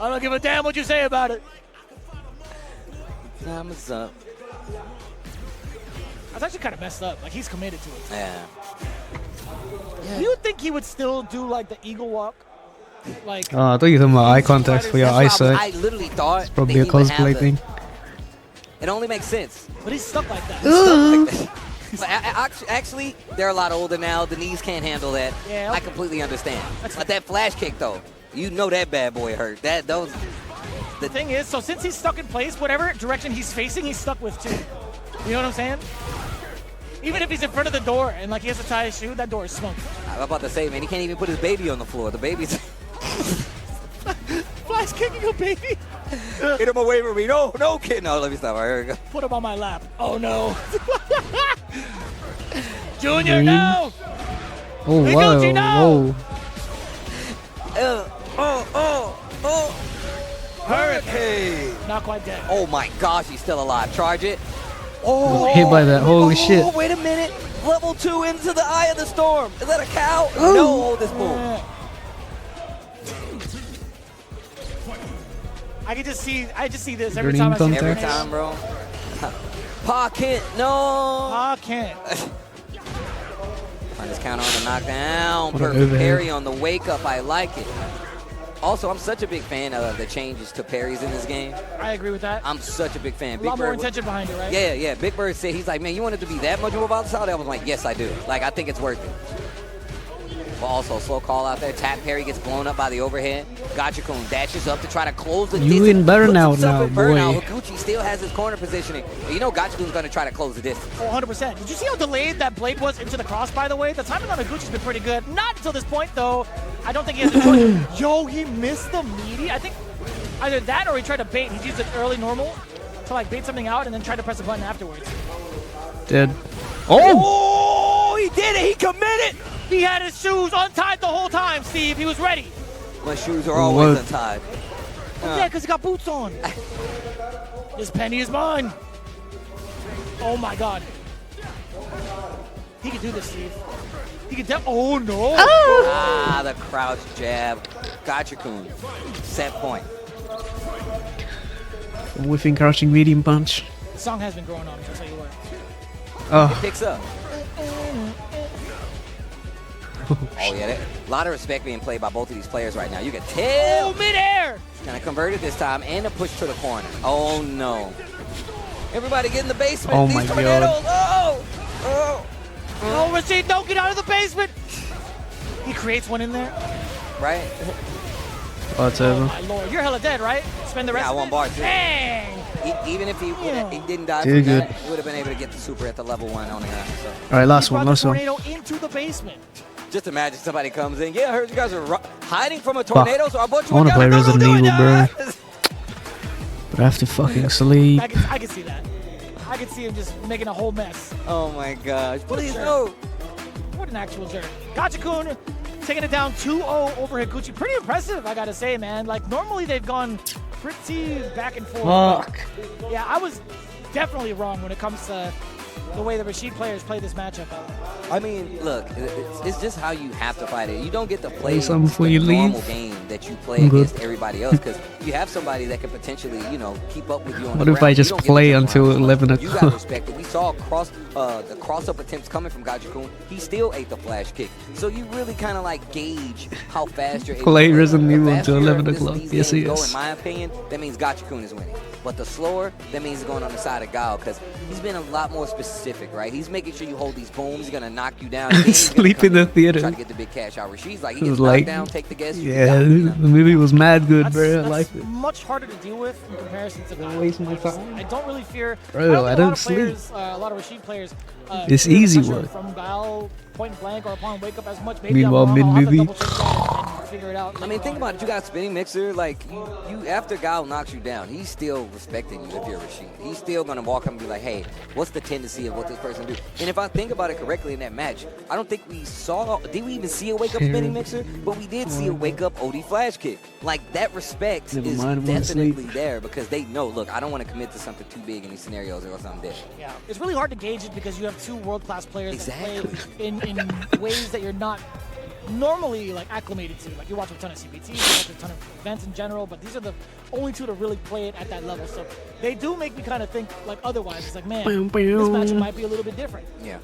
I don't give a damn what you say about it. Time is up. That's actually kind of messed up. Like, he's committed to it. Yeah. Do you think he would still do, like, the eagle walk? Like, Oh, I thought you were talking about eye contact for your That's what eyesight. I literally thought. Probably that a he would have cosplay the- thing. It only makes sense. but he's stuck like that. But actually, they're a lot older now. The knees can't handle that. Yeah, I okay. completely understand. That's But that flash kick, though, you know that bad boy hurt. The thing is, so since he's stuck in place, whatever direction he's facing, he's stuck with too. You know what I'm saying? Even if he's in front of the door and like he has to tie his shoe, that door is smoked. I'm about to say, man, he can't even put his baby on the floor. The baby's Flash kicking a baby. get him away from me. No, kid. No, let me stop. All right, here we go. Put him on my lap. Oh no. Junior, Green. no. Oh, Hey, wow. Gucci, no! Oh. Hurricane. Not quite dead. Oh my gosh, he's still alive. Charge it. Hit by that. Holy shit. Oh, wait a minute. Level 2 into the eye of the storm. Is that a cow? No, hold this boom. I just see this every Green time I see thumbtack. Every time, bro. Pocket, no. I can't. Find this counter on the knockdown. What an Perfect overhead. parry on the wake up. I like it. Also, I'm such a big fan of the changes to parries in this game. I agree with that. I'm such a big fan. A lot more intention behind it, right? Yeah. Big Bird said, he's like, man, you want it to be that much more volatile? I was like, yes, I do. Like, I think it's worth it. But also, slow call out there. Tap parry gets blown up by the overhead. Gachikun dashes up to try to close the distance. You in burnout Puts himself now, in burnout. boy. Higuchi still has his corner positioning. But you know Gachikun's going to try to close the distance. Oh, 100%. Did you see how delayed that blade was into the cross, by the way? The timing on Higuchi's been pretty good. Not until this point, though. I don't think he has a choice. Yo, he missed the meaty. I think either that or he tried to bait. He's used an early normal to, like, bait something out and then try to press a button afterwards. Dead. Oh! Oh, he did it. He committed. He had his shoes untied the whole time, Steve. He was ready. My shoes are always What? untied. Yeah, because he got boots on. This penny is mine. Oh, my God. He can do this, Steve. He can oh, no. Ah, the crouch jab. Gachikun. Set point. Whiffing crouching medium punch. The song has been growing on me, I'll tell you what. Oh, Picks up. Oh, yeah. A lot of respect being played by both of these players right now. You can tell. Oh, midair. Kind of converted this time and a push to the corner. Oh, no. Everybody get in the basement. Oh, These my tornadoes. God. Oh. Oh, Rashid, don't get out of the basement. He creates one in there. Right? oh, it's Oh, over. my Lord. You're hella dead, right? Spend the rest Yeah, of one it? bar, too. Dang. Even if he didn't die Too from good. that, he would have been able to get the super at the level 1 on the ground. So. All right, last He one, brought last the one. tornado into the basement. Just imagine somebody comes in. Yeah, I heard you guys are hiding from a tornado, so a bunch of I wanna you play guys Resident do it, Evil, bro. guys. But I have to fucking sleep. I can see that. I can see him just making a whole mess. Oh my gosh. Please jerk. no. What an actual jerk. Gotcha-kun taking it down 2-0 over Higuchi. Pretty impressive, I gotta say, man. Like, normally they've gone pretty back and forth. Fuck. Yeah, I was definitely wrong when it comes to the way the Rashid players play this matchup. I mean, look, it's just how you have to fight it. You don't get to play something before the you normal leave. game that you play against everybody else because you have somebody that can potentially, you know, keep up with you on What the if I ground. You just don't get play to jump until around. 11 You got to o'clock? respect it. We saw the cross-up attempts coming from Gotcha-kun. He still ate the flash kick. So you really kind of like gauge how fast you're able Play to play. Resident The Evil faster until 11 these o'clock. games Yes, he go, is. in my opinion, that means Gotcha-kun is winning. But the slower, that means it's going on the side of Gao because he's been a lot more specific, right? He's making sure you hold these booms. He's going to knock you down. and then he's gonna Sleep come in the theater. Try to get the big cash out. Rashid's like, he It gets was knocked like, down, take the guess. yeah, the movie was mad good, bro. I That's liked it. much harder to deal with in comparison to Don't waste my time. I don't really fear. Bro, I think don't sleep. A lot of Rashid players. It's fear the easy pressure work. from Guile point blank or upon wake up as much. Maybe Meanwhile, I'm wrong. I'll have to mid-movie. double check that and figure it out. I mean, think about it. You got spinning mixer. Like, you after Gao knocks you down, he's still respecting you if you're Rashid. He's still going to walk up and be like, hey, what's the tendency of what this person do? And if I think about it correctly in that match, I don't think we saw, did we even see a wake-up spinning mixer? But we did see a wake-up OD flash kick. Like, that respect Never is mind, I'm gonna definitely sleep. there because they know, look, I don't want to commit to something too big in these scenarios or else I'm dead. Yeah, it's really hard to gauge it because you have two world-class players Exactly. that play in ways that you're not normally like acclimated to. Like you watch a ton of CPTs, you watch a ton of events in general, but these are the only two to really play it at that level. So they do make me kind of think like otherwise. It's like, man, this match might be a little bit different. Yeah.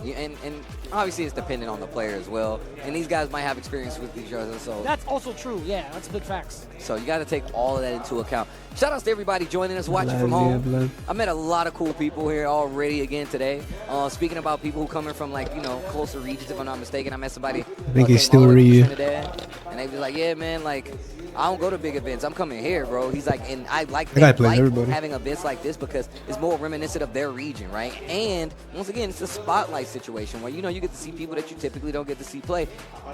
And obviously it's dependent on the player as well. And these guys might have experience with each other, so That's also true. Yeah, that's big facts. So you got to take all of that into account. Shout outs to everybody joining us, watching from Blood, yeah, home. blood. I met a lot of cool people here already again today. Speaking about people who coming from like, you know, closer regions, if I'm not mistaken. I met somebody. I think he's came still all the way from Ryu. Trinidad, and they was like, yeah, man, like, I don't go to big events. I'm coming here, bro. He's like, and I like That guy plays everybody. having events like this because it's more reminiscent of their region, right? And once again, it's a spotlight situation where, you know, you get to see people that you typically don't get to see play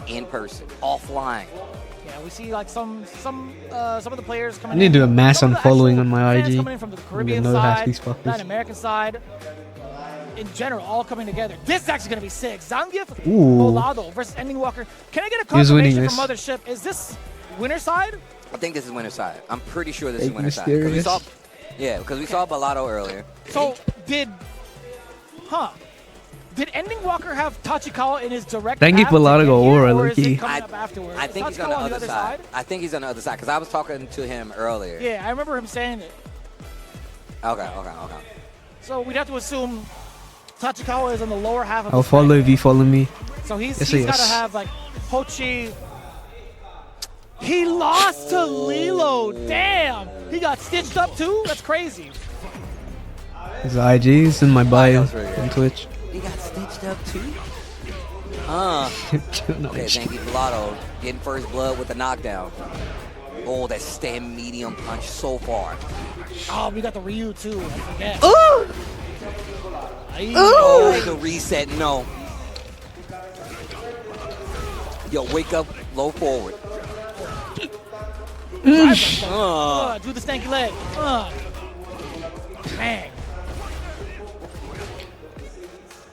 in person, offline. Yeah, we see like some of the players coming. I need to do a mass some of the unfollowing actual on my fans IG. coming in from the I don't Caribbean even know half side, these fuckers. Latin American side. In general, all coming together. This is actually going to be sick. Zangief Ooh. Volado versus Ending Walker. Can I get a Who's winning confirmation from this? Mothership? Is this winner side? I think this is winner side. I'm pretty sure this Fake is winner side. mysterious. Because we saw Balado earlier. So did Ending Walker have Tachikawa in his direct Thank you path for to letting get go here, over, or is Lucky. it coming up afterwards? I Is think he's on Tachikawa the other side. I think he's on the other side because I was talking to him earlier. Yeah, I remember him saying it. Okay. So we'd have to assume Tachikawa is on the lower half of I'll the follow spectrum. if you follow me. So he's Yes, got to yes. have like Hochi. He lost to Lilo. Damn. He got stitched up too? That's crazy. His IG is in my bio Bio's right here. on Twitch. He got stitched up too? No, Okay, it's- thank you, Balado. Getting first blood with the knockdown. Oh, that stand medium punch so far. Oh, we got the Ryu too. I forget. Ooh! Aye. Oh, the reset, no. Yo, wake up, low forward. Do the stanky leg. Bang.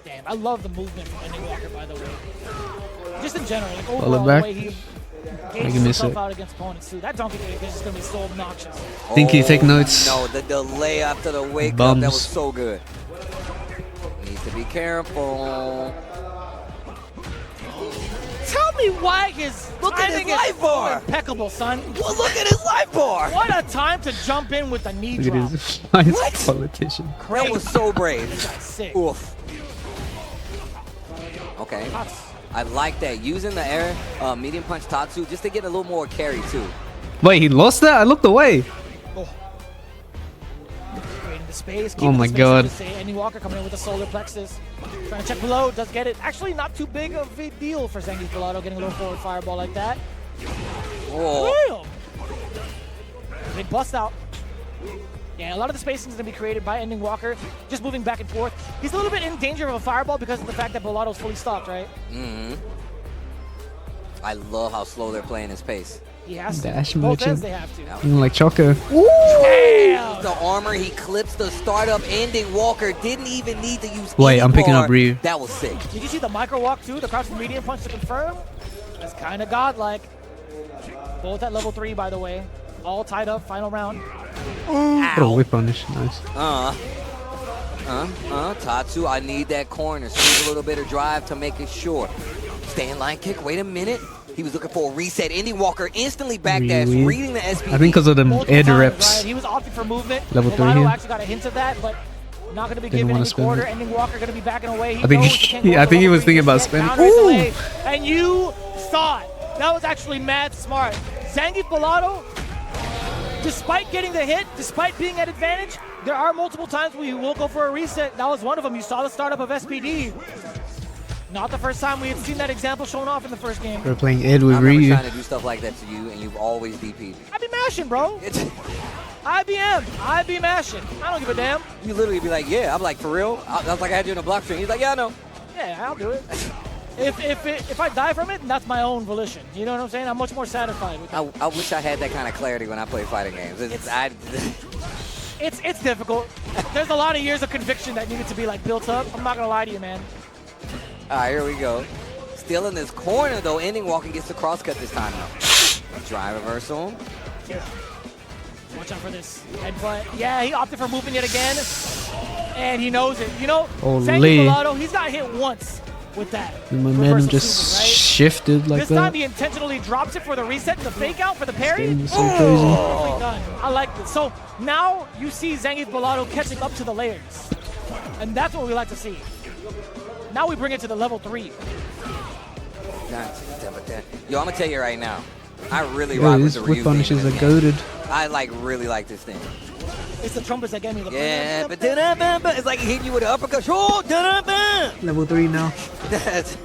Damn, I love the movement from Ending Walker, by the way. Just in general, like overall, the back. way he I gauges can miss himself it. out against opponents too. That donkey kick is just gonna be so obnoxious. Think you take notes? No, the delay after the wake up, Bums. that was so good. Need to be careful. Tell me why his Look at his timing is life bar. impeccable, son. Well, look at his life bar. What a time to jump in with the knee Look drop. at his nice What? politician. Crazy. That was so brave. That's sick. Oof. Okay. I like that. Using the air medium punch Tatsu just to get a little more carry too. Wait, he lost that? I looked away. Oh. Creating the space. Oh keeping my the space, God. I should say. Ending Walker coming in with the solar plexus. Trying to check below. Does get it. Actually, not too big of a deal for Zangief Volado getting a little forward fireball like that. Oh. Damn. Big bust out. Yeah, a lot of the spacing is going to be created by Ending Walker, just moving back and forth. He's a little bit in danger of a fireball because of the fact that Volado's fully stopped, right? I love how slow they're playing his pace. He has to. Dash Both merchant. ends they have to. Like Choco. Damn! The armor, he clips the startup ending. Walker didn't even need to use Wait, any I'm picking bar. up Ryu. That was sick. Did you see the micro walk too? The crouch medium punch to confirm? That's kind of godlike. Both at level 3, by the way. All tied up, final round. What a whip punish. Nice. Tatsu, I need that corner. Squeeze a little bit of drive to make it short. Stand line kick. Wait a minute. He was looking for a reset. Ending Walker instantly backdash, Ryu. reading the SPD. I think because of them Multiple air times, reps. right? He was opting for movement. Level 3 Mulatto here. actually got a hint of that, but not going to be Didn't given wanna any spend quarter. it. Ending Walker going to be backing away. He I think knows he- he can't go I for think he level was 3 thinking about just yet. spending. Counter is Ooh. delayed. And you saw it. That was actually mad smart. Zangief Mulatto, despite getting the hit, despite being at advantage, there are multiple times where you will go for a reset. That was one of them. You saw the startup of SPD. Not the first time we had seen that example shown off in the first game. We're playing Ed with I remember Ryu. trying to do stuff like that to you, and you've always DP'd. I be mashing, bro. It's, IBM. I be mashing. I don't give a damn. you literally be like, yeah. I'm like, for real? I was like, I had you in a block string. He's like, yeah, I know. Yeah, I'll do it. If I die from it, that's my own volition. You know what I'm saying? I'm much more satisfied with it. I wish I had that kind of clarity when I play fighting games. It's difficult. There's a lot of years of conviction that needed to be like built up. I'm not gonna lie to you, man. All right, here we go. Still in this corner, though. Ending Walker gets the crosscut this time, though. Drive reversal. Here. Watch out for this headbutt. Yeah, he opted for moving it again, and he knows it. You know, Zangief Mulatto, he's got hit once with that. The momentum reversal just super, right? shifted like This time that. he intentionally drops it for the reset, the fake out for the parry. Game is so Perfectly done. I like this. So now you see Zangief Mulatto catching up to the layers, and that's what we like to see. Now we bring it to the level 3. Yo, I'm gonna tell you right now. I really Yo, rock with these the whip Ryu punishes theme are in this game. goated. I like really like this thing. It's the trumpets that gave me the Yeah, but it's like hitting you with an uppercut. Level 3 now. That's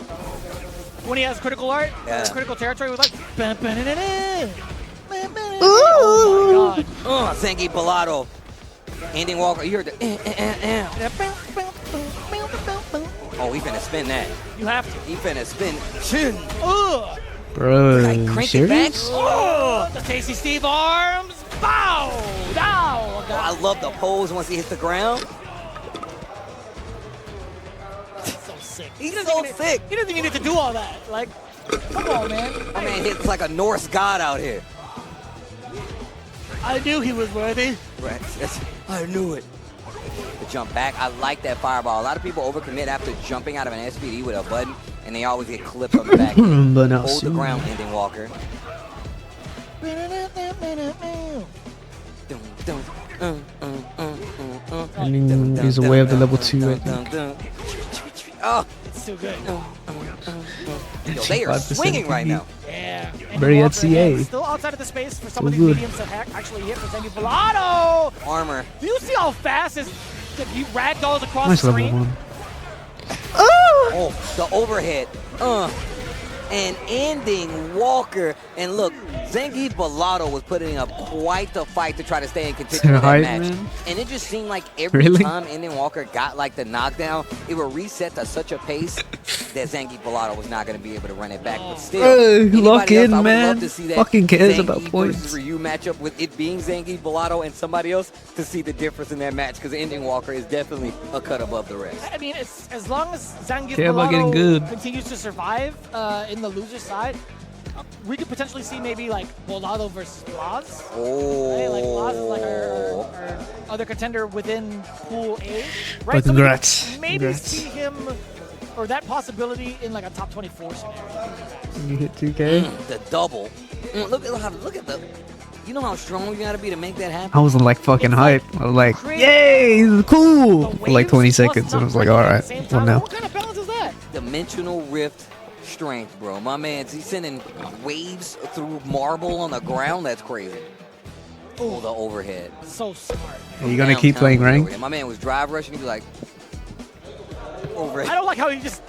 when he has critical art, critical territory with like. Oh my god. Zangief Mulatto. Ending Walker. You heard the. Oh, he finna spin that. You have to. He finna spin. Chin. Ugh. Bro, Like, you crank it back. serious? Oh, the Tasty Steve arms. Bow. Down. I love the pose once he hits the ground. So sick. He's doesn't so even- sick. He doesn't even need to do all that. Like, come on, man. My man hits like a Norse god out here. I knew he was worthy. Right. I knew it. The jump back. I like that fireball. A lot of people overcommit after jumping out of an SPD with a button, and they always get clipped on the back. But now Hold the soon. ground, Ending Walker. Ending is aware of the level 2, I think. Oh, It's too good. yo, they are 5% swinging right PB. now. Yeah. And Very Walker, at CA. again, still outside of the space for some So of these good. mediums to actually hit for Zangief Mulatto. Armor. Do you see how fast his ragdolls across Nice the level screen? 1. Oh, the overhead. And Ending Walker. And look, Zangief Mulatto was putting up quite the fight to try to stay in contention of that Right, match. man. And it just seemed like every Really? time Ending Walker got like the knockdown, it would reset to such a pace that Zangief Mulatto was not going to be able to run it back. But still, anybody lock else, in, I would man. love to see that Fucking cares Zangief about points. versus Ryu matchup with it being Zangief Mulatto and somebody else to see the difference in that match, because Ending Walker is definitely a cut above the rest. I mean, it's, as long as Zangief Care about getting Mulatto good. continues to survive in the loser side, we could potentially see maybe like Mulatto versus Blas. Right? Like Blas is like our other contender within Pool A. Right? But So we congrats. could maybe Congrats. see him or that possibility in like a top 24 scenario. You hit 2K. The double. Look at the. You know how strong you gotta be to make that happen. I wasn't like fucking It's like hype. I was like, crazy. yay, this is cool. The For like waves 20 plus seconds. And I was like, not all breaking at right, the same well time. now. What kind of balance is that? Dimensional rift strength, bro. My man's he's sending waves through marble on the ground. That's crazy. Oh, the overhead. So smart. Are you gonna keep Downtown playing was rank? overhead. My man was drive rushing. He was like overhead. I don't like how he just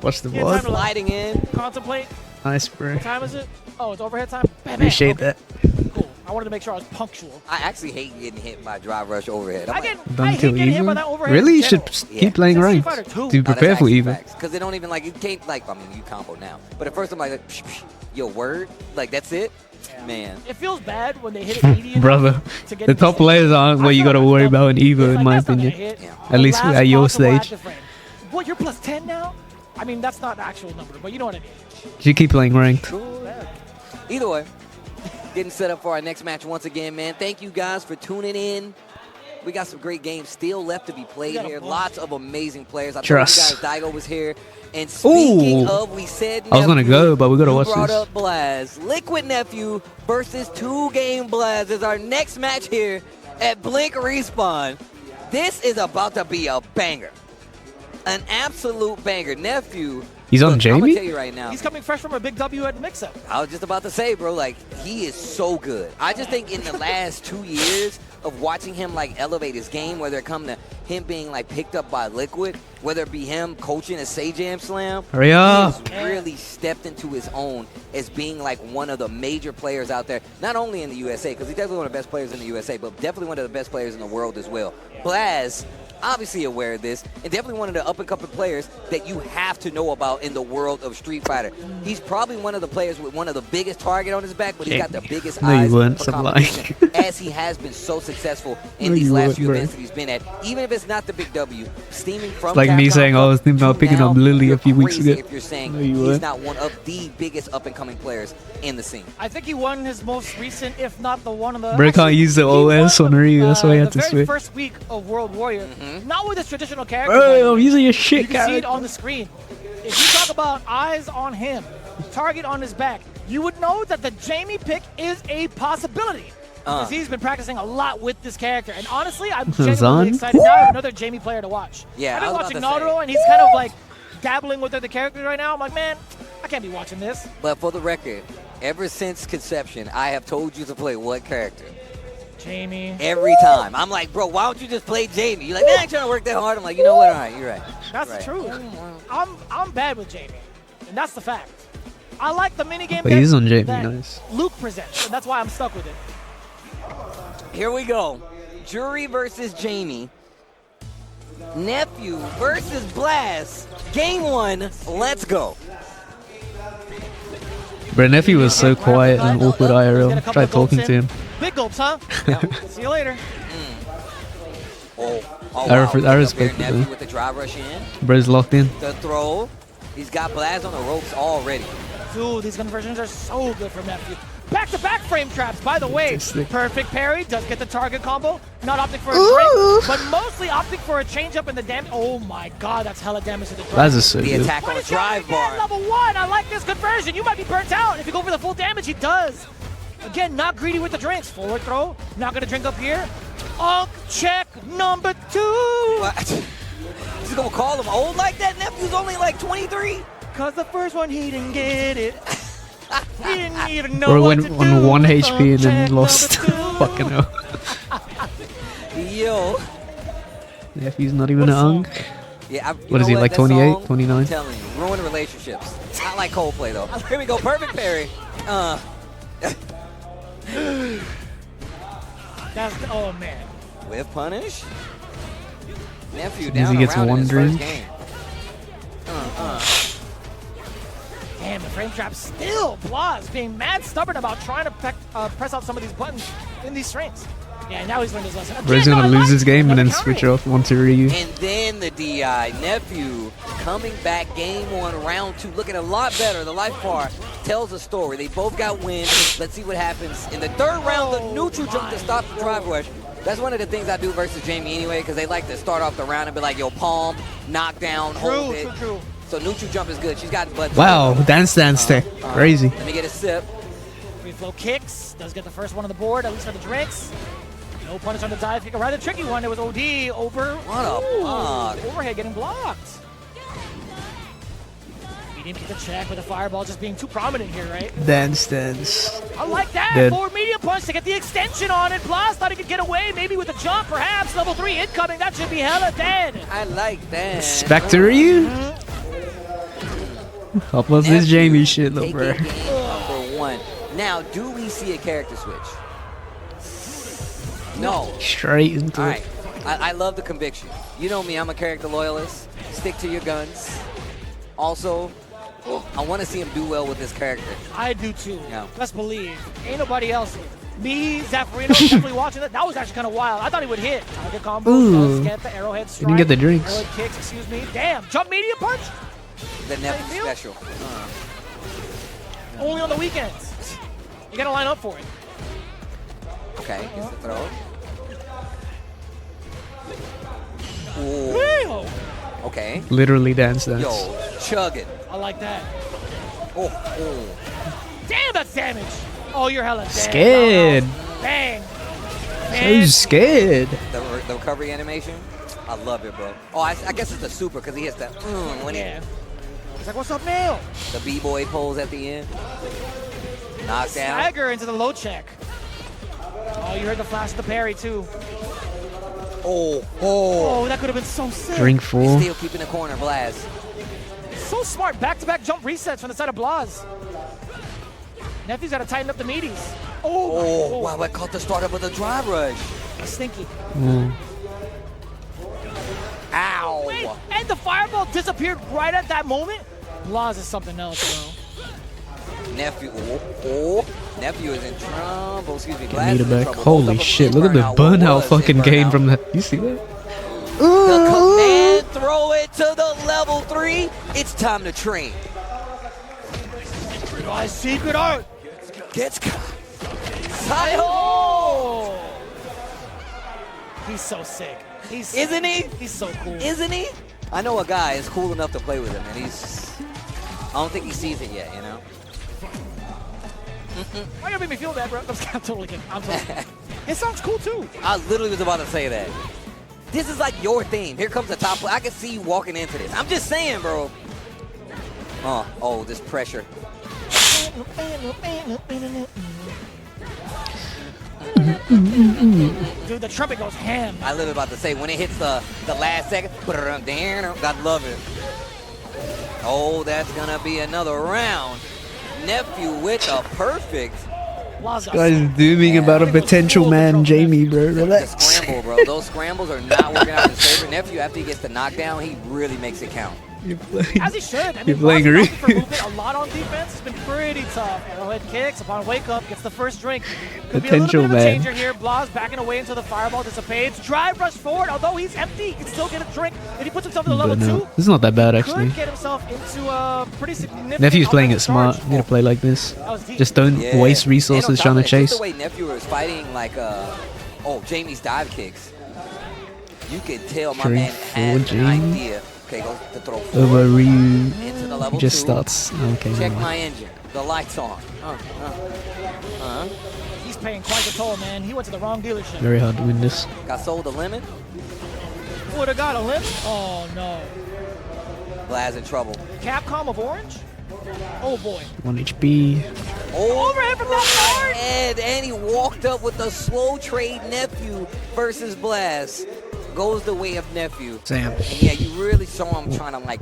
Watch the Yeah, VOD. time to Sliding in. contemplate. Nice, bro. What time is it? Oh, it's overhead time. Bam, bam. Appreciate Okay, that. Cool. I wanted to make sure I was punctual. I actually hate getting hit by drive rush overhead. I I'm hate Don't kill getting hit by Eva. that overhead. Really? in You should general. keep playing It's ranked Street Fighter 2. to prepare for Eva. Because they don't even like, you can't like, I mean, you combo now. But at first I'm like, psh, psh, yo, word? Like, that's it? Yeah. Man. It feels bad when they hit it medium. Brother, to get the into top players aren't what you gotta worry about in Eva, It's in like, my that's not gonna opinion. hit. Yeah. The At least last at your possible stage. active frame. What, you're plus 10 now? I mean, that's not the actual number, but you know what I mean. You should keep playing ranked. Either way, getting set up for our next match once again, man. Thank you guys for tuning in. We got some great games still left to be played got a here. bunch. Lots of amazing players. I Trust. told you guys Daigo was here. And speaking Ooh. of, we said I was gonna Nephew, go, but we gotta you watch brought this. up Blaz. Liquid Nephew versus 2-Game Blaz is our next match here at Blink Respawn. This is about to be a banger. An absolute banger. Nephew. He's on look, I'm Jamie? gonna tell you right now. He's coming fresh from a big W at the mix-up. I was just about to say, bro, like, he is so good. I just think in the last 2 years of watching him, like, elevate his game, whether it come to him being, like, picked up by Liquid, whether it be him coaching a Jam Slam, Hurry up. he's really stepped into his own as being, like, one of the major players out there, not only in the USA, because he's definitely one of the best players in the USA, but definitely one of the best players in the world as well. Blaz, obviously aware of this, and definitely one of the up-and-coming players that you have to know about in the world of Street Fighter. He's probably one of the players with one of the biggest target on his back, but he's got the biggest No, you eyes weren't, for some competition, lying. as he has been so successful in No, these you last weren't, few bro. events that he's been at. Even if it's not the big W, steaming from Like me Capcom saying, I was thinking to about picking now, up Lily a you're few weeks crazy ago. if you're saying No, you he's weren't. not one of the biggest up-and-coming players in the scene. I think he won his most recent, if not the one of the. Bro can't use the he OS won on Ryu, that's why he had the to very switch. first week of World Warrior, Mm-hmm. not with his traditional character. by the Bro, I'm way. using your You shit, can see it character. on the screen. If you talk about eyes on him, target on his back, you would know that the Jamie pick is a possibility. Because he's been practicing a lot with this character. And honestly, I'm genuinely Zan? excited now. I have another Jamie player to watch. Yeah, I've I been was watching about to say. Naruto, and he's kind of like dabbling with other characters right now. I'm like, man, I can't be watching this. But for the record, ever since conception, I have told you to play what character? Jamie. Every time. I'm like, bro, why don't you just play Jamie? You're like, man, I ain't trying to work that hard. I'm like, you know what? All right, you're right. That's right. the truth. I'm bad with Jamie, and that's the fact. I like the minigame But he's on Jamie, that nice. Luke presents, and that's why I'm stuck with it. Here we go. Jury versus Jamie. Nephew versus Blast. Game 1. Let's go. Bro, Nephew was so quiet and awkward Get a IRL. couple Tried of gulps talking to in. him. Big gulps, huh? See you later. Oh, I respect it, Nephew man. with the drive rush in. Bro's locked in. The throw. He's got Blast on the ropes already. Dude, these conversions are so good from Nephew. Back-to-back frame traps, by the way. Fantastic. Perfect parry, does get the target combo. Not opting for a drink, but mostly opting for a change-up in the damage. Oh my god, that's hella damage to the drive. That's just so The good. attack on the drive bar. Level 1, I like this conversion. You might be burnt out. If you go for the full damage, he does. Again, not greedy with the drinks. Forward throw, not gonna drink up here. Check number 2. What? He's gonna call him old like that? Nephew's only like 23. Cause the first one, he didn't get it. He didn't even know Bro what went to on do. 1 HP and Check then lost. number 2. Fucking hell. Yo. Nephew's not even What an song? unk. Yeah, What is he, like That 28, song, 29? I'm telling you, ruin relationships. Not like Coldplay though. Here we go, perfect parry. That's, oh man. With punish. Nephew Means down he gets around in one his drink. first game. Damn, the frame trap still. Blas being mad stubborn about trying to press out some of these buttons in these strings. Yeah, now he's learned his lesson. Bro's Again, gonna no, I lose like his game and then another switch counter. off onto Ryu. And then the DI. Nephew coming back game 1, round 2. Looking a lot better. The life bar tells a story. They both got wins. Let's see what happens. In the 3rd round, the neutral jump to stop the drive rush. That's one of the things I do versus Jamie anyway, because they like to start off the round and be like, yo, palm, knockdown, hold it. True. So neutral jump is good. She's got butt. Wow, dance there. Crazy. Let me get a sip. Free flow kicks. Does get the first one on the board, at least for the drinks. No punish on the dive kick. A rather tricky one. It was OD over. What a block. Overhead getting blocked. Medium kick to check with the fireball just being too prominent here, right? Dance. I like that. Dead. Forward medium punch to get the extension on it. Blast thought he could get away, maybe with a jump, perhaps. Level 3 incoming. That should be hella dead. I like that. Spectre Ryu? How was this Jamie shit though, Taking bro? game number 1. Now, do we see a character switch? No. Straight into All it. right. I love the conviction. You know me, I'm a character loyalist. Stick to your guns. Also, I want to see him do well with this character. I do too. Yeah. Let's believe. Ain't nobody else. Me, Zaffarino, definitely watching that. That was actually kind of wild. I thought he would hit. Target combo, Ooh. does get the arrowhead strike. Didn't get the drinks. Arrowhead kicks, excuse me. Damn, jump medium punch? The Nephew Deal? special. Only on the weekends. You gotta line up for it. Okay, gets the throw. Ooh. Real. Okay. Literally dance dance. Yo, chug it. I like that. Oh, oh. Damn, that's damage. Oh, you're hella dead. Scared. Bang. So scared. The recovery animation. I love it, bro. Oh, I guess it's the super because he hits that when he Yeah. He's like, what's up, Neil? the b-boy pose at the end. Knockdown. Stagger into the low check. Oh, you heard the flash of the parry, too. Oh, oh. Oh, that could have been so sick. Drink full. Still keeping the corner, Blaz. So smart. Back-to-back jump resets from the side of Blaz. Nephew's got to tighten up the meaties. Oh, wow, I caught the startup with a drive rush. Stinky. Ow. Wait, and the fireball disappeared right at that moment? Blaz is something else, bro. Nephew, Nephew is in trouble. Excuse me, Blaz Need is it in back. trouble. Holy Both of them shit, in look at the burnout. What burnout was fucking in gain burnout? from that. You see that? The command, throw it to the level 3. It's time to train. My secret art. Gets caught. Oh! He's so sick. Isn't he? He's so cool. Isn't he? I know a guy is cool enough to play with him, and I don't think he sees it yet, you know? Why you gotta make me feel bad, bro? I'm totally kidding. I'm totally kidding. His song's cool, too. I literally was about to say that. This is like your theme. Here comes the top play. I can see you walking into this. I'm just saying, bro. Oh, this pressure. Dude, the trumpet goes ham. I literally about to say, when it hits the last second, I love it. Oh, that's going to be another round. Nephew with a perfect. Guys dooming about a potential man, Jamie, bro. The Relax. scramble, bro. Those scrambles are not working out in his favor. Nephew, after he gets the knockdown, he really makes it count. You're playing. As he should. I mean, You're playing Blaz Ree. is for movement a lot on defense. It's been pretty tough. Arrowhead kicks upon wake up, gets the first drink. Could Potential be a little bit of a man. changer here. Blaz backing away until the fireball dissipates. Drive rush forward. Although he's empty, he can still get a drink. If he puts himself in the level But no, 2, this is not that bad he actually. could get himself into a pretty significant Nephew's playing it offensive smart. charge. You gotta play like this. That was deep. Just don't Yeah. waste And resources on top trying to of that, just chase. the way Nephew was fighting, like, Jamie's dive kicks. You could tell my Drink man has an full, Jamie. idea. Okay, goes to throw forward. Over Ryu. Into the level Just 2. starts. Okay, Check never mind. my engine. The light's on. He's paying quite the toll, man. He went to the wrong dealership. Very hard to win this. Got sold a lemon. Would have got a limp. Oh, no. Blaz in trouble. Capcom of Orange? Oh, boy. 1 HP. Overhead from that guard. And he walked up with the slow trade Nephew versus Blaz. Goes the way of Nephew. Damn. And yeah, you really saw him trying to, like,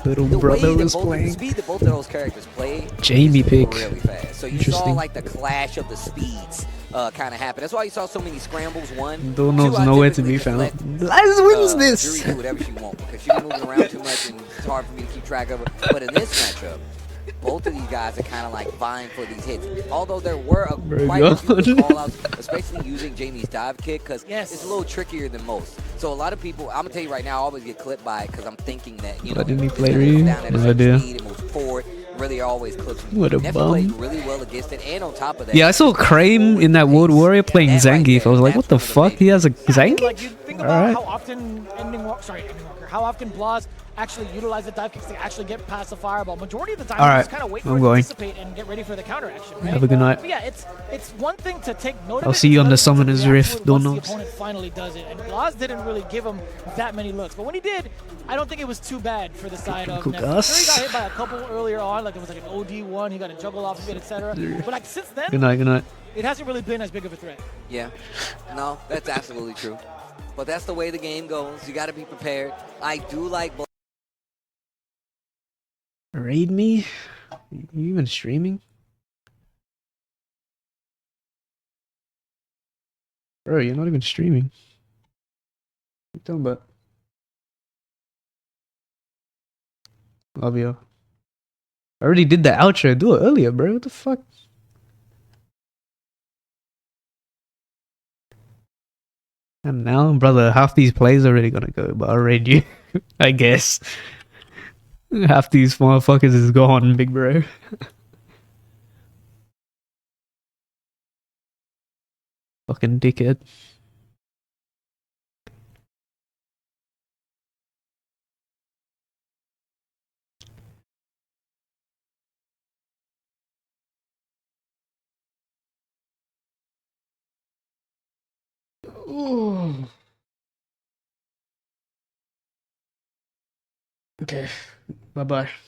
Little the brother way that was the playing. speed that both of those characters play. Jamie is pick. really fast. So you saw Interesting. like the clash of the speeds kind of happen. That's why you saw so many scrambles. One, Don't two, knows I nowhere to typically be just found. let, Blaz wins this. Yuri do whatever she wants because she's moving around too much and it's hard for me to keep track of her. But in this matchup, both of these guys are kind of like vying for these hits. Although there were quite a few call outs, especially using Jamie's dive kick because it's a little trickier than most. So a lot of people, I'm gonna tell you right now, I always get clipped by it because I'm thinking that Why didn't he it's play gonna move Ryu? down at a No certain idea. speed, it moves forward. Really always clips me. What a Nephew bum. played really well against it, and on top of that, Yeah, I saw Crane in that World Warrior playing That right Zangief. I was there, like, what the that's one of fuck? the He has a Yeah, I mean, like, you Zangief? think about Alright. how often how often Blaz actually utilize the dive kicks to actually get past the fireball. Majority of the time, Alright, you just kind of wait for I'm it going. to dissipate and get ready for the counter action. Right? Have a good night. But yeah, it's one thing to take note of I'll it, see you on another the thing to Summoner's react Rift, to it don't once know. the opponent finally does it. And Blaz didn't really give him that many looks. But when he did, I don't think it was too bad for the side of Cool Nephew. guys. Sure, he got hit by a couple earlier on, like it was like an OD1, he got a juggle off of it, etc. But like since then, Good night, good night. it hasn't really been as big of a threat. yeah, no, that's absolutely true. But that's the way the game goes. You got to be prepared. I do like. Raid me? You even streaming? Bro, you're not even streaming. What you talking about? Love you. I already did the outro. Do it earlier, bro. What the fuck? And now, brother, half these plays are already gonna go, but I'll raid you. I guess. Half these motherfuckers is gone, big bro. Fucking dickhead. Okay. Bye bye.